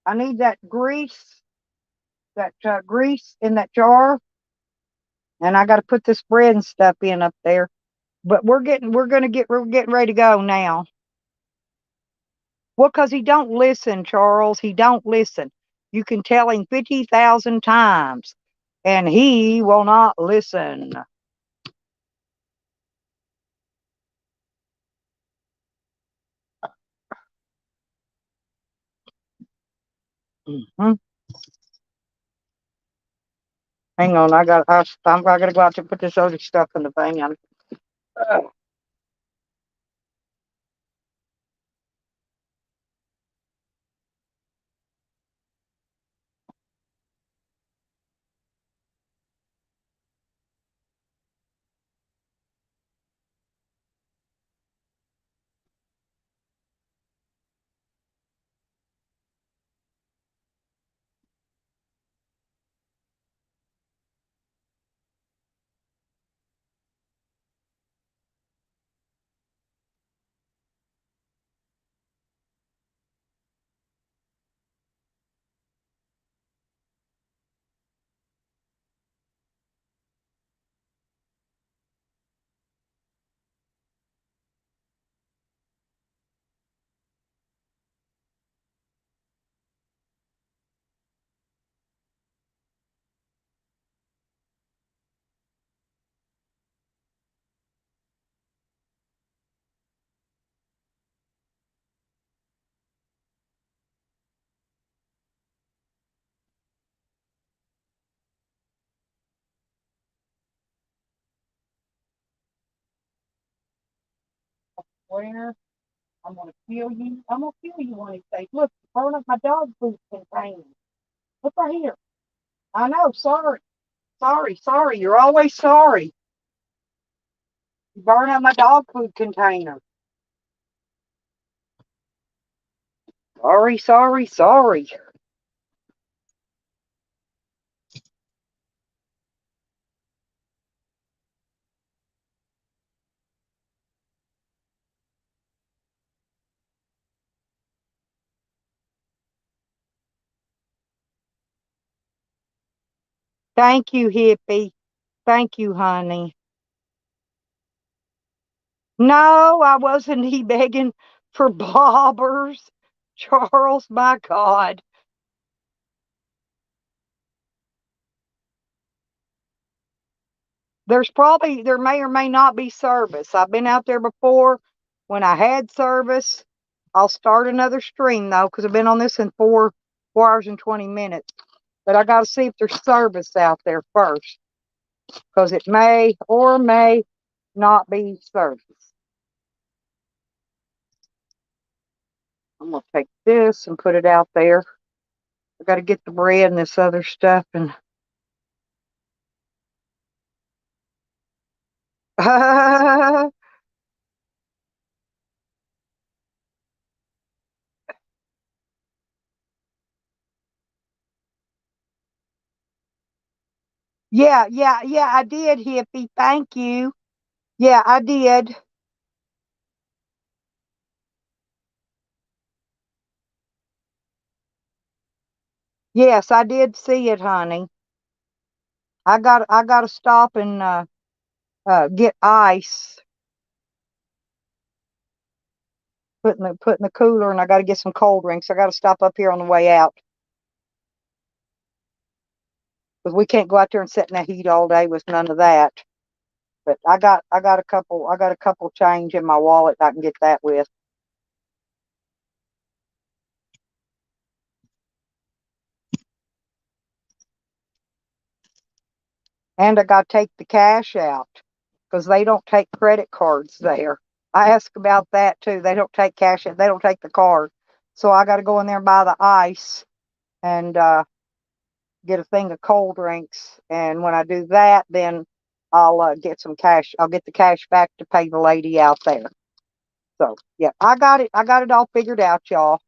I need that grease in that jar. And I got to put this bread and stuff in up there. But we're getting ready to go now. Well, because he don't listen, Charles. He don't listen. You can tell him 50,000 times, and he will not listen. Mm-hmm. Hang on, I gotta go out to put this other stuff in the van. Where? I'm gonna kill you. I'm gonna kill you when he says, "Look, burn up my dog food container." Look right here. I know. Sorry, sorry, sorry. You're always sorry. You burn up my dog food container. Sorry, sorry, sorry. Thank you, hippie. Thank you, honey. No, I wasn't he begging for blobbers. Charles, my God. There may or may not be service. I've been out there before when I had service. I'll start another stream though, because I've been on this in 4 hours and 20 minutes. But I got to see if there's service out there first, because it may or may not be service. I'm going to take this and put it out there. I got to get the bread and this other stuff. And yeah, yeah, yeah, I did, hippie. Thank you. Yeah, I did. Yes, I did see it, honey. I got to stop and get ice. put in the cooler, and I got to get some cold drinks. I got to stop up here on the way out because we can't go out there and sit in the heat all day with none of that. But I got a couple change in my wallet I can get that with. And I got to take the cash out because they don't take credit cards there. I asked about that too. They don't take cash. They don't take the card. So I got to go in there and buy the ice and get a thing of cold drinks. And when I do that, then I'll get some cash. I'll get the cash back to pay the lady out there. So yeah, I got it. I got it all figured out, y'all.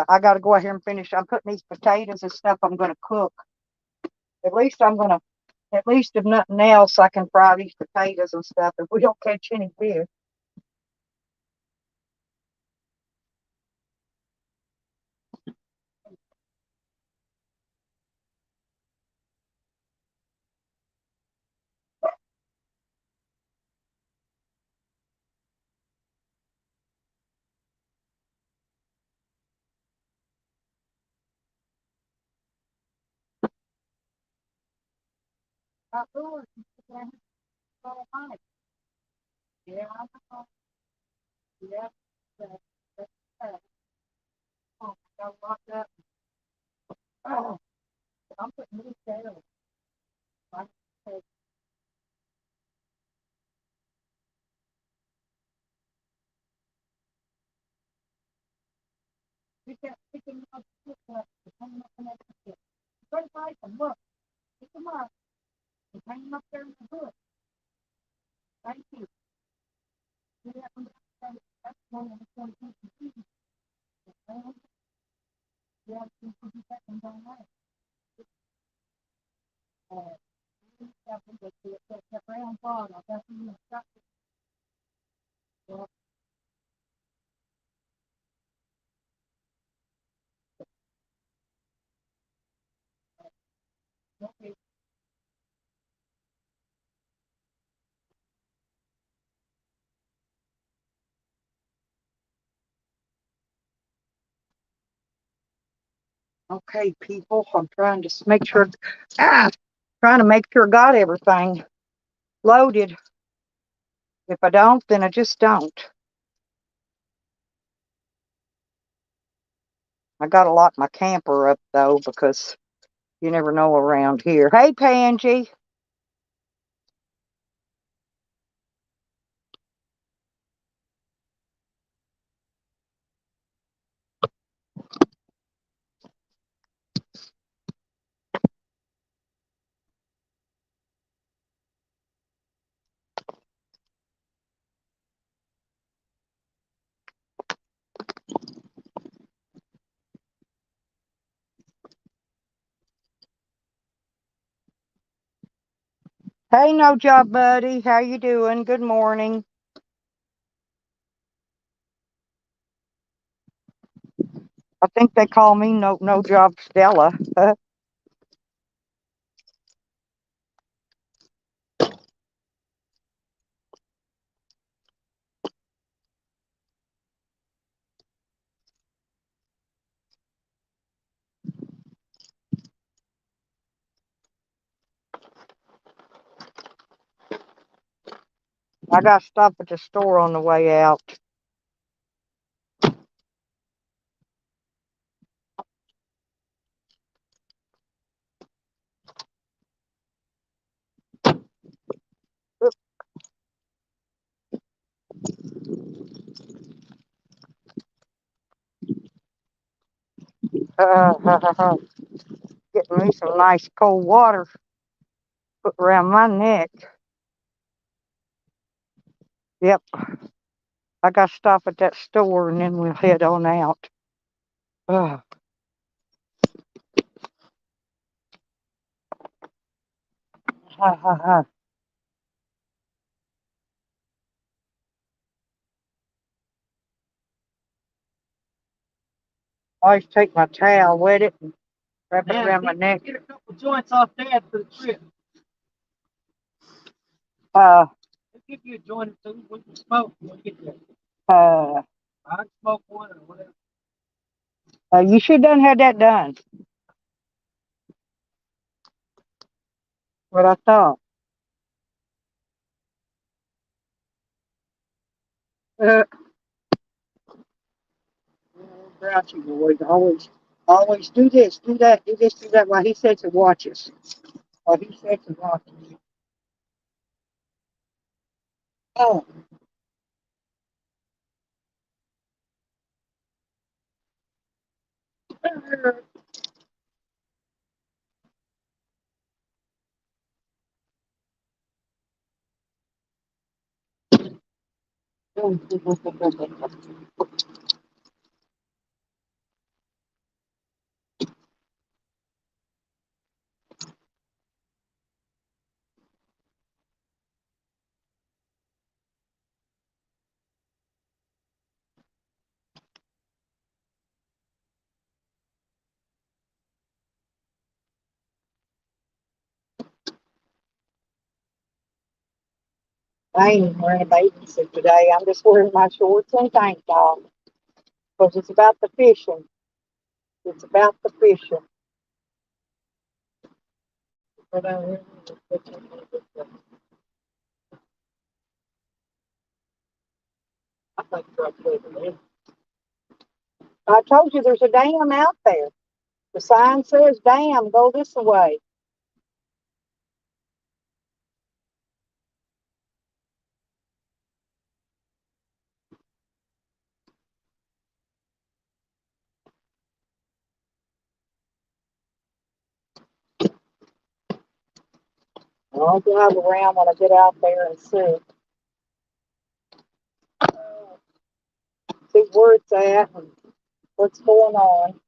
I gotta go out here and finish. I'm putting these potatoes and stuff I'm gonna cook. At least if nothing else, I can fry these potatoes and stuff if we don't catch any fish. Yeah, yeah, oh, got locked up. Oh, I'm putting these down. You can't pick them up. Hang them up in that bucket. Go find them. Look, pick them up. And hang them up there in the bush. Thank you. Yeah, that's one of the 22. Yeah, you can do that and don't like. That brown bottle. That's in the stuff. Okay, people, I'm trying to make sure, trying to make sure I got everything loaded. If I don't, then I just don't. I gotta lock my camper up though, because you never know around here. Hey, Pangie. Hey, No Job Buddy. How you doing? Good morning. I think they call me No Job Stella. I gotta stop at the store on the way out. Getting me some nice cold water put around my neck. Yep. I gotta stop at that store and then we'll head on out. Uh, ha, ha, ha. I always take my towel, wet it, and wrap it around my neck. Get a couple joints off Dad for the trip. Uh, give you a joint or two. We can smoke when we get there. Uh, I can smoke one or whatever. you should done had that done. What I thought. Uh, grouchy boys always do this, do that, do this, do that. While he sits and watches. While he sits and watches. Oh. I ain't even wearing a bathing suit today. I'm just wearing my shorts and tank top. Because it's about the fishing. It's about the fishing. But I told you there's a dam out there. The sign says dam, go this way. I'll drive around when I get out there and see where it's at and what's going on.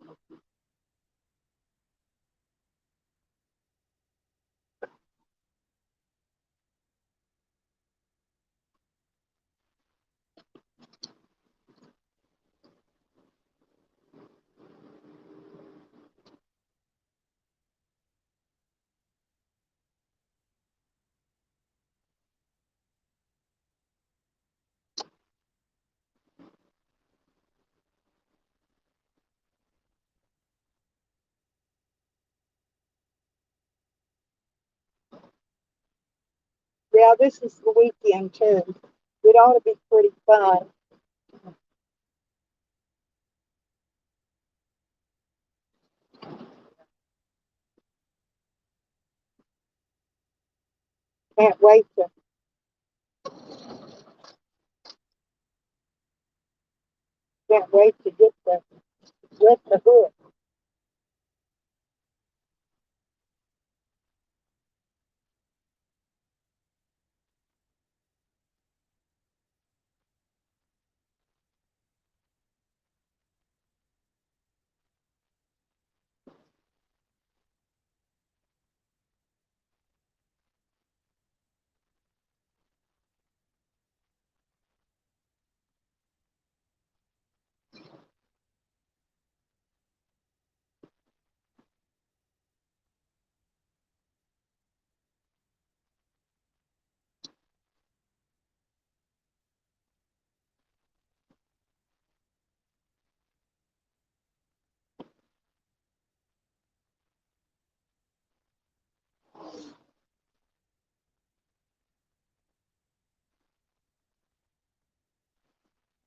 Yeah, this is the weekend too. It ought to be pretty fun. Can't wait to get the hook.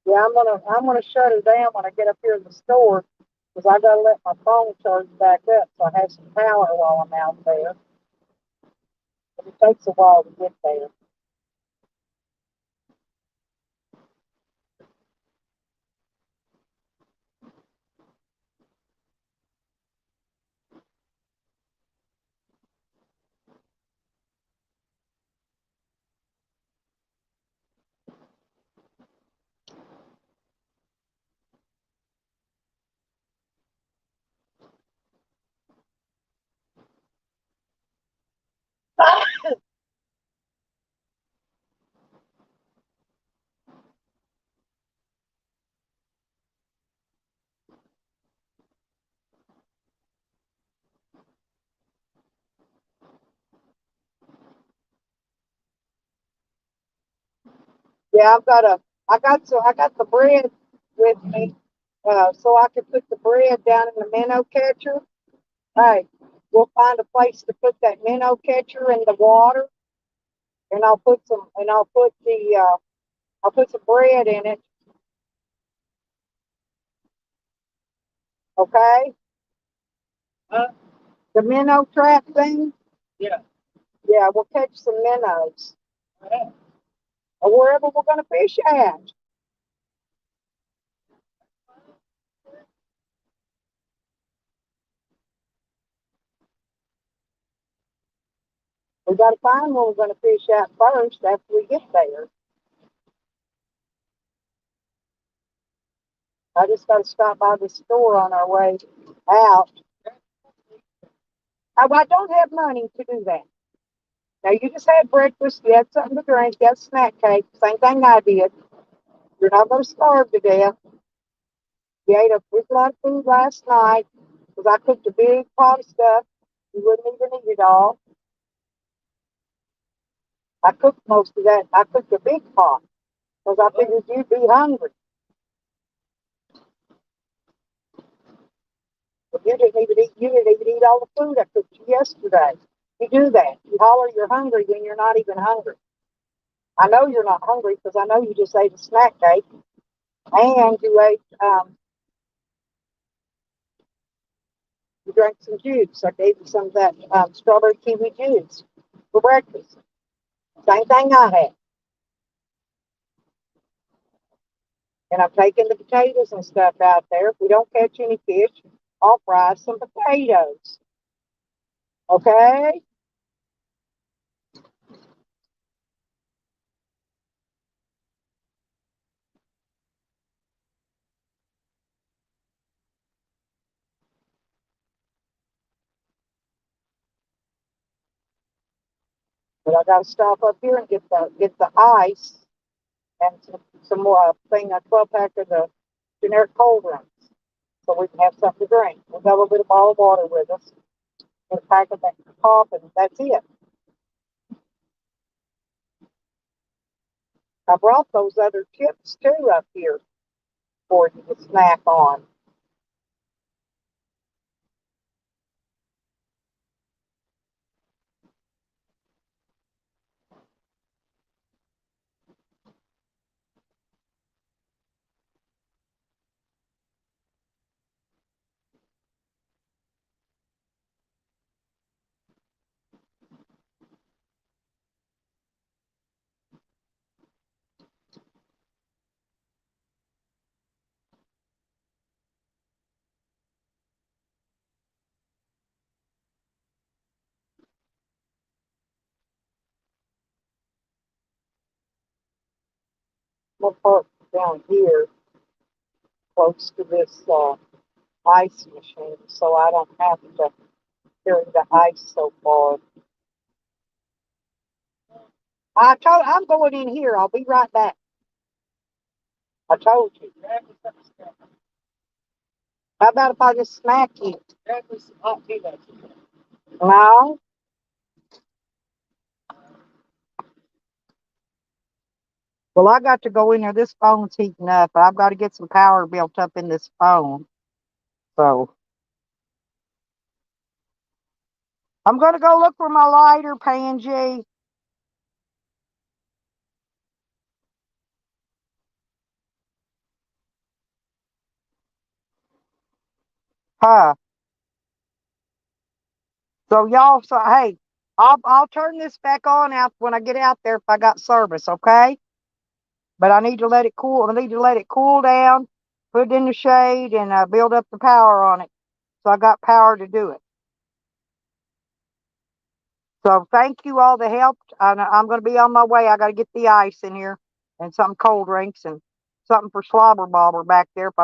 Yeah, I'm gonna shut it down when I get up here in the store because I gotta let my phone charge back up so I have some power while I'm out there. But it takes a while to get there. Yeah, I got the bread with me, so I can put the bread down in the minnow catcher. Hey, we'll find a place to put that minnow catcher in the water, and I'll put some bread in it. Okay, Huh? the minnow trap thing. Yeah. Yeah, we'll catch some minnows Alright. or wherever we're gonna fish at. We got to find where we're going to fish at first after we get there. I just got to stop by the store on our way out. I don't have money to do that. Now, you just had breakfast, you had something to drink, you had snack cake, same thing I did. You're not going to starve to death. You ate a big lot of food last night because I cooked a big pot of stuff. You wouldn't even eat it all. I cooked most of that. I cooked a big pot because I figured you'd be hungry. But you didn't even eat. You didn't even eat all the food I cooked you yesterday. You do that. You holler you're hungry when you're not even hungry. I know you're not hungry because I know you just ate a snack cake and you drank some juice. I gave you some of that strawberry kiwi juice for breakfast. Same thing I had. And I'm taking the potatoes and stuff out there. If we don't catch any fish, I'll fry some potatoes. Okay? But I got to stop up here and get the ice and some more thing, a 12 pack of the generic cold drinks so we can have something to drink. We've got a little bit of bottled water with us and a pack of that pop, and that's it. I brought those other chips too up here for you to snack on. We'll park down here close to this ice machine so I don't have to carry the ice so far. I'm going in here. I'll be right back. I told you. How about if I just smack you? No. Well, I got to go in there. This phone's heating up. I've got to get some power built up in this phone. So I'm going to go look for my lighter, Pansy. Huh. So y'all, so hey, I'll turn this back on out when I get out there if I got service, okay? But I need to let it cool. I need to let it cool down, put it in the shade, and build up the power on it. So I got power to do it. So thank you all that helped. I'm going to be on my way. I got to get the ice in here and some cold drinks and something for slobber bobber back there if I've